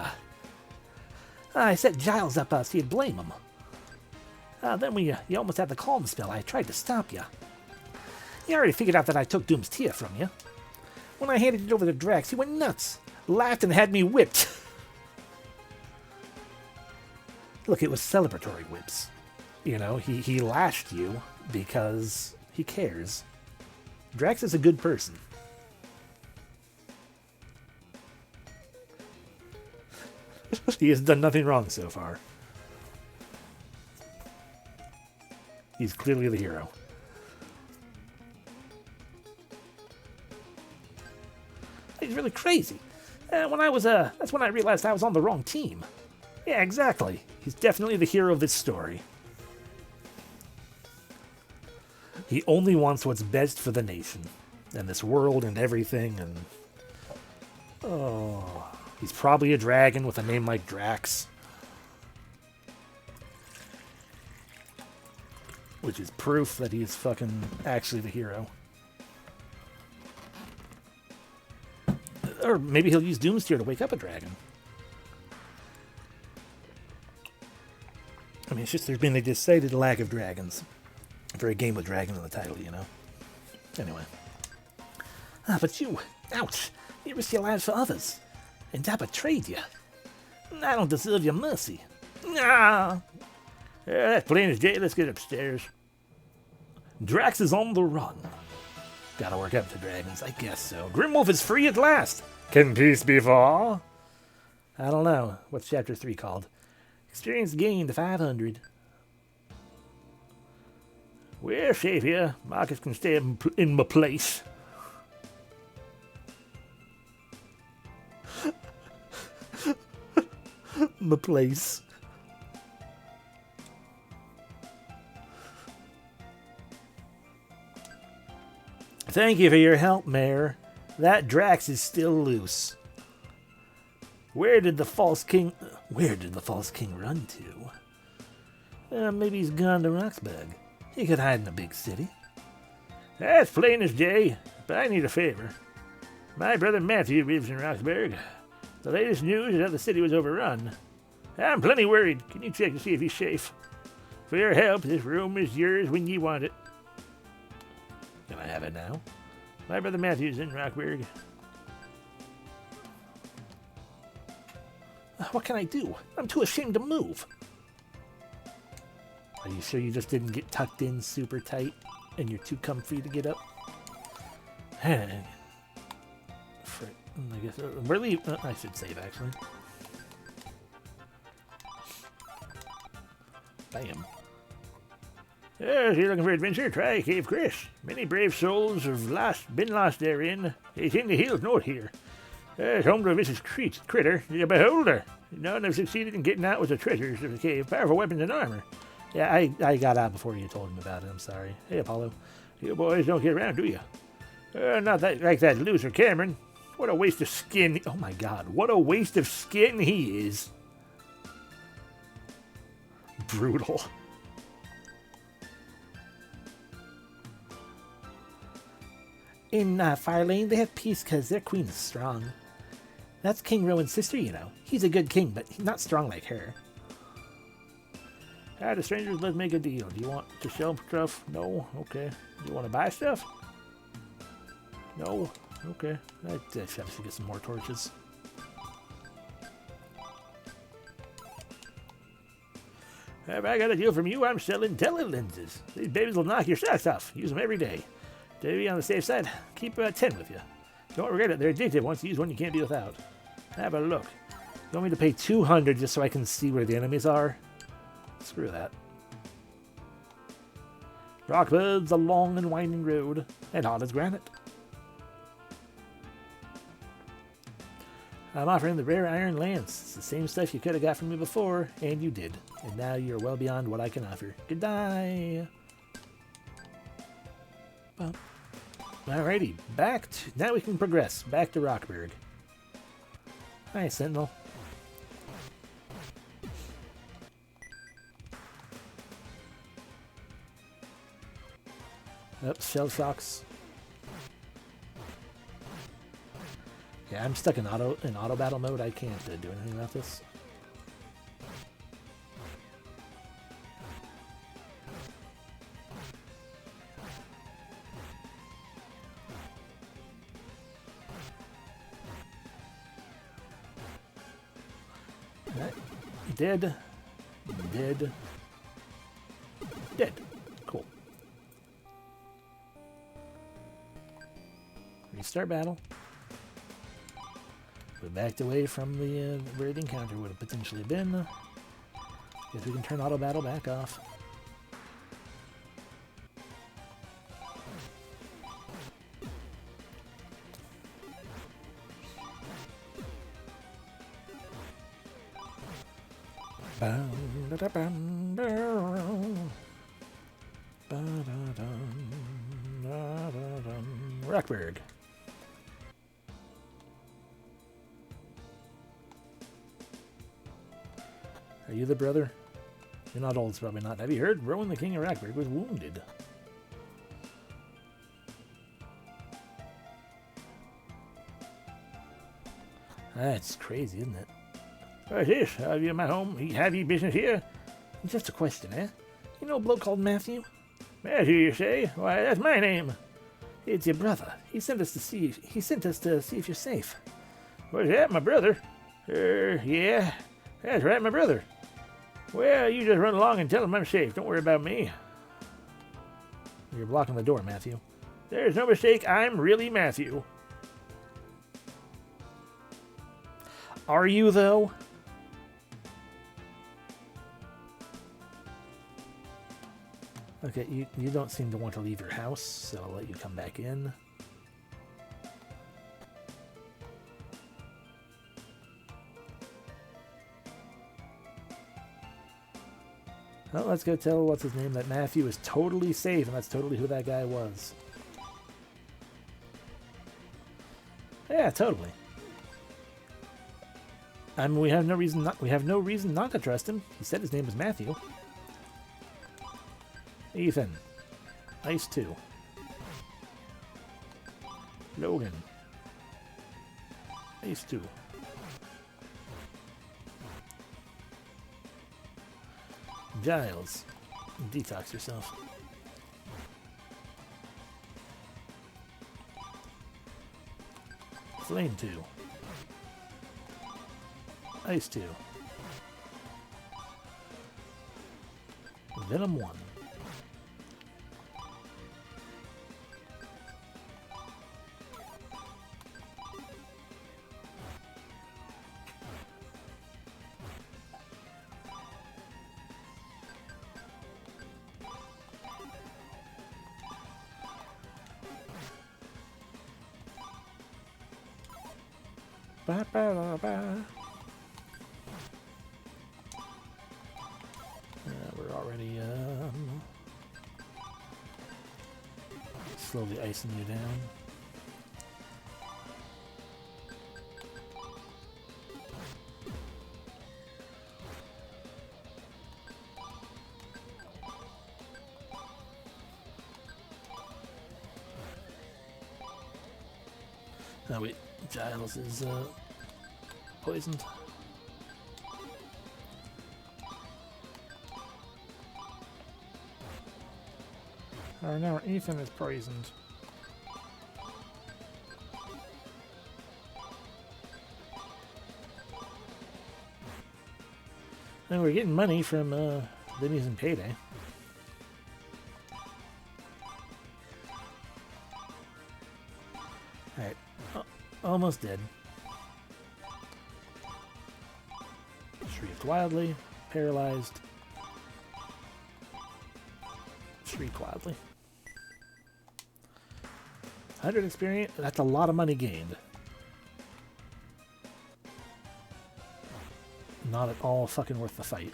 I set Giles up so you'd blame him. Then you almost had the calm spell. I tried to stop you. You already figured out that I took Doom's Tia from you. When I handed it over to Drax, he went nuts, laughed, and had me whipped. Look, it was celebratory whips. You know, he lashed you because he cares. Drax is a good person. He has done nothing wrong so far. He's clearly the hero. He's really crazy. That's when I realized I was on the wrong team. Yeah, exactly. He's definitely the hero of this story. He only wants what's best for the nation, and this world, and everything, and... Oh... He's probably a dragon with a name like Drax. Which is proof that he is fucking actually the hero. Or maybe he'll use Doomsteer to wake up a dragon. I mean, it's just there's been a decided lack of dragons for a game with dragon in the title, you know? Anyway. But you, ouch, you risk your lives for others. And I betrayed you. I don't deserve your mercy. Nah. Yeah, that's plain as day. Let's get upstairs. Drax is on the run. Gotta work up to dragons, I guess so. Grimwolf is free at last. Can peace be far? I don't know. What's chapter 3 called? Experience gained 500. We're safe here. Marcus can stay in my place. My place. Thank you for your help, Mayor. That Drax is still loose. Where did the false king run to? Maybe he's gone to Roxburgh. He could hide in a big city. That's plain as day, but I need a favor. My brother Matthew lives in Roxburgh. The latest news is that the city was overrun. I'm plenty worried. Can you check to see if he's safe? For your help, this room is yours when you want it. Can I have it now? My brother Matthew's in Roxburgh. What can I do? I'm too ashamed to move. Are you sure you just didn't get tucked in super tight and you're too comfy to get up? Frick. I guess really, I should save actually. Bam. If you're looking for adventure, try Cave Chris. Many brave souls have been lost therein. It's in the hills north here. It's home to a vicious critter, the Beholder. None have succeeded in getting out with the treasures of the cave, powerful weapons and armor. Yeah, I got out before you told him about it. I'm sorry. Hey, Apollo. You boys don't get around, do you? Not that like that loser Cameron. What a waste of skin. Oh my god, what a waste of skin he is. Brutal. In Fire Lane, they have peace because their queen is strong. That's King Rowan's sister, you know. He's a good king, but he's not strong like her. The strangers, let's make a deal. Do you want to sell stuff? No? Okay. Do you want to buy stuff? No? Okay. I have to get some more torches. If I got a deal from you, I'm selling telelenses. These babies will knock your socks off. Use them every day. To be on the safe side, keep 10 with you. Don't regret it. They're addictive. Once you use one, you can't be without. Have a look. You want me to pay 200 just so I can see where the enemies are? Screw that. Rockwood's a long and winding road, and hard as granite. I'm offering the rare iron lance. It's the same stuff you could have got from me before, and you did. And now you're well beyond what I can offer. Goodbye. Well, alrighty, now we can progress. Back to Roxburgh. Hi, Sentinel. Yep, shell shocks. Yeah, I'm stuck in auto battle mode. I can't do anything about this. Alright. Dead. Dead. Dead. Cool. Restart battle. We backed away from the where the encounter would have potentially been. Guess we can turn auto battle back off. Rockberg. Are you the brother? You're not old, it's probably not. Have you heard? Rowan the King of Rockberg was wounded. That's crazy, isn't it? What's this? Have you my home? Have you business here? Just a question, eh? You know a bloke called Matthew? Matthew, you say? Why, that's my name. It's your brother. He sent us to see if you're safe. What's that, my brother? Yeah. That's right, my brother. Well, you just run along and tell him I'm safe. Don't worry about me. You're blocking the door, Matthew. There's no mistake. I'm really Matthew. Are you, though? Okay, you don't seem to want to leave your house, so I'll let you come back in. Well, let's go tell what's his name that Matthew is totally safe, and that's totally who that guy was. Yeah, totally. I mean, we have no reason not to trust him. He said his name was Matthew. Ethan. Ice 2. Logan. Ice 2. Giles. Detox yourself. Flame 2. Ice 2. Venom 1. Ba, ba, ba, ba. We're already slowly icing you down. Oh wait, Giles is poisoned. Oh no, Ethan is poisoned. And we're getting money from Vinny's and Payday. Alright, almost dead. Shrieked wildly, paralyzed. Shriek wildly. 100 experience, that's a lot of money gained. Not at all fucking worth the fight.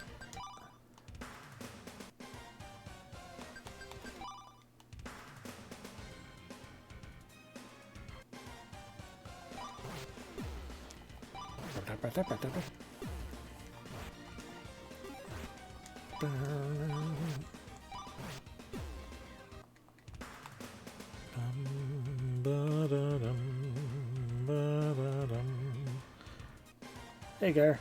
Hey, Gar.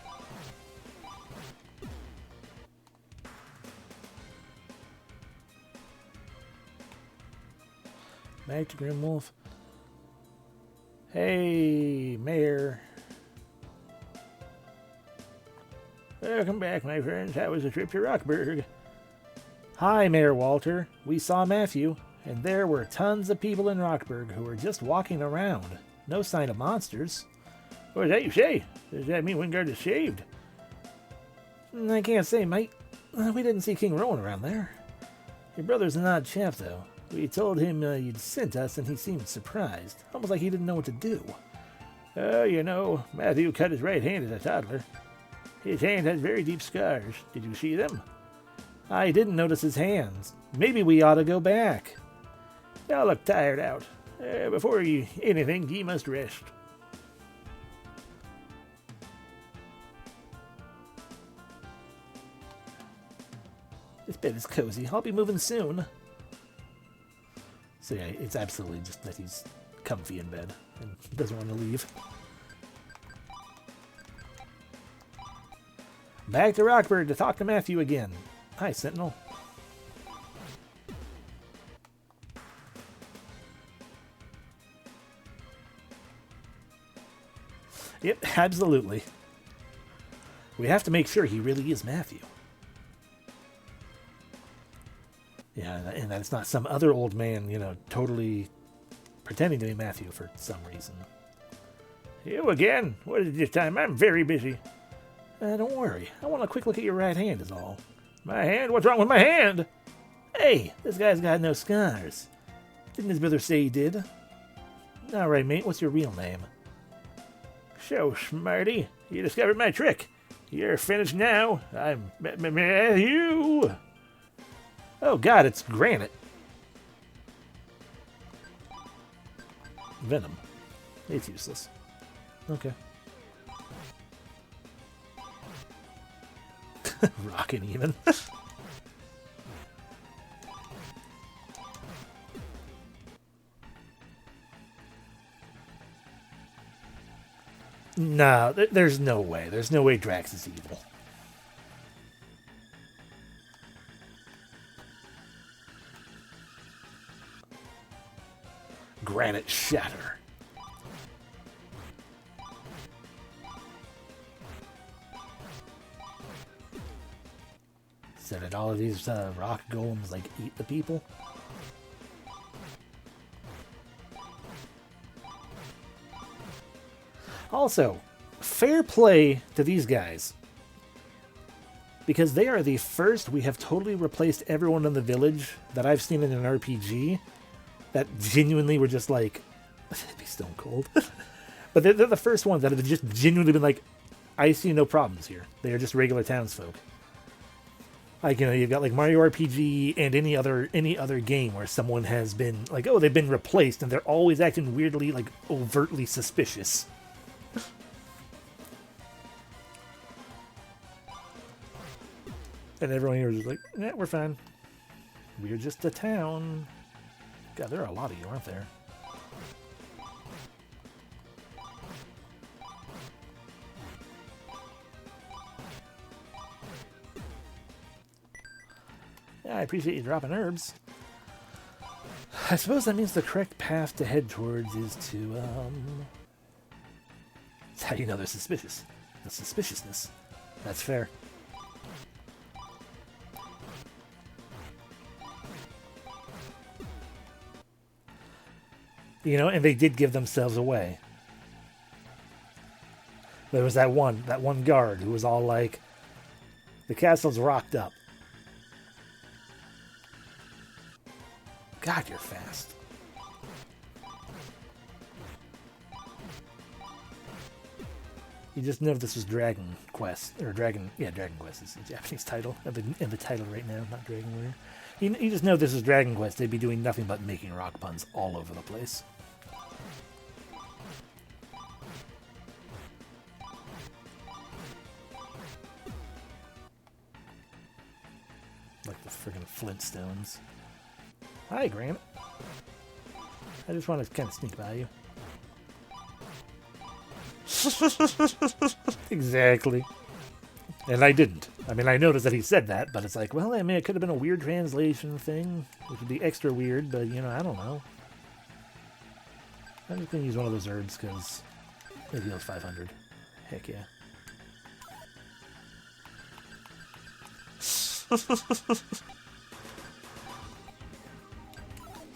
Back to Grimwolf. Hey, Mayor. Welcome back, my friends. How was the trip to Rockburg? Hi, Mayor Walter. We saw Matthew, and there were tons of people in Rockburg who were just walking around. No sign of monsters. What is that you say? Does that mean Wyndgard is saved? I can't say, mate. We didn't see King Rowan around there. Your brother's an odd chap, though. We told him you'd sent us, and he seemed surprised. Almost like he didn't know what to do. You know, Matthew cut his right hand as a toddler. His hand has very deep scars. Did you see them? I didn't notice his hands. Maybe we ought to go back. Y'all look tired out. Before anything, ye must rest. This bed is cozy. I'll be moving soon. So yeah, it's absolutely just that he's comfy in bed and doesn't want to leave. Back to Rockburg to talk to Matthew again. Hi, Sentinel. Yep, absolutely. We have to make sure he really is Matthew. Yeah, and that it's not some other old man, you know, totally pretending to be Matthew for some reason. You again? What is it this time? I'm very busy. Don't worry. I want a quick look at your right hand is all. My hand? What's wrong with my hand? Hey, this guy's got no scars. Didn't his brother say he did? All right, mate, what's your real name? So, smarty, you discovered my trick. You're finished now. I'm Matthew. Oh, God, it's granite. Venom. It's useless. Okay. Rockin' even. No, there's no way. There's no way Drax is evil. Granite shatter. So did all of these rock golems like eat the people? Also, fair play to these guys. Because they are the first we have totally replaced everyone in the village that I've seen in an RPG that genuinely were just like, that'd be stone cold. But they're the first ones that have just genuinely been like, I see no problems here. They are just regular townsfolk. Like, you know, you've got like Mario RPG and any other game where someone has been like, oh, they've been replaced and they're always acting weirdly, like overtly suspicious. And everyone here is just like, yeah, we're fine. We're just a town. God, there are a lot of you, aren't there? Yeah, I appreciate you dropping herbs. I suppose that means the correct path to head towards is to, That's how you know they're suspicious. The suspiciousness. That's fair. You know, and they did give themselves away. There was that one guard who was all like, the castle's rocked up. God, you're fast. You just know this was Dragon Quest, or Dragon Quest is the Japanese title, in the title right now, not Dragon Warrior. You just know this is Dragon Quest, they'd be doing nothing but making rock puns all over the place. Like the friggin' Flintstones. Hi, Grant. I just want to kind of sneak by you. Exactly. And I didn't. I mean, I noticed that he said that, but it's like, well, I mean, it could have been a weird translation thing, which would be extra weird, but, you know, I don't know. I'm just going to use one of those herbs, because it heals 500. Heck yeah.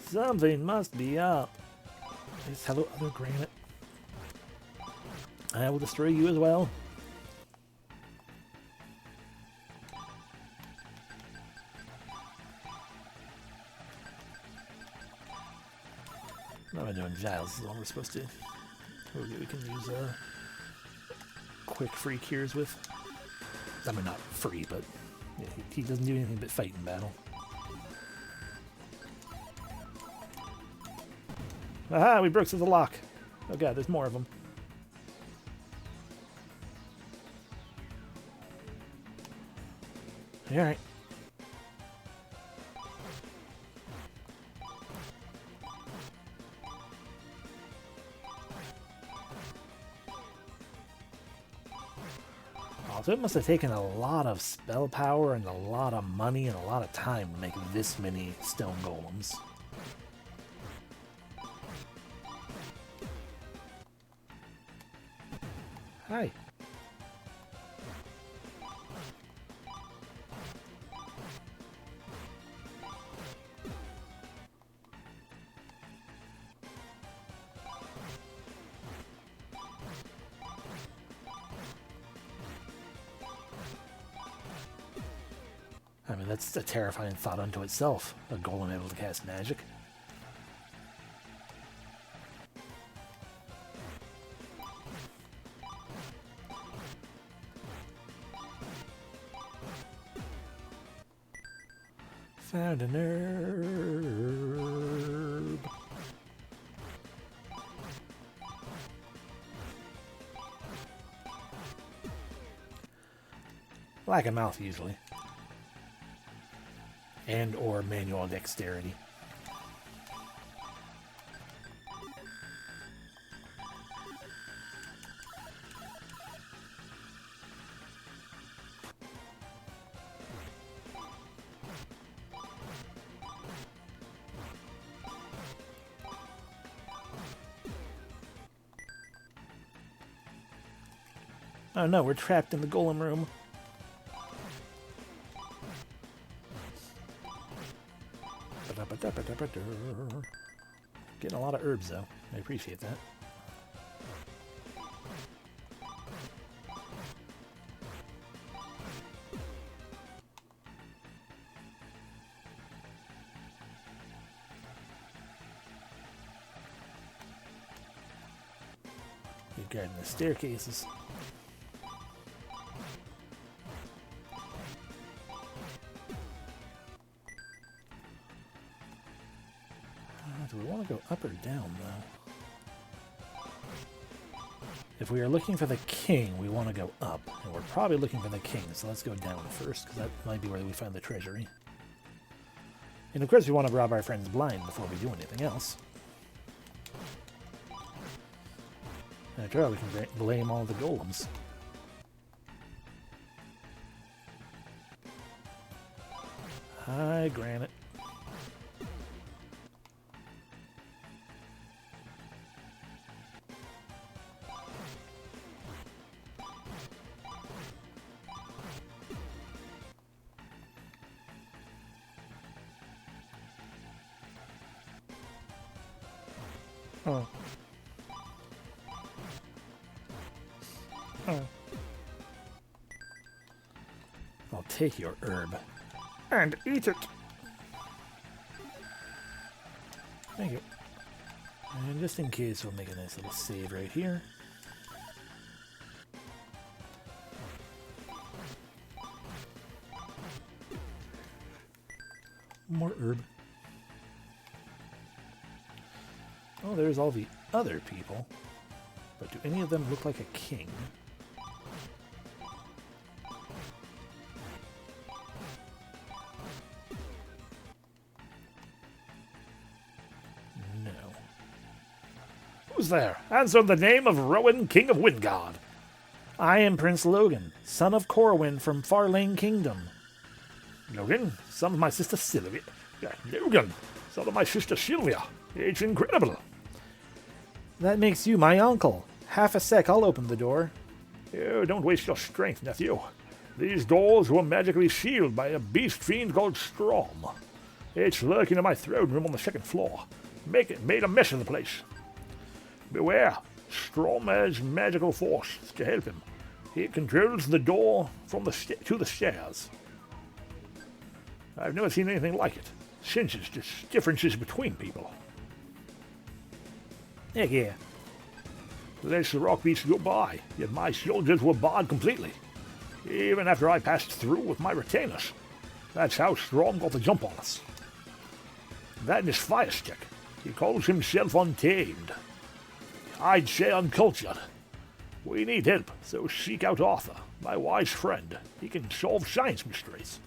Something must be up. Yes, hello, other granite. I will destroy you as well. What am I doing? Giles this is what we're supposed to. We can use quick free cures with. I mean, not free, but yeah, he doesn't do anything but fight in battle. Aha! We broke through the lock. Oh god, there's more of them. Alright. So it must have taken a lot of spell power and a lot of money and a lot of time to make this many stone golems. Hi. I mean, that's a terrifying thought unto itself, a golem able to cast magic. Found an herb. Lack of mouth, usually. And or manual dexterity. Oh no, we're trapped in the golem room. Getting a lot of herbs though. I appreciate that. You're guarding the staircases. Do we want to go up or down, though? If we are looking for the king, we want to go up. And we're probably looking for the king, so let's go down first, because that might be where we find the treasury. And of course we want to rob our friends blind before we do anything else. After all, we can blame all the golems. Hi, granite. Oh. Oh. I'll take your herb. And eat it! Thank you. And just in case, we'll make a nice little save right here. More herb. Oh, there's all the other people. But do any of them look like a king? No. Who's there? Answer in the name of Rowan, King of Wyndgard. I am Prince Logan, son of Corwin from Farlane Kingdom. Logan, son of my sister Sylvia. Logan, son of my sister Sylvia. It's incredible. That makes you my uncle. Half a sec, I'll open the door. Oh, don't waste your strength, nephew. These doors were magically sealed by a beast fiend called Strom. It's lurking in my throne room on the second floor. Made a mess of the place. Beware, Strom has magical force to help him. He controls the door from to the stairs. I've never seen anything like it. Senses differences between people. Heck yeah. Let the rock beast go by, yet my soldiers were barred completely. Even after I passed through with my retainers. That's how Strom got the jump on us. That and his fire stick. He calls himself untamed. I'd say uncultured. We need help, so seek out Arthur, my wise friend. He can solve science mysteries.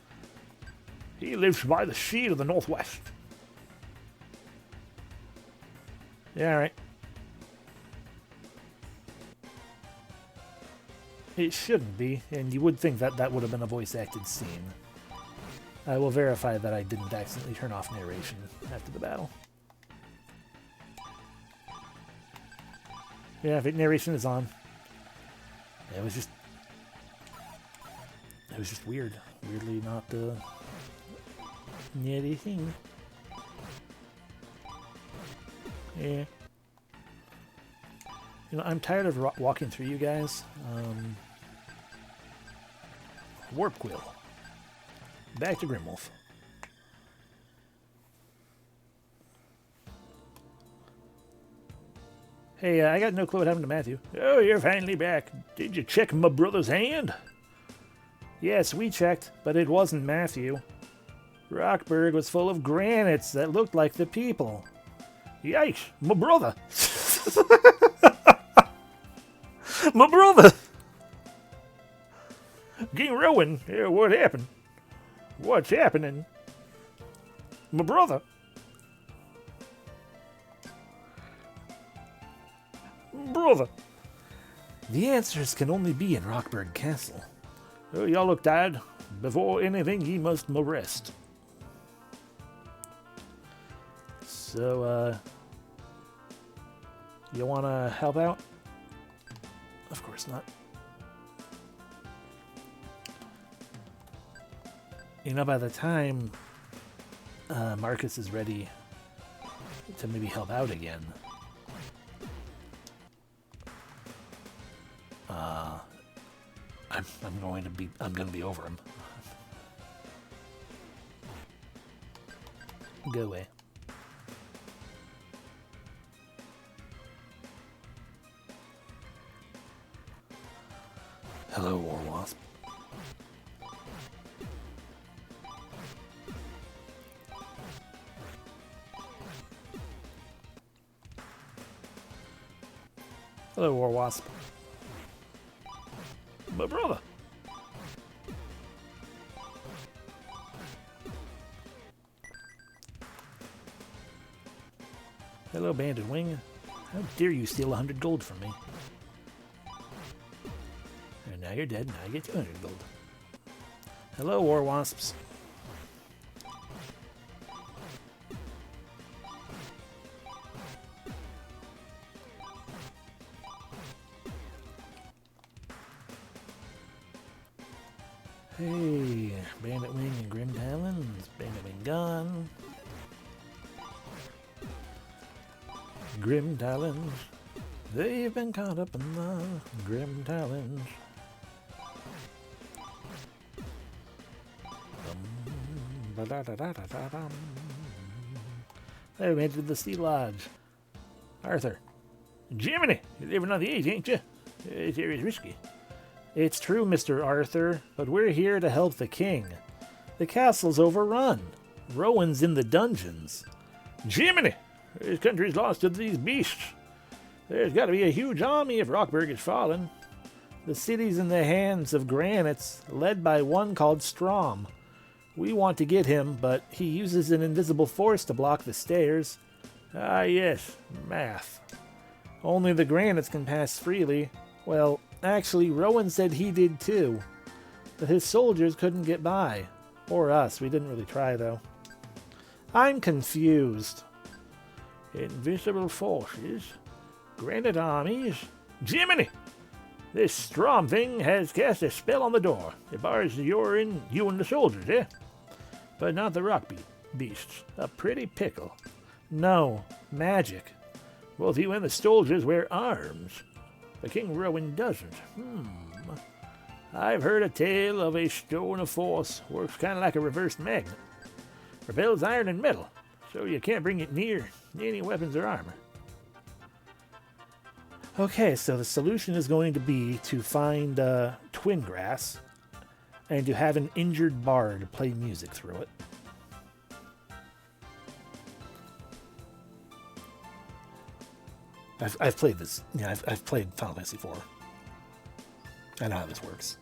He lives by the sea to the northwest. Yeah, alright. It shouldn't be, and you would think that that would have been a voice-acted scene. I will verify that I didn't accidentally turn off narration after the battle. Yeah, narration is on. It was just weird. Weirdly not anything. Yeah. You know, I'm tired of walking through you guys. Warp Quill. Back to Grimwolf. Hey, I got no clue what happened to Matthew. Oh, you're finally back. Did you check my brother's hand? Yes, we checked, but it wasn't Matthew. Rockburg was full of granites that looked like the people. Yikes, my brother. My brother. King Rowan, what happened? What's happening? My brother. Brother. The answers can only be in Rockburg Castle. Oh, y'all look tired. Before anything, ye must rest. So, you wanna help out? Of course not. You know, by the time Marcus is ready to maybe help out again, I'm gonna be over him. Go away. Hello, War Wasp. Hello, War Wasp. My brother. Hello, Banded Wing. How dare you steal 100 gold from me? And now you're dead, now I get 200 gold. Hello, War Wasps. Hey, Bandit Wing and Grim Talons. Bandit Wing gone. Grim Talons. They've been caught up in the Grim Talons. They made it to the Sea Lodge. Arthur. Jiminy! You're living on the edge, ain't you? This area's risky. It's true, Mr. Arthur, but we're here to help the king. The castle's overrun. Rowan's in the dungeons. Jiminy! This country's lost to these beasts. There's got to be a huge army if Rockburg is fallen. The city's in the hands of granites, led by one called Strom. We want to get him, but he uses an invisible force to block the stairs. Ah, yes, math. Only the granites can pass freely. Well, actually, Rowan said he did too. But his soldiers couldn't get by. Or us, we didn't really try though. I'm confused. Invisible forces, granite armies, Jiminy! This strong thing has cast a spell on the door. It bars you and the soldiers, eh? But not the rock beasts. A pretty pickle. No, magic. Both you and the soldiers wear arms. But King Rowan doesn't. I've heard a tale of a stone of force. Works kind of like a reversed magnet. Repels iron and metal, so you can't bring it near any weapons or armor. Okay, so the solution is going to be to find twin grass and to have an injured bard play music through it. I've played this. Yeah, I've played Final Fantasy IV. I know how this works.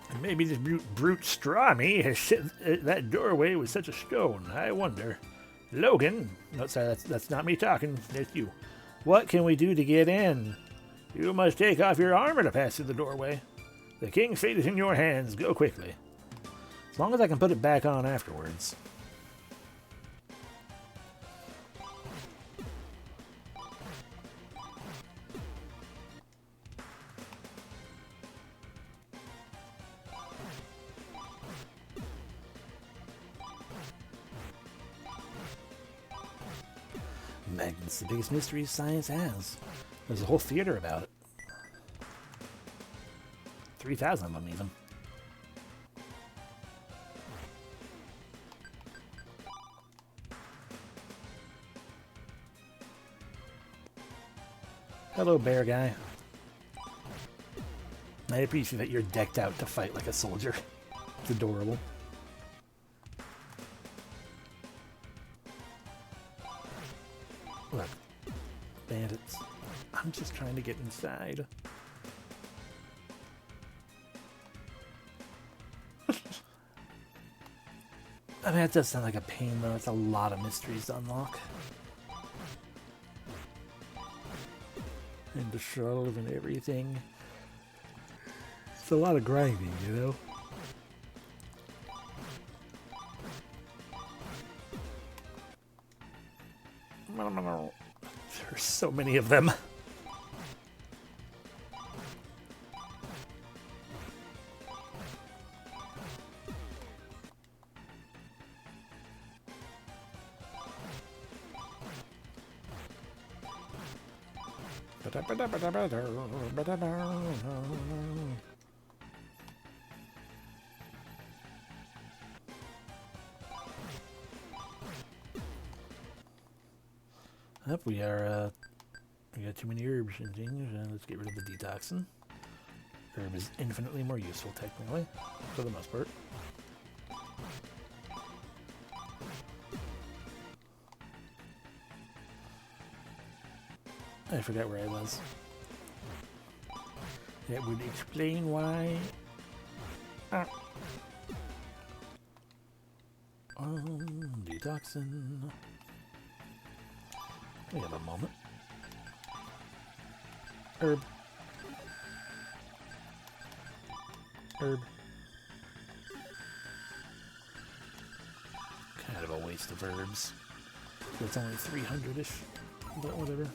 And maybe this brute Strami has set that doorway with such a stone. I wonder. Logan, no, sorry, that's not me talking. That's you. What can we do to get in? You must take off your armor to pass through the doorway. The king's fate is in your hands. Go quickly. As long as I can put it back on afterwards. Magnet's the biggest mystery science has. There's a whole theater about it. 3,000 of them even. Hello, bear guy. I appreciate that you're decked out to fight like a soldier. It's adorable. Look, bandits. I'm just trying to get inside. I mean, it does sound like a pain, though. It's a lot of mysteries to unlock. And to solve and everything. It's a lot of grinding, you know? There's so many of them. Up, we got too many herbs and things, and let's get rid of the detoxin. Herb is infinitely more useful, technically, for the most part. I forgot where I was. That would explain why. Detoxin. We have a moment. Herb. Herb. Kind of a waste of herbs. It's only 300-ish, but whatever.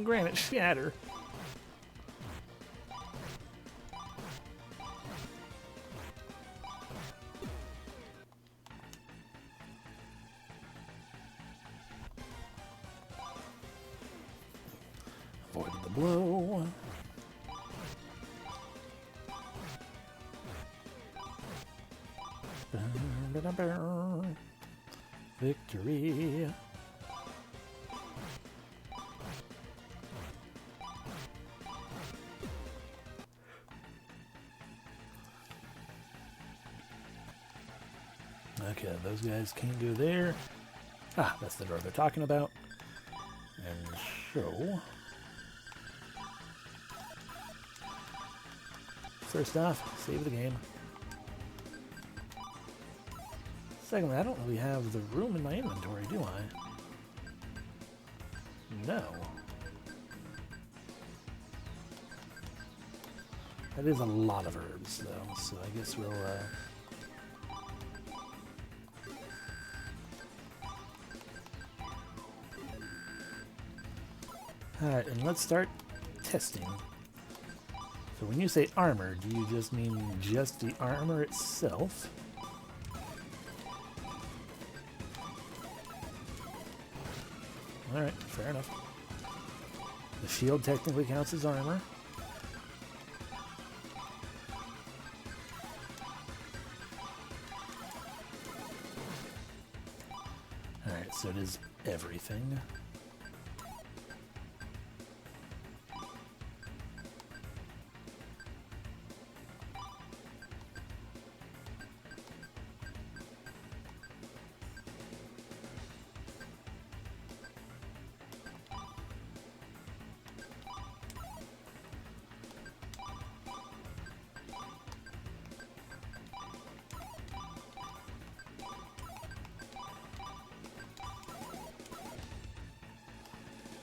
Granite shatter. Avoided the blow. Victory. Okay, those guys can't go there. Ah, that's the door they're talking about. And so... first off, save the game. Secondly, I don't really have the room in my inventory, do I? No. That is a lot of herbs, though, so I guess we'll, Alright, and let's start testing. So when you say armor, do you just mean just the armor itself? Alright, fair enough. The shield technically counts as armor. Alright, so it is everything.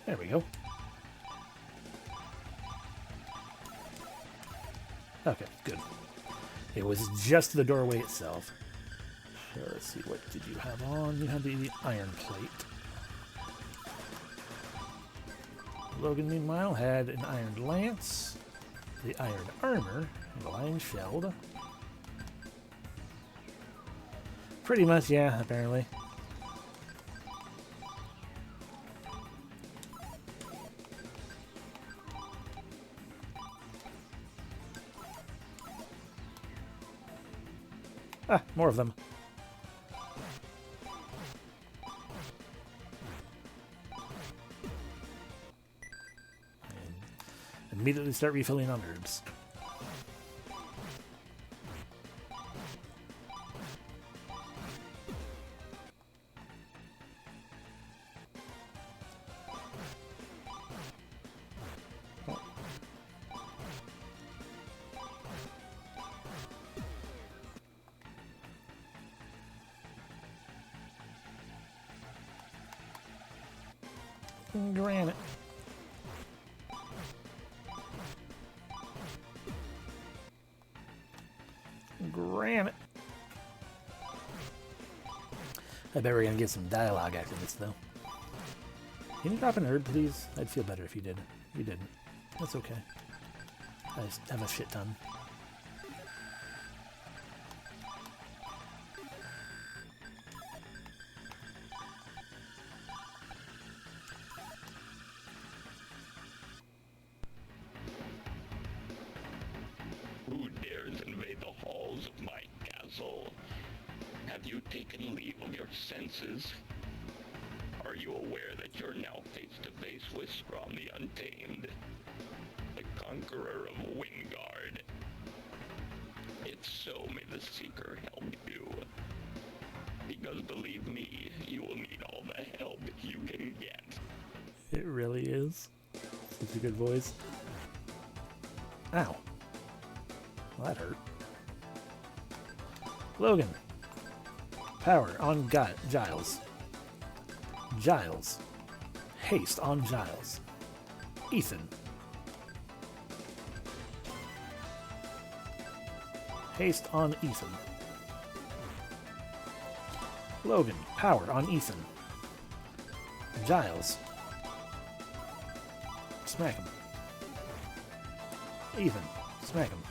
There we go. Okay, good. It was just the doorway itself. So let's see, what did you have on? You had the iron plate. Logan, meanwhile, had an iron lance, the iron armor, and the lion shelled. Pretty much, yeah, apparently. Ah, more of them. And immediately start refilling on herbs. Granite. Granite. I bet we're gonna get some dialogue after this, though. Can you drop an herb, please? I'd feel better if you did. You didn't. That's okay. I just have a shit ton. Who dares invade the halls of my castle? Have you taken leave of your senses? Are you aware that you're now face to face with Strom the Untamed, the conqueror of Wyndgard? If so, may the Seeker help you. Because believe me, you will need all the help you can get. It really is. Such a good voice. Ow. Well, that hurt. Logan. Power on Giles. Giles. Haste on Giles. Ethan. Haste on Ethan. Logan. Power on Ethan. Giles. Smack him. Ethan. Smack him.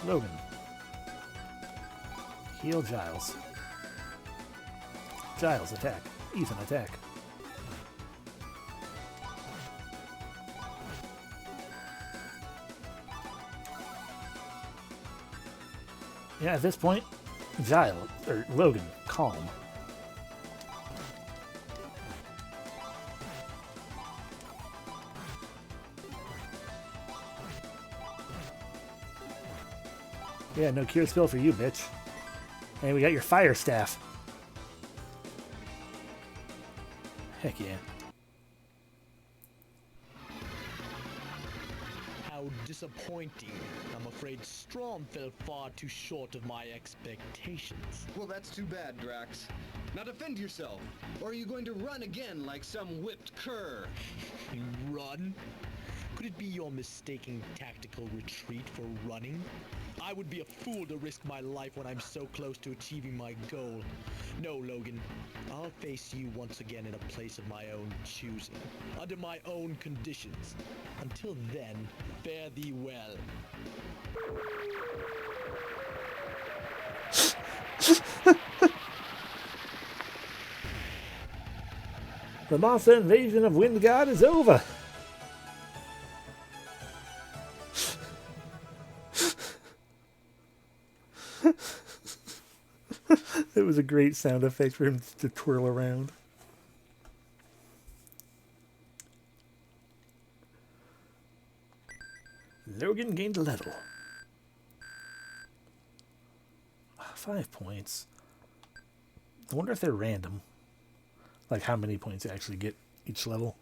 Logan. Heal Giles. Giles, attack. Ethan, attack. Yeah, at this point, Giles, or Logan, calm. Yeah, no cure spell for you, bitch. Hey, we got your fire staff. Heck yeah. How disappointing. I'm afraid Strom fell far too short of my expectations. Well, that's too bad, Drax. Now defend yourself, or are you going to run again like some whipped cur? Run? Could Could it be you're mistaking tactical retreat for running? I would be a fool to risk my life when I'm so close to achieving my goal. No, Logan. I'll face you once again in a place of my own choosing, under my own conditions. Until then, fare thee well. The monster invasion of Wyndgard is over. It was a great sound effect for him to twirl around. Logan gained a level. 5 points. I wonder if they're random. Like how many points you actually get each level.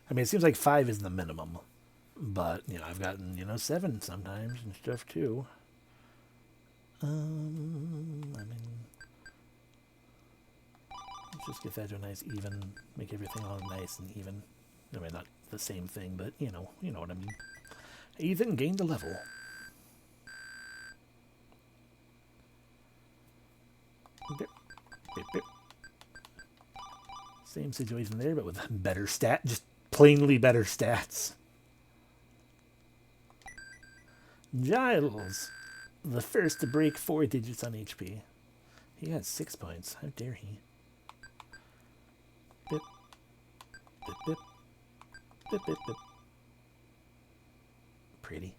I mean, it seems like 5 is the minimum. But, you know, I've gotten, 7 sometimes and stuff too. I mean, let's just get that to a nice even, make everything all nice and even. I mean, not the same thing, but you know what I mean. Ethan gained a level. Bip, bip, bip. Same situation there, but with better just plainly better stats. Giles, the first to break 4 digits on HP. He got 6 points. How dare he? Bip, bip, bip, bip, bip, bip. Pretty.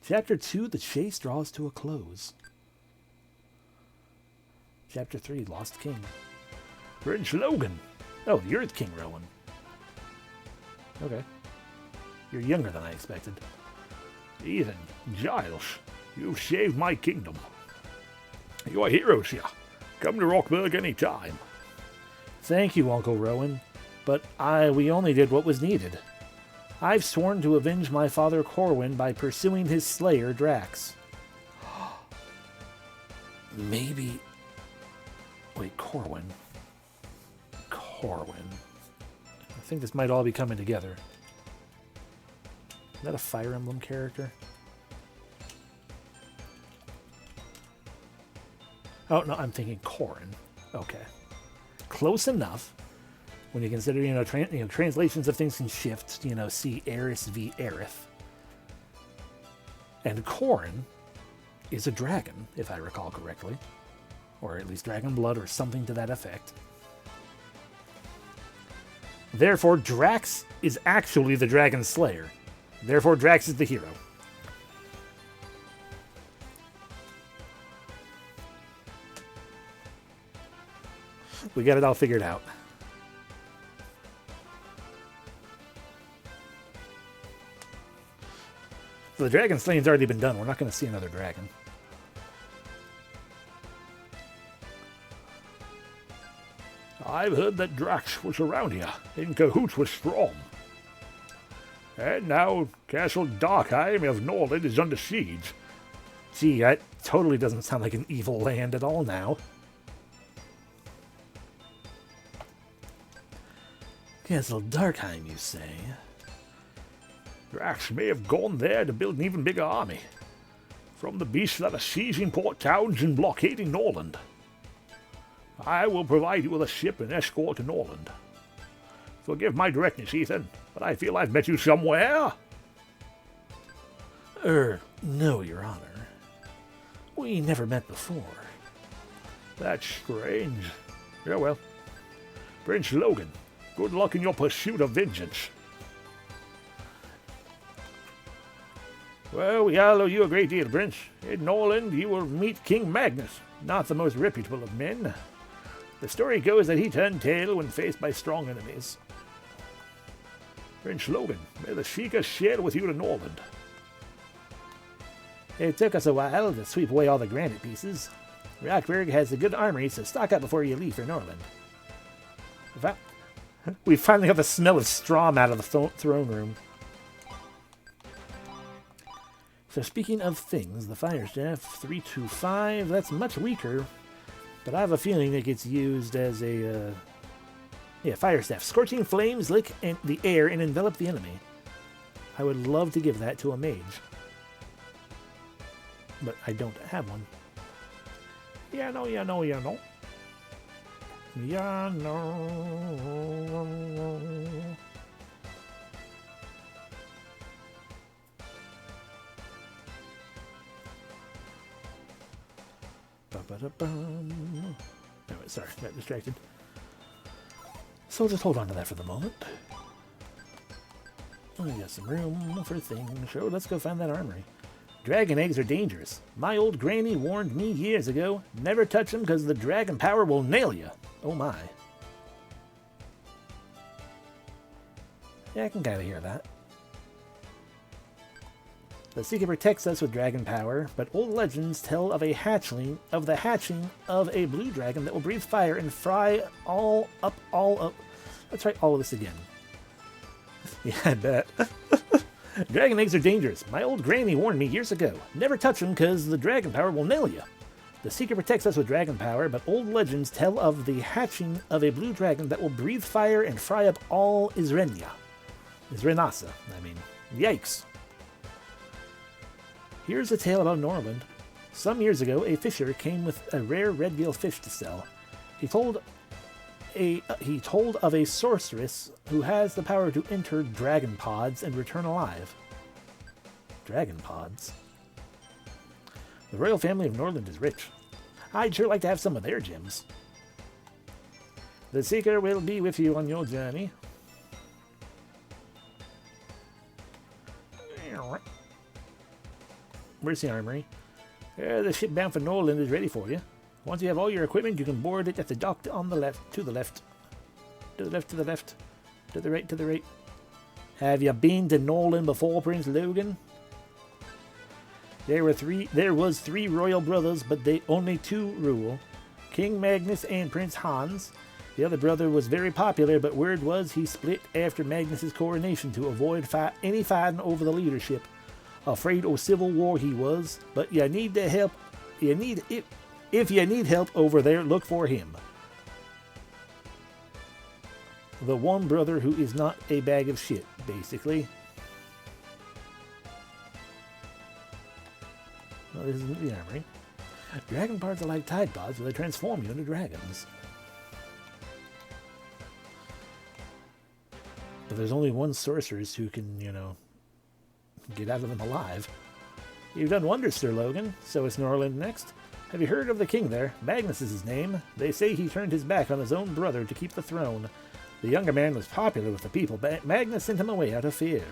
Chapter 2, the chase draws to a close. Chapter 3, Lost King. Prince Logan. Oh, the Earth King Rowan. Okay. You're younger than I expected. Ethan, Giles, you've saved my kingdom. You are heroes here. Come to Rockburg any time. Thank you, Uncle Rowan. But we only did what was needed. I've sworn to avenge my father Corwin by pursuing his slayer, Drax. Maybe... Wait, Corwin. I think this might all be coming together. Is that a Fire Emblem character? Oh, no, I'm thinking Corrin. Okay. Close enough. When you consider, translations of things can shift. See Eris v. Aerith. And Corrin is a dragon, if I recall correctly. Or at least dragon blood or something to that effect. Therefore, Drax is actually the Dragon Slayer. Therefore, Drax is the hero. We got it all figured out. So the dragon slaying's already been done. We're not going to see another dragon. I've heard that Drax was around here, in cahoots with Strom. And now Castle Darkheim of Norland is under siege. Gee, that totally doesn't sound like an evil land at all now. Castle Darkheim, you say? Drax may have gone there to build an even bigger army. From the beasts that are sieging port towns and blockading Norland. I will provide you with a ship and escort to Norland. Forgive my directness, Ethan, but I feel I've met you somewhere. No, Your Honor. We never met before. That's strange. Yeah, well. Prince Logan, good luck in your pursuit of vengeance. Well, we all owe you a great deal, Prince. In Norland, you will meet King Magnus, not the most reputable of men. The story goes that he turned tail when faced by strong enemies. Prince Logan, may the Seekers sail with you to Norland. It took us a while to sweep away all the granite pieces. Rockburg has a good armory, so stock up before you leave for Norland. We finally got the smell of Strom out of the throne room. So speaking of things, the Fire Staff 325, that's much weaker, but I have a feeling it gets used as a Fire Staff. Scorching flames lick the air and envelop the enemy. I would love to give that to a mage. But I don't have one. Yeah, no, yeah, no, yeah, no. Yeah, no. Ba-ba-da-bum. Anyway, sorry, got distracted. So just hold on to that for the moment. We got some room for things. So let's go find that armory. Dragon eggs are dangerous. My old granny warned me years ago, never touch them because the dragon power will nail you. Oh my. Yeah, I can kind of hear that. The Seeker protects us with dragon power, but old legends tell of the hatching of a blue dragon that will breathe fire and fry all up. Let's try all of this again. Yeah, I bet. Dragon eggs are dangerous. My old granny warned me years ago. Never touch them because the dragon power will nail you. The Seeker protects us with dragon power, but old legends tell of the hatching of a blue dragon that will breathe fire and fry up all Isrenia. Isrenasa, I mean. Yikes. Here's a tale about Norland. Some years ago, a fisher came with a rare red-gill fish to sell. He told of a sorceress who has the power to enter dragon pods and return alive. Dragon pods? The royal family of Norland is rich. I'd sure like to have some of their gems. The Seeker will be with you on your journey. Where's the armory? The ship bound for Norland is ready for you. Once you have all your equipment, you can board it at the dock on the left, to the left. To the left, to the left. To the right, to the right. Have you been to Norland before, Prince Logan? There was three royal brothers, but they only two rule. King Magnus and Prince Hans. The other brother was very popular, but word was he split after Magnus's coronation to avoid any fighting over the leadership. Afraid of civil war he was, but you need the help. If you need help over there, look for him. The one brother who is not a bag of shit, basically. Well, this isn't the armory. Dragon pods are like Tide Pods, where they transform you into dragons. But there's only one sorceress who can, get out of them alive. You've done wonders, Sir Logan. So is Norland next. Have you heard of the king there? Magnus is his name. They say he turned his back on his own brother to keep the throne. The younger man was popular with the people, but Magnus sent him away out of fear.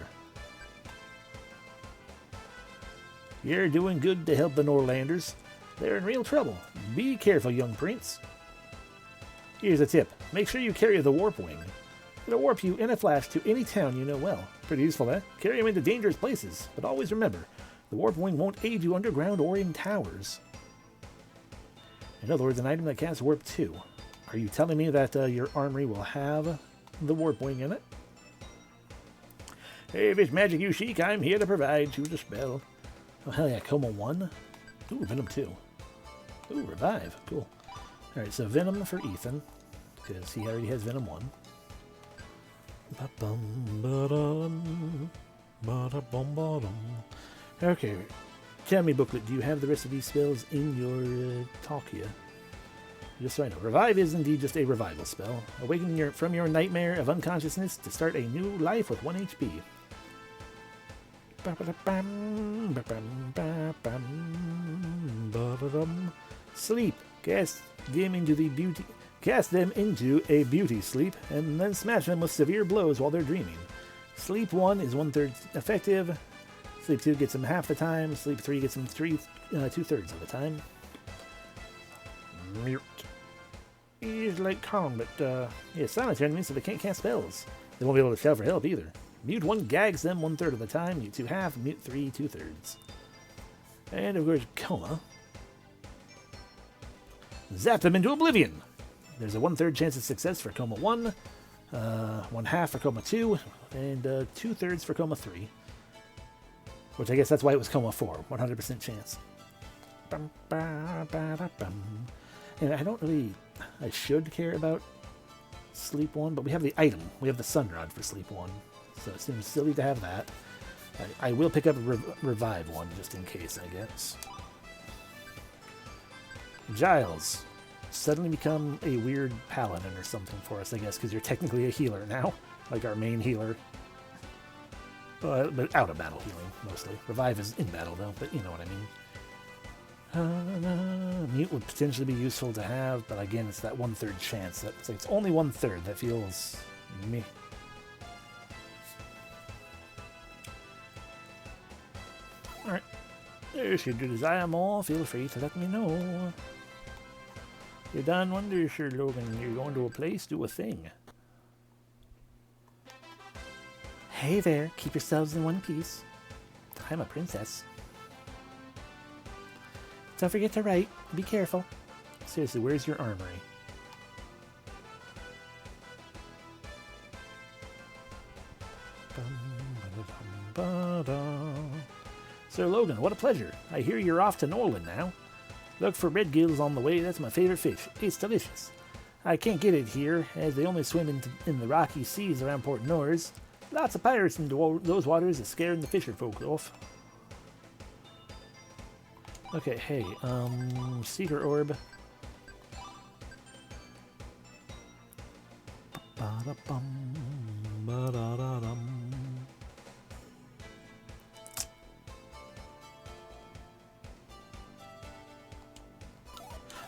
You're doing good to help the Norlanders. They're in real trouble. Be careful, young prince. Here's a tip. Make sure you carry the warp wing. It'll warp you in a flash to any town you know well. Pretty useful, eh? Carry him into dangerous places, but always remember, the warp wing won't aid you underground or in towers. In other words, an item that casts warp 2. Are you telling me that your armory will have the warp wing in it? Hey, if it's magic you seek, I'm here to provide. Choose a spell. Oh, hell yeah, Coma 1. Ooh, Venom 2. Ooh, Revive. Cool. Alright, so Venom for Ethan, because he already has Venom 1. Okay, tell me, booklet, do you have the rest of these spells in your talk here? Just so I know, Revive is indeed just a revival spell. Awaken from your nightmare of unconsciousness to start a new life with 1 HP. Sleep. Cast them into a beauty sleep, and then smash them with severe blows while they're dreaming. Sleep 1 is 1/3 effective. Sleep 2 gets them half the time. Sleep 3 gets them 2/3 of the time. Mute. He's like calm, but yeah, silence enemies so they can't cast spells. They won't be able to shout for help either. Mute 1 gags them 1/3 of the time. Mute 2 half. Mute 3 2/3. And of course, Coma. Zap them into oblivion. There's a 1/3 chance of success for Coma 1, 1/2 for Coma 2, and 2/3 for Coma 3. Which I guess that's why it was Coma 4, 100% chance. And I don't really, I should care about Sleep 1, but we have the item. We have the Sun Rod for Sleep 1. So it seems silly to have that. I will pick up a revive one just in case, I guess. Giles, suddenly become a weird paladin or something for us, I guess, because you're technically a healer now, like our main healer. But out of battle healing, mostly. Revive is in battle, though, but you know what I mean. Mute would potentially be useful to have, but again, it's that 1/3 chance. It's only 1/3. That feels meh. Alright. If you do desire more, feel free to let me know. You're done wonders, Sir Logan. You're going to a place, do a thing. Hey there, keep yourselves in one piece. I'm a princess. Don't forget to write. Be careful. Seriously, where's your armory? Sir Logan, what a pleasure. I hear you're off to Norland now. Look for red gills on the way. That's my favorite fish. It's delicious. I can't get it here, as they only swim in the rocky seas around Port Nors. Lots of pirates in those waters are scaring the fisher folk off. Okay, hey, secret orb.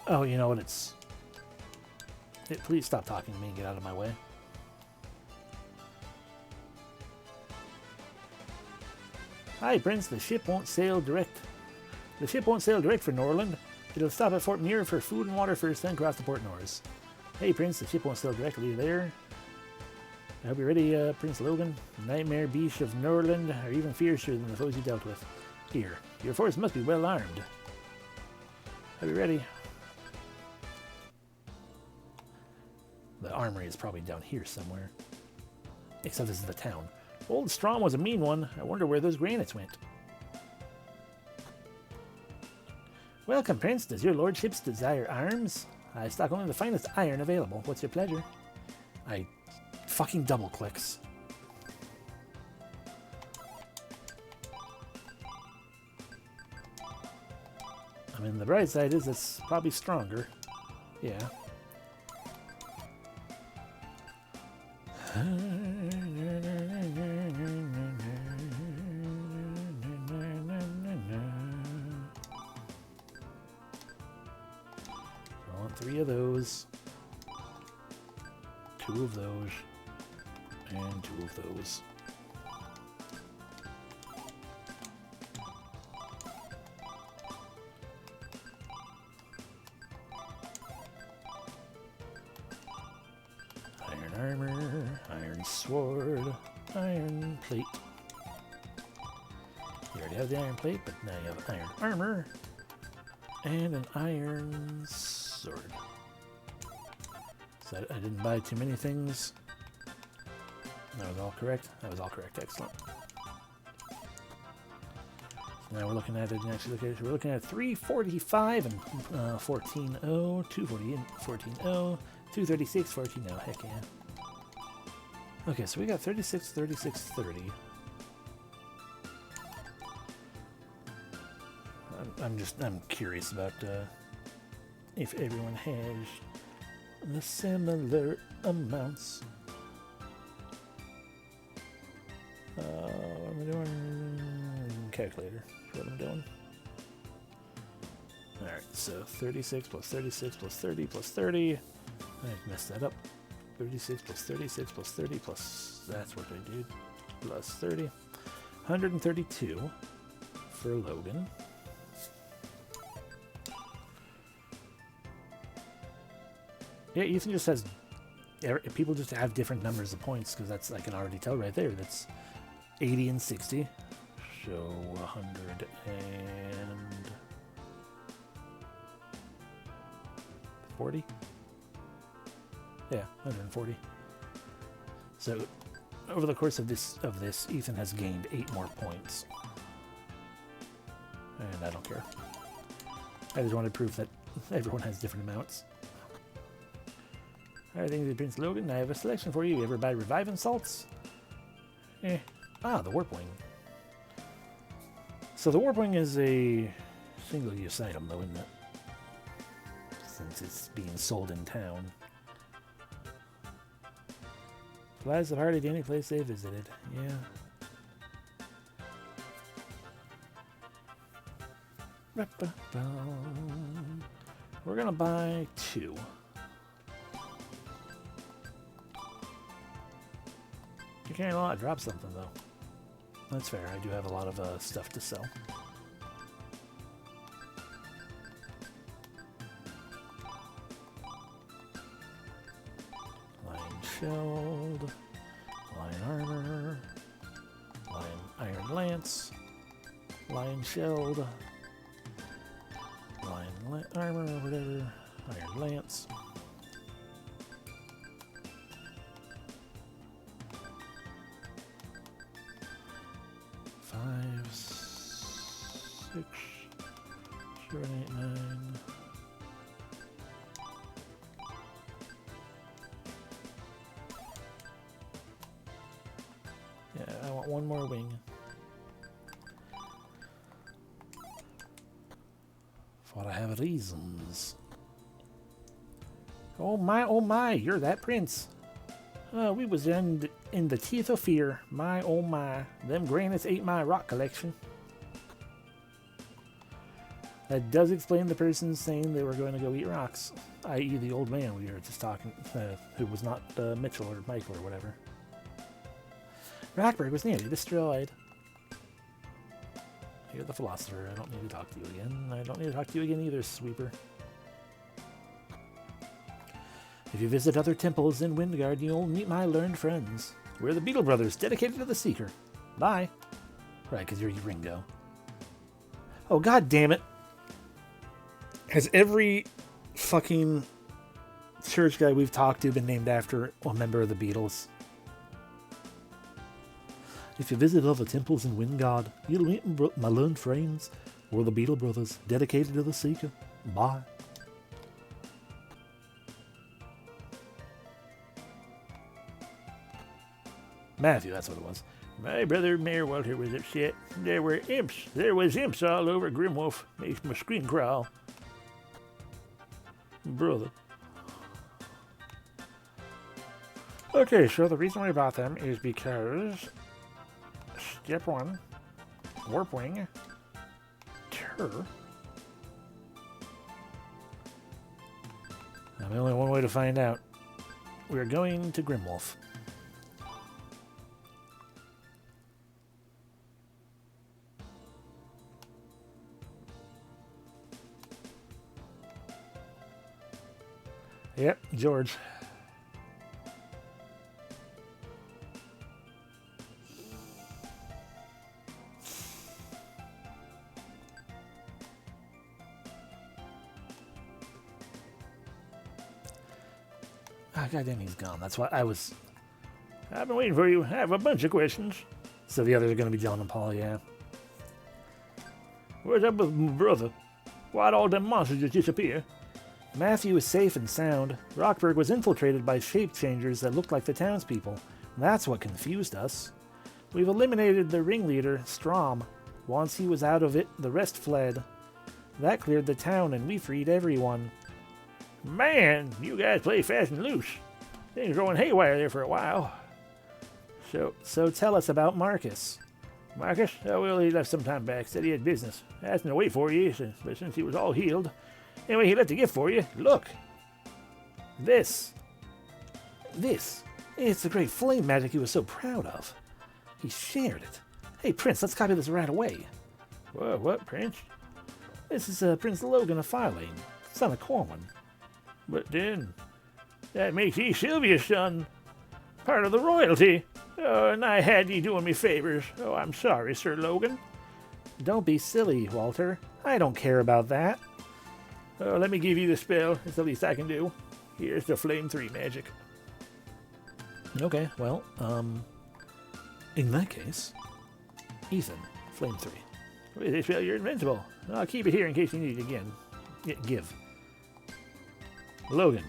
Oh, you know what, please stop talking to me and get out of my way. Hi, Prince. The ship won't sail direct for Norland. It'll stop at Fort Muir for food and water first, then cross to Port Nors. Hey, Prince. The ship won't sail directly there. I hope you're ready, Prince Logan. Nightmare beasts of Norland are even fiercer than the foes you dealt with. Here, your force must be well armed. Are you ready? The armory is probably down here somewhere. Except this is the town. Old Strom was a mean one. I wonder where those granites went. Welcome, Prince. Does your lordships desire arms? I stock only the finest iron available. What's your pleasure? I fucking double clicks. I mean, the bright side is it's probably stronger. Yeah. I want 3 of those, 2 of those, and 2 of those. Iron armor, iron sword, iron plate. You already have the iron plate, but now you have iron armor and an iron sword. So I didn't buy too many things. That was all correct. That was all correct. Excellent. So now we're looking at it. Actually, we're looking at 345 and 14.0, 240 and 14.0, 236, 14.0. Heck yeah. Okay, so we got 36, 36, 30. I'm curious about if everyone has the similar amounts. What am I doing? Calculator. What I'm doing. Alright, so 36 plus 36 plus 30 plus 30. I messed that up. 36 plus 36 plus 30 plus, that's what I did, plus 30. 132 for Logan. Yeah, Ethan just has, people just have different numbers of points, because that's, I can already tell right there, that's 80 and 60. So 100 and 40? Yeah, 140. So over the course of this, Ethan has gained 8 more points. And I don't care. I just wanted proof that everyone has different amounts. Alright, thank you, Prince Logan. I have a selection for you. You ever buy reviving salts? The warp wing. So the warp wing is a single-use item, though, isn't it? Since it's being sold in town. Flies have hardly to any place they visited. Yeah. We're gonna buy 2. You can't a lot drop something though. That's fair. I do have a lot of stuff to sell. Lion shield, lion armor, lion iron lance, lion shield. Lion armor or whatever. Iron lance. Five, 6, 7, 8, 9. Yeah, I want one more wing. For I have reasons. Oh my, you're that prince. We was in the teeth of fear. My, oh my. Them granites ate my rock collection. That does explain the person saying they were going to go eat rocks. I.e. the old man we were just talking, who was not Mitchell or Michael or whatever. Rockburg was nearly destroyed. You're the philosopher. I don't need to talk to you again. I don't need to talk to you again either, Sweeper. If you visit other temples in Wyndgard, you'll meet my learned friends. We're the Beetle Brothers, dedicated to the Seeker. Bye. Right, because you're Ringo. Oh, god damn it. Has every fucking church guy we've talked to been named after a member of the Beatles? If you visit other temples in Wyndgard, you'll meet my learned friends. We're the Beetle Brothers, dedicated to the Seeker. Bye. Matthew, that's what it was. My brother Mayor Walter was upset. There were imps. There was imps all over Grimwolf. Makes my screen crawl. Brother. Okay, so the reason we bought them is because step 1, warp wing, tur. Now, only one way to find out. We're going to Grimwolf. Yep, George. Ah, goddamn, he's gone. That's why I've been waiting for you. I have a bunch of questions. So the others are going to be John and Paul, yeah. What's up with my brother? Why'd all them monsters just disappear? Matthew is safe and sound. Rockburg was infiltrated by shape changers that looked like the townspeople. That's what confused us. We've eliminated the ringleader, Strom. Once he was out of it, the rest fled. That cleared the town and we freed everyone. Man, you guys play fast and loose. Things were going haywire there for a while. So tell us about Marcus. Marcus? Oh, well, he left some time back. Said he had business. Asked him to wait for you, but since he was all healed... Anyway, he left a gift for you. Look. This. It's the great flame magic he was so proud of. He shared it. Hey, Prince, let's copy this right away. Whoa, what, Prince? This is Prince Logan of Firelane, son of Corwin. But then, that makes ye Sylvia's son, part of the royalty. Oh, and I had ye doing me favors. Oh, I'm sorry, Sir Logan. Don't be silly, Walter. I don't care about that. Oh, let me give you the spell. It's the least I can do. Here's the Flame 3 magic. Okay, well, in that case, Ethan, Flame 3. With this spell, you're invincible. I'll keep it here in case you need it again. Give. Logan,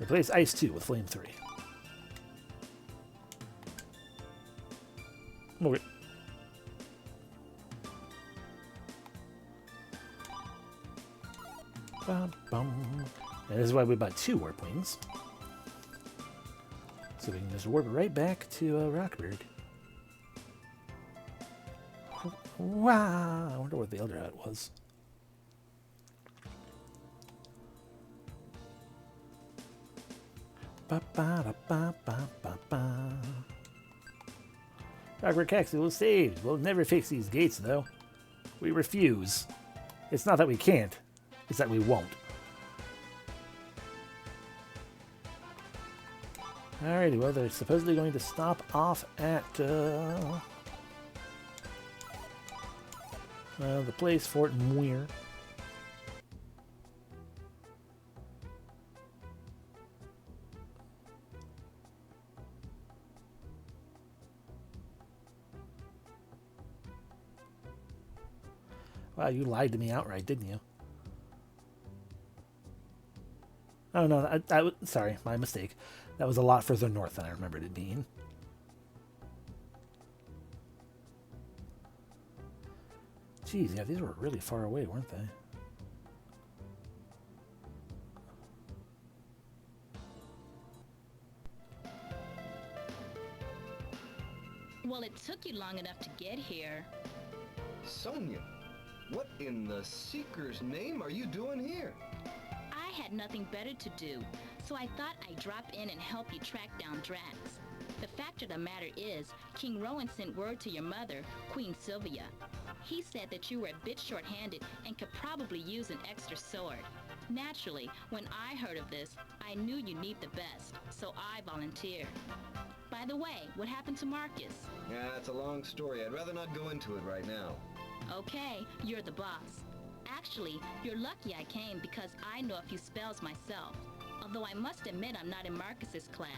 replace Ice 2 with Flame 3. Okay. And this is why we bought 2 warp wings. So we can just warp right back to Rockberg. Wow! I wonder what the Elder Hut was. Rockberg Castle is saved. We'll never fix these gates, though. We refuse. It's not that we can't. It's that we won't. Alrighty, well, they're supposedly going to stop off at the place, Fort Muir. Wow, you lied to me outright, didn't you? Oh, no, sorry, my mistake. That was a lot further north than I remembered it being. Geez, yeah, these were really far away, weren't they? Well, it took you long enough to get here. Sonia, what in the Seeker's name are you doing here? I had nothing better to do, so I thought I'd drop in and help you track down Drax. The fact of the matter is, King Rowan sent word to your mother, Queen Sylvia. He said that you were a bit short-handed and could probably use an extra sword. Naturally, when I heard of this, I knew you need the best, so I volunteered. By the way, what happened to Marcus? Yeah, it's a long story. I'd rather not go into it right now. Okay, you're the boss. Actually, you're lucky I came because I know a few spells myself, although I must admit I'm not in Marcus's class.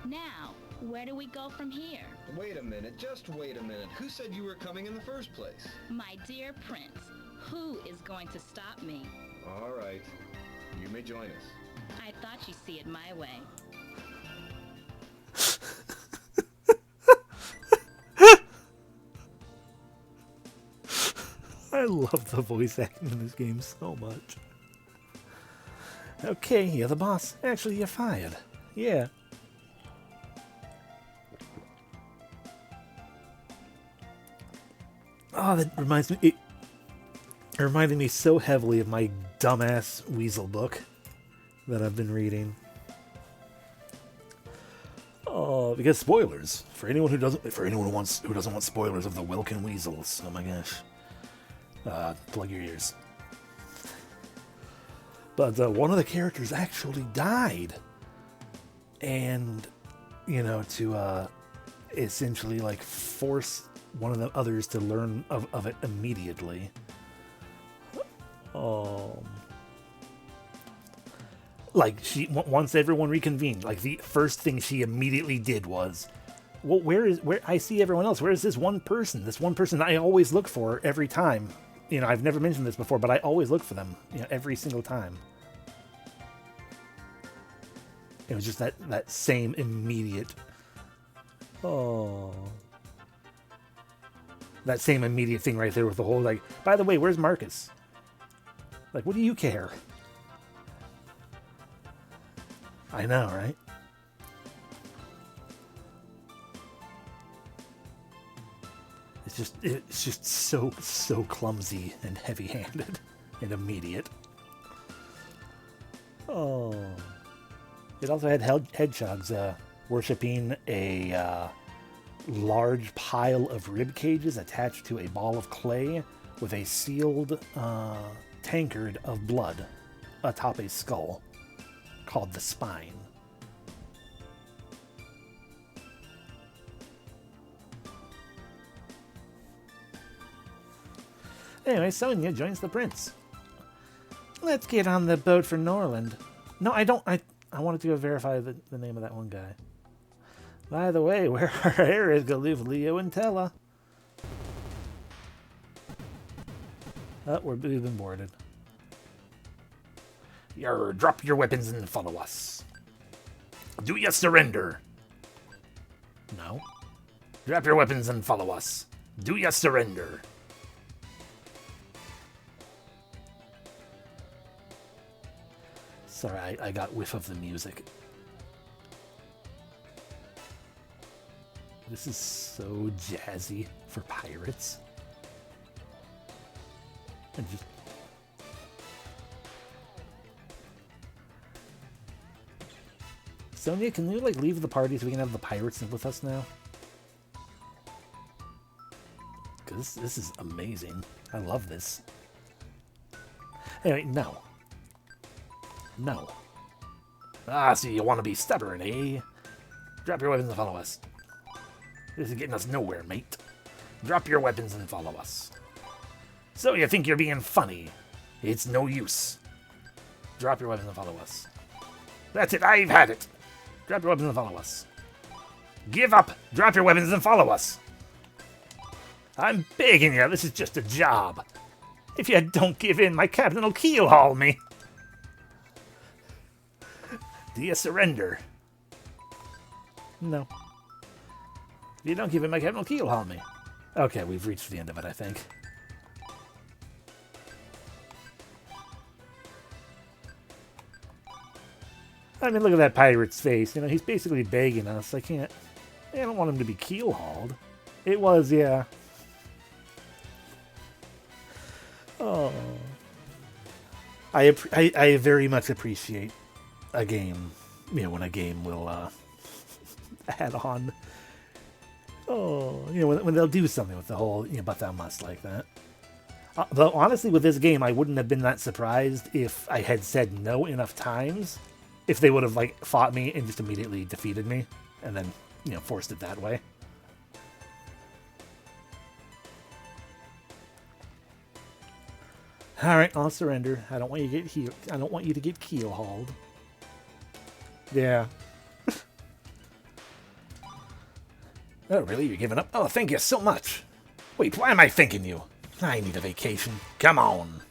Now, where do we go from here? Wait a minute, just wait a minute. Who said you were coming in the first place? My dear Prince, who is going to stop me? All right, you may join us. I thought you'd see it my way. I love the voice acting in this game so much. Okay, you're the boss. Actually, you're fired. Yeah. Oh, that reminds me. It reminded me so heavily of my dumbass Weasel book that I've been reading. Oh, because spoilers for anyone who doesn't want spoilers of the Wilkin Weasels. Oh my gosh. Plug your ears. But one of the characters actually died. And, you know, to essentially like force one of the others to learn of it immediately. Like, once everyone reconvened, like the first thing she immediately did was, well, where I see everyone else? Where is this one person? This one person I always look for every time. You know, I've never mentioned this before, but I always look for them, you know, every single time. It was just that same immediate, that same immediate thing right there with the whole, like, by the way, where's Marcus? Like, what do you care? I know, right? It's just so clumsy and heavy-handed and immediate. Oh. It also had hedgehogs worshipping a large pile of rib cages attached to a ball of clay with a sealed tankard of blood atop a skull called the Spine. Anyway, Sonia joins the prince. Let's get on the boat for Norland. No, I don't. I wanted to go verify the name of that one guy. By the way, where are Ares, Galuf, Leo, and Tella? Oh, we've been boarded. Drop your weapons and follow us. Do you surrender? No. Drop your weapons and follow us. Do you surrender? Sorry, I got whiff of the music. This is so jazzy for pirates. And just... Sonia, can you, like, leave the party so we can have the pirates in with us now? Because this is amazing. I love this. Anyway, no. No. Ah, so you want to be stubborn, eh? Drop your weapons and follow us. This is getting us nowhere, mate. Drop your weapons and follow us. So you think you're being funny? It's no use. Drop your weapons and follow us. That's it, I've had it. Drop your weapons and follow us. Give up! Drop your weapons and follow us. I'm begging you, this is just a job. If you don't give in, my captain will keel-haul me. Do you surrender? No. If you don't give in, my captain will keel-haul me. Okay, we've reached the end of it, I think. I mean, look at that pirate's face. You know, he's basically begging us. I don't want him to be keel-hauled. It was, yeah. Oh. I very much appreciate a game, you know, when a game will add on. Oh, you know, when they'll do something with the whole, you know, but thou must like that. Though, honestly, with this game, I wouldn't have been that surprised if I had said no enough times. If they would have, like, fought me and just immediately defeated me, and then, you know, forced it that way. Alright, I'll surrender. I don't want you to get I don't want you to get keel-hauled. Yeah. Oh, really? You're giving up? Oh, thank you so much. Wait, why am I thanking you? I need a vacation. Come on.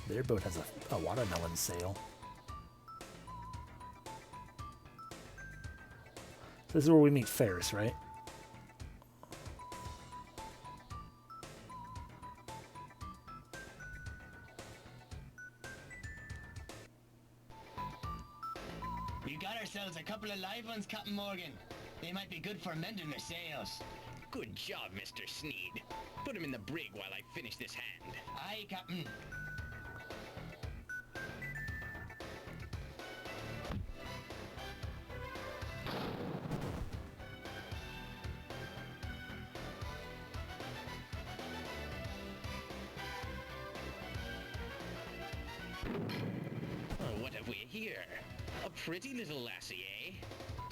Their boat has a watermelon sail. This is where we meet Ferris, right? We got ourselves a couple of live ones, Captain Morgan. They might be good for mending their sails. Good job, Mr. Sneed. Put him in the brig while I finish this hand. Aye, Captain. Oh, what have we here? A pretty little lassie, eh?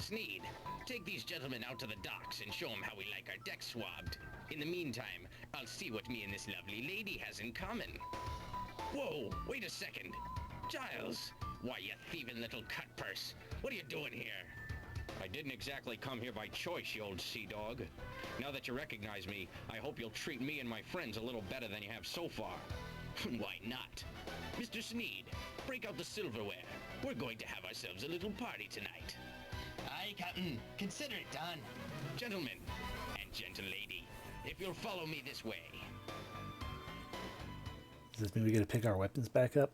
Sneed, take these gentlemen out to the docks and show them how we like our decks swabbed. In the meantime, I'll see what me and this lovely lady has in common. Whoa, wait a second. Giles, why, you thieving little cutpurse. What are you doing here? I didn't exactly come here by choice, you old sea dog. Now that you recognize me, I hope you'll treat me and my friends a little better than you have so far. Why not? Mr. Sneed, break out the silverware. We're going to have ourselves a little party tonight. Aye, Captain. Consider it done. Gentlemen, and gentle lady, if you'll follow me this way. Does this mean we get to pick our weapons back up?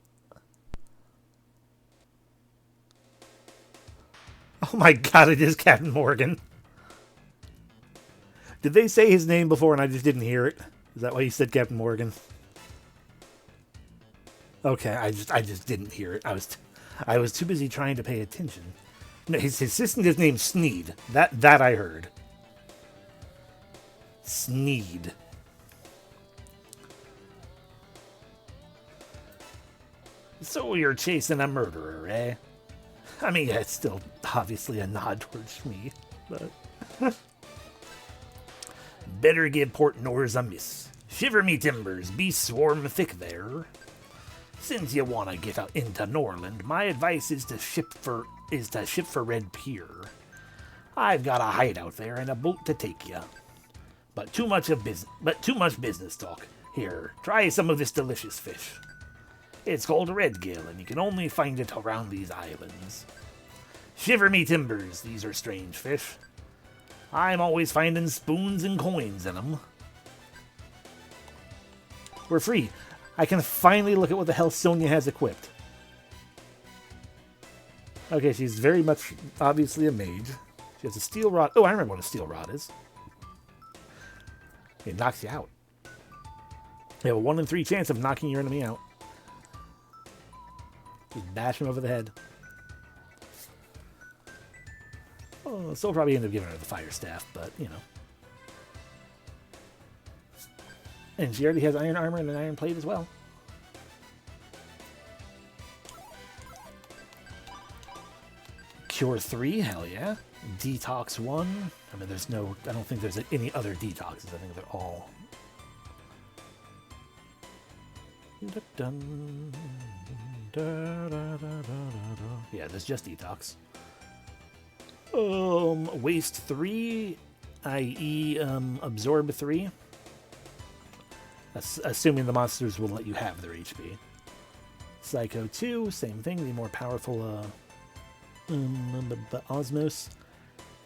Oh my god, it is Captain Morgan. Did they say his name before and I just didn't hear it? Is that why you said Captain Morgan? Okay, I just didn't hear it. I was too busy trying to pay attention. No, his assistant is named Sneed. That I heard. Sneed. So you're chasing a murderer, eh? I mean, yeah, it's still obviously a nod towards me, but... Better give Port Nors a miss. Shiver me timbers, be swarm thick there. Since you want to get out into Norland, my advice is to ship for Red Pier. I've got a hideout there and a boat to take you. But too much business talk. Here, try some of this delicious fish. It's called redgill, and you can only find it around these islands. Shiver me timbers, these are strange fish. I'm always finding spoons and coins in them. We're free. I can finally look at what the hell Sonya has equipped. Okay, she's very much, obviously, a mage. She has a steel rod. Oh, I remember what a steel rod is. It knocks you out. You have a 1 in 3 chance of knocking your enemy out. Just bash him over the head. Oh, so I'll probably end up giving her the fire staff, but, you know. And she already has iron armor and an iron plate as well. Cure 3, hell yeah. Detox 1. I mean, there's no... I don't think there's any other detoxes. I think they're all... Yeah, there's just detox. Waste 3, i.e. Absorb 3. Assuming the monsters will let you have their HP. Psycho 2, same thing, the more powerful Osmos.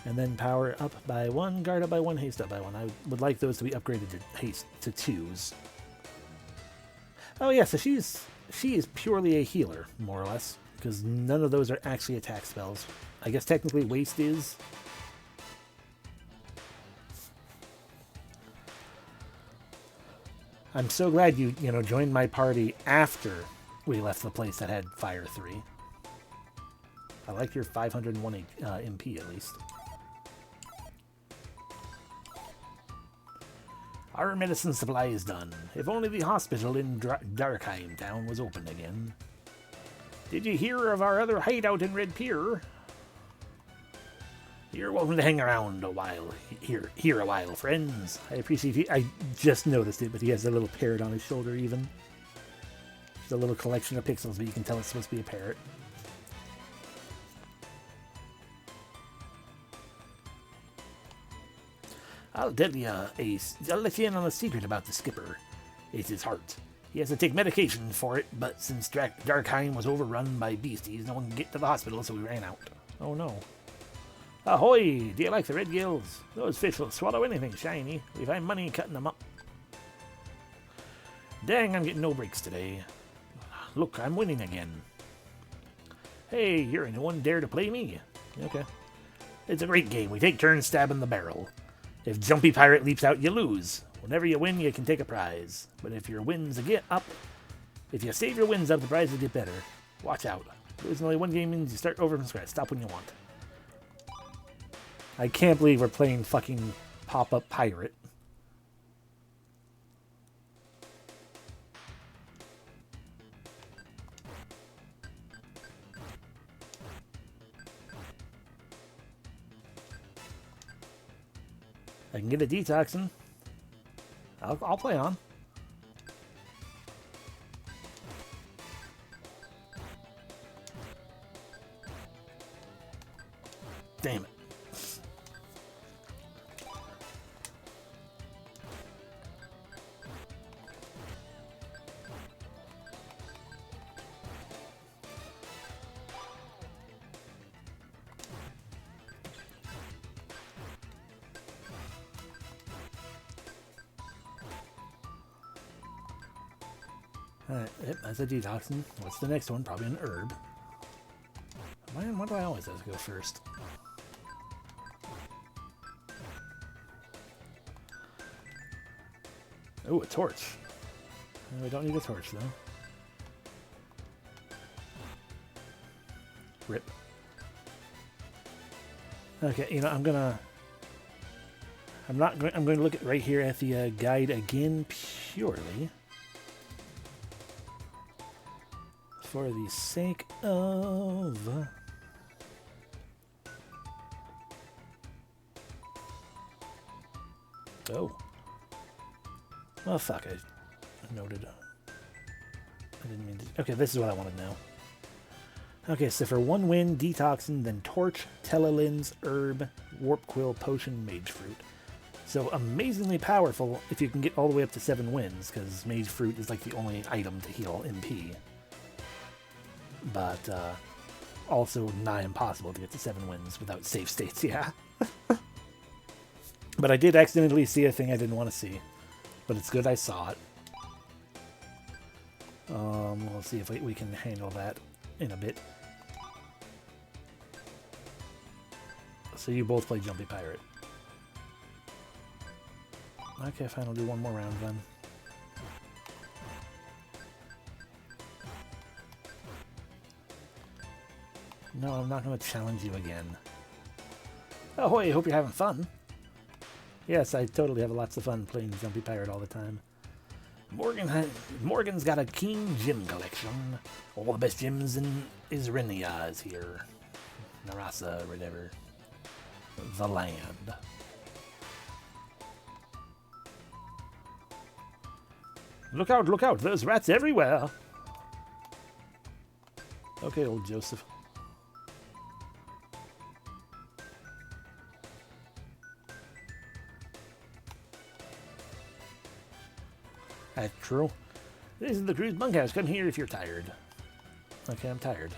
And then power up by 1, guard up by 1, haste up by 1. I would like those to be upgraded to haste to 2s. Oh yeah, so she is purely a healer, more or less, because none of those are actually attack spells. I guess technically waste is. I'm so glad you joined my party after we left the place that had Fire 3. I like your 501 MP at least. Our medicine supply is done. If only the hospital in Darkheim town was open again. Did you hear of our other hideout in Red Pier? You're welcome to hang around a while. Here a while, friends. I appreciate it. I just noticed it, but he has a little parrot on his shoulder even. Just a little collection of pixels, but you can tell it's supposed to be a parrot. I'll let you in on a secret about the skipper. It's his heart. He has to take medication for it, but since Darkheim was overrun by beasties, no one can get to the hospital, so we ran out. Oh no. Ahoy! Do you like the red gills? Those fish will swallow anything shiny. We find money cutting them up. Dang, I'm getting no breaks today. Look, I'm winning again. Hey, you're a new one. Dare to play me? Okay. It's a great game. We take turns stabbing the barrel. If Jumpy Pirate leaps out, you lose. Whenever you win, you can take a prize. But if your wins get up, if you save your wins up, the prizes get better. Watch out. Losing only one game means you start over from scratch. Stop when you want. I can't believe we're playing fucking Pop-Up Pirate. I can get a detoxin. I'll play on. Damn it. Alright, yep, that's a detoxin. What's the next one? Probably an herb. Man, why do I always have to go first? Oh, a torch. We don't need a torch, though. Rip. Okay, you know, I'm going to look at right here at the guide again, purely for the sake of... Oh. Well, fuck, I noted. I didn't mean to... Okay, this is what I want to know. Okay, so for 1 win, detoxin, then torch, telelins, herb, warp quill, potion, mage fruit. So amazingly powerful if you can get all the way up to 7 wins, because mage fruit is like the only item to heal MP. But also nigh impossible to get to 7 wins without save states, yeah. But I did accidentally see a thing I didn't want to see. But it's good I saw it. We'll see if we can handle that in a bit. So you both play Jumpy Pirate. Okay, fine, I'll do one more round then. No, I'm not going to challenge you again. Oh, hey, hope you're having fun. Yes, I totally have lots of fun playing Jumpy Pirate all the time. Morgan's got a keen gym collection. All the best gyms in Isrenia is here. Narasa, or whatever. The land. Look out, there's rats everywhere. Okay, old Joseph. That's true. This is the crew's bunkhouse. Come here if you're tired. Okay, I'm tired.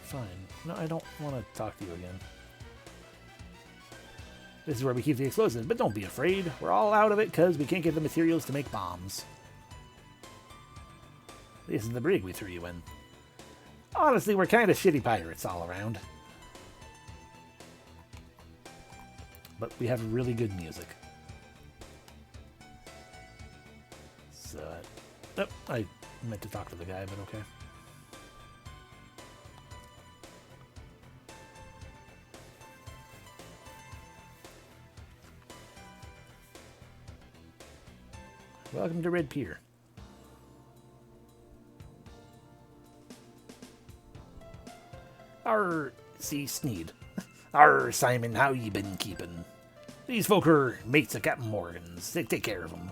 Fine. No, I don't want to talk to you again. This is where we keep the explosives, but don't be afraid. We're all out of it because we can't get the materials to make bombs. This is the brig we threw you in. Honestly, we're kind of shitty pirates all around. But we have really good music. So, oh, I meant to talk to the guy, but okay. Welcome to Red Pier. Arr, see Sneed. Arr, Simon, how you been keeping? These folk are mates of Captain Morgan's. They take care of them.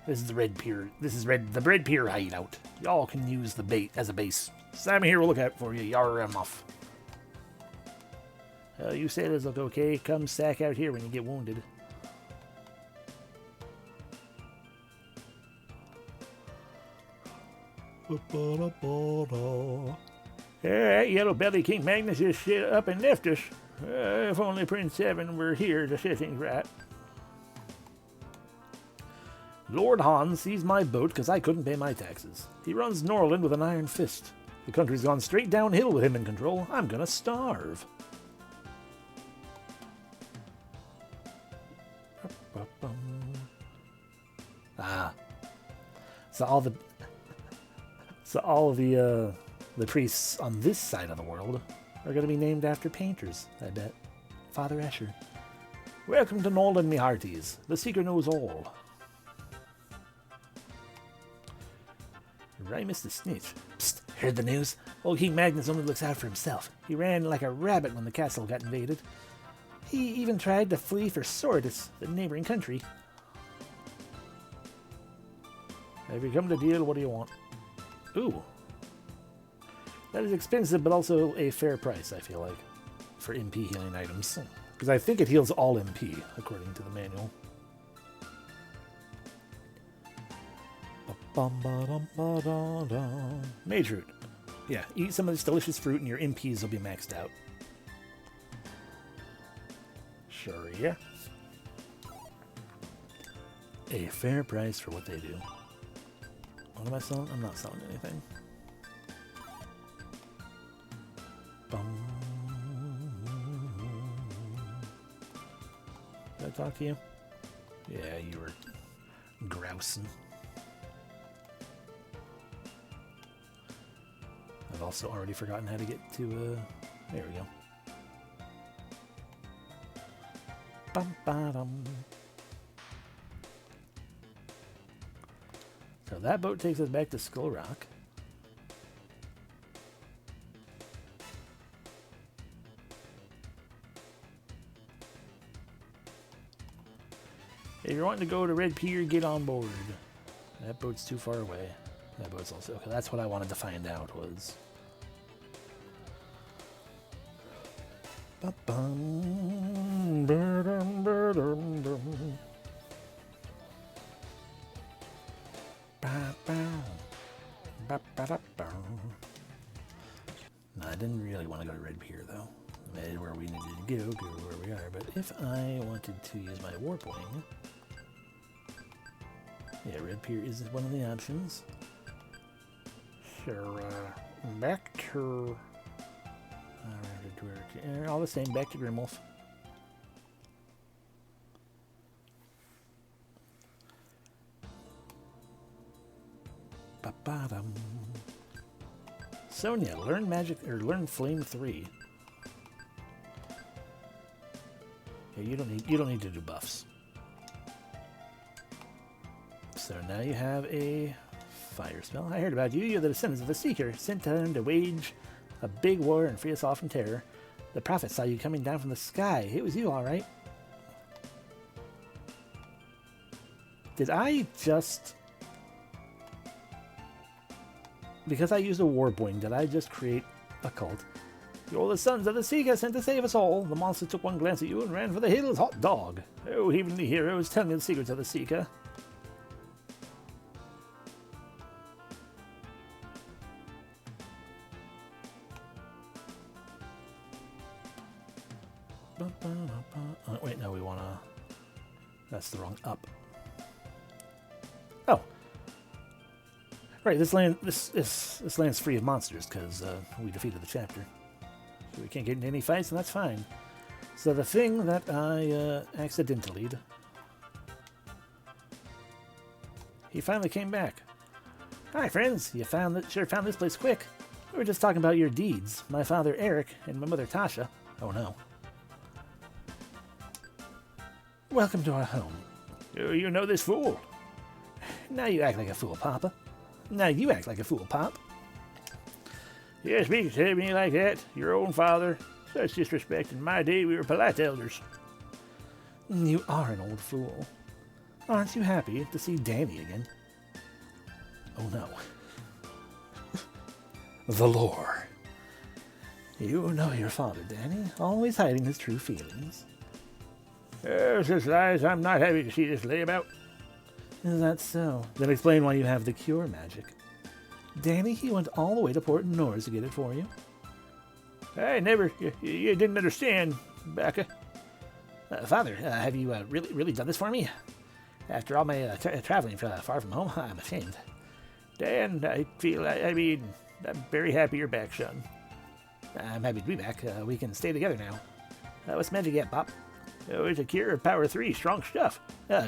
This is the Red Pier. This is the Red Pier hideout. Y'all can use the bait as a base. Simon here will look out for you. Yarr, I'm off. You sailors look okay. Come sack out here when you get wounded. Alright, Yellow Belly King Magnus is shit up and left us. If only Prince Evan were here to set things right. Lord Hans seized my boat because I couldn't pay my taxes. He runs Norland with an iron fist. The country's gone straight downhill with him in control. I'm gonna starve. Ah. So all the priests on this side of the world are going to be named after painters, I bet. Father Escher. Welcome to Norland, me hearties. The seeker knows all. Right, Mr. Snitch. Psst, heard the news? Old King Magnus only looks out for himself. He ran like a rabbit when the castle got invaded. He even tried to flee for Sordis, the neighboring country. Have you come to deal? What do you want? Ooh. That is expensive, but also a fair price, I feel like, for MP healing items. Because I think it heals all MP, according to the manual. Mage root. Yeah, eat some of this delicious fruit and your MPs will be maxed out. Sure, yeah. A fair price for what they do. What am I selling? I'm not selling anything. Did I talk to you? Yeah, you were grousing. I've also already forgotten how to get to, there we go. Bum-ba-dum. So that boat takes us back to Skull Rock. If you're wanting to go to Red Pier, get on board. That boat's too far away. That boat's also... Okay, that's what I wanted to find out was... Ba-bum, ba-dum, ba-dum, ba-dum. Ba-bum, ba-ba-da-bum. No, I didn't really want to go to Red Pier, though. I made where we needed to go where we are. But if I wanted to use my Warp Wing... Yeah, Red Pier is one of the options. So, back to... all the same, back to Grimwolf. Ba-ba-dum. Sonia, learn magic, or learn flame 3. Yeah, you don't need to do buffs. So now you have a fire spell. I heard about you. You're the descendants of the Seeker, sent down to wage a big war and free us all from terror. The prophet saw you coming down from the sky. It was you, all right. Did I just... Because I used a warboing, did I just create a cult? You're the sons of the Seeker sent to save us all. The monster took one glance at you and ran for the hills. Hot dog. Oh, even the hero is telling you the secrets of the Seeker. Wait, no, we want to... That's the wrong up. Oh. Right, this land's free of monsters because we defeated the chapter. So we can't get into any fights, and that's fine. So the thing that I accidentally... He finally came back. Hi, friends. You sure found this place quick. We were just talking about your deeds. My father, Eric, and my mother, Tasha. Oh, no. Welcome to our home. Oh, you know this fool? Now you act like a fool, Papa. Now you act like a fool, Pop. You speak to me like that, your own father. Such disrespect. In my day, we were polite elders. You are an old fool. Aren't you happy to see Danny again? Oh, no. The lore. You know your father, Danny, always hiding his true feelings. Such lies. I'm not happy to see this layabout. Is that so? Then explain why you have the cure magic. Danny, he went all the way to Port Norris to get it for you. I never... You didn't understand, Becca. Father, have you really done this for me? After all my traveling far from home, I'm ashamed. Dan, I feel... I mean, I'm very happy you're back, son. I'm happy to be back. We can stay together now. What's magic yet, Pop? Oh, it's a cure of power 3, strong stuff.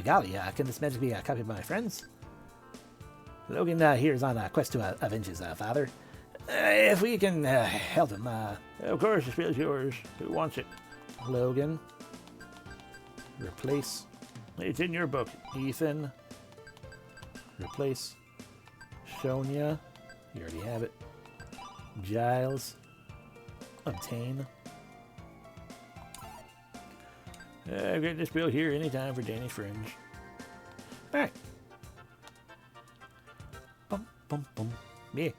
Golly, can this magic be copied by my friends? Logan here is on a quest to avenge his father. If we can help him, Of course, the spell's yours. Who wants it? Logan. Replace. It's in your book. Ethan. Replace. Sonia. You already have it. Giles. Obtain. I've got this bill here anytime for Danny's friends. Alright. Bum, bum, bum. Yeah.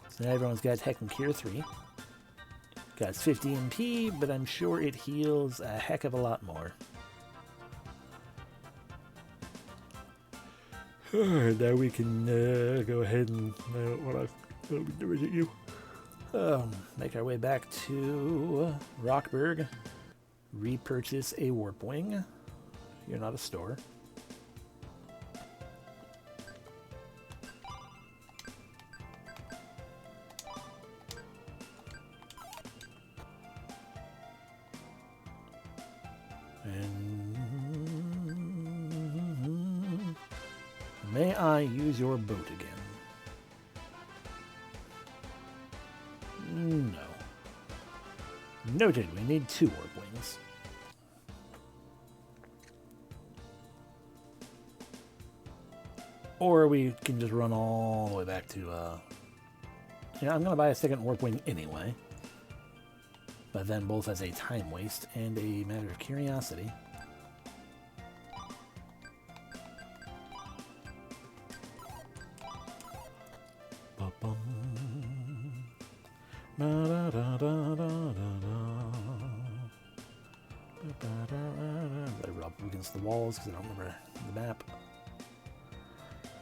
So now everyone's got Heck and Cure 3. Got 50 MP, but I'm sure it heals a heck of a lot more. Alright, now we can go ahead and... what is it you? Make our way back to Rockburg. Repurchase a warp wing. You're not a store. And may I use your boat again? No. Noted, we need 2 warp wings. Or we can just run all the way back to, yeah, I'm going to buy a second warp wing anyway. But then both as a time waste and a matter of curiosity. Ba-bum. Better rub up against the walls because I don't remember the map.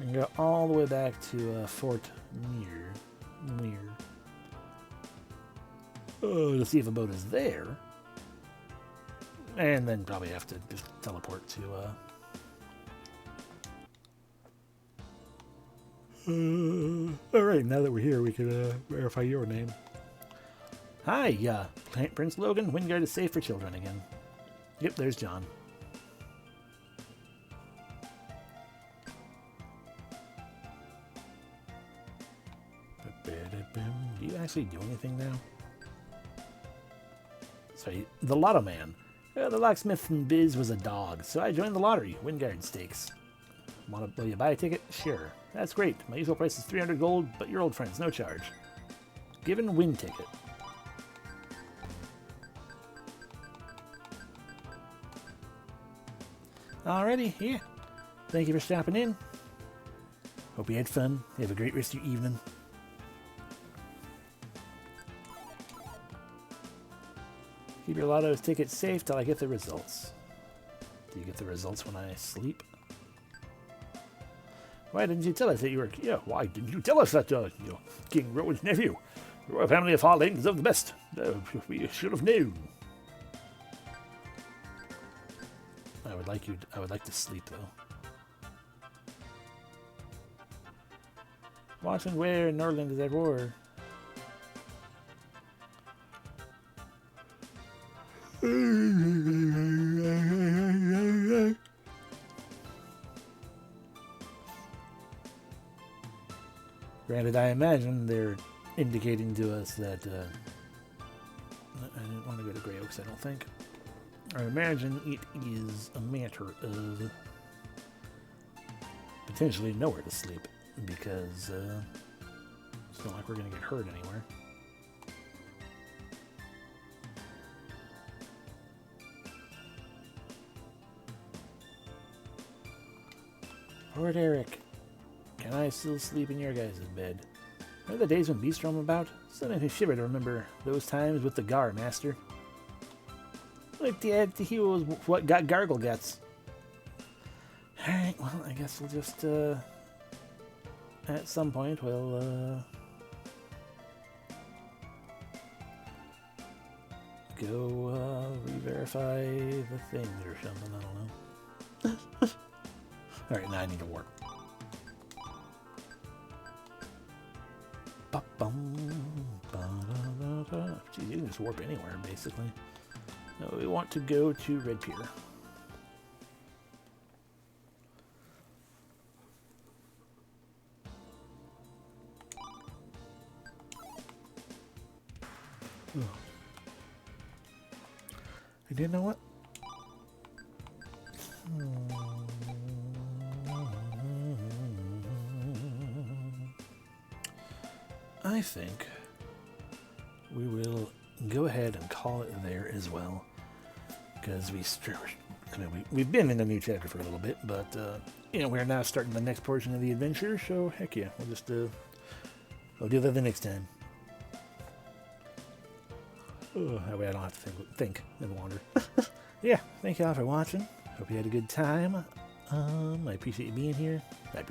We can go all the way back to Fort Muir. To see if a boat is there. And then probably have to just teleport to Alright, now that we're here, we can verify your name. Hi, Prince Logan. Wyndgard is safe for children again. Yep, there's John. Do you actually do anything now? Sorry, the Lotto Man. The locksmith in Biz was a dog, so I joined the lottery. Wyndgard stakes. Will you buy a ticket? Sure. That's great. My usual price is 300 gold, but your old friends, no charge. Given win ticket. Alrighty, yeah. Thank you for stopping in. Hope you had fun. You have a great rest of your evening. Keep your lotto's ticket safe till I get the results. Do you get the results when I sleep? Why didn't you tell us that you were... Yeah, why didn't you tell us that, King Rowan's nephew? The royal family of Harling is of the best. We should have known. I would like to sleep, though. Watching where in Norland is at war. Granted, I imagine they're indicating to us that I didn't want to go to Grey Oaks, I don't think. I imagine it is a matter of potentially nowhere to sleep, because it's not like we're going to get hurt anywhere. Lord Eric, can I still sleep in your guys' bed? Remember the days when beasts roam about? Still makes me shiver to remember those times with the Gar Master. Like he was what got Gargle gets. Alright, well, I guess we'll just, at some point, we'll, go, re-verify the things or something, I don't know. Alright, now I need to work. Geez, you can just warp anywhere, basically. No, we want to go to Red Pier. Oh. And you know what? I think we will go ahead and call it there as well, because we've been in a new chapter for a little bit, but we're now starting the next portion of the adventure. So heck yeah, we'll just we'll do that the next time. Oh, that way I don't have to think and wander. Yeah, thank you all for watching. Hope you had a good time. I appreciate you being here.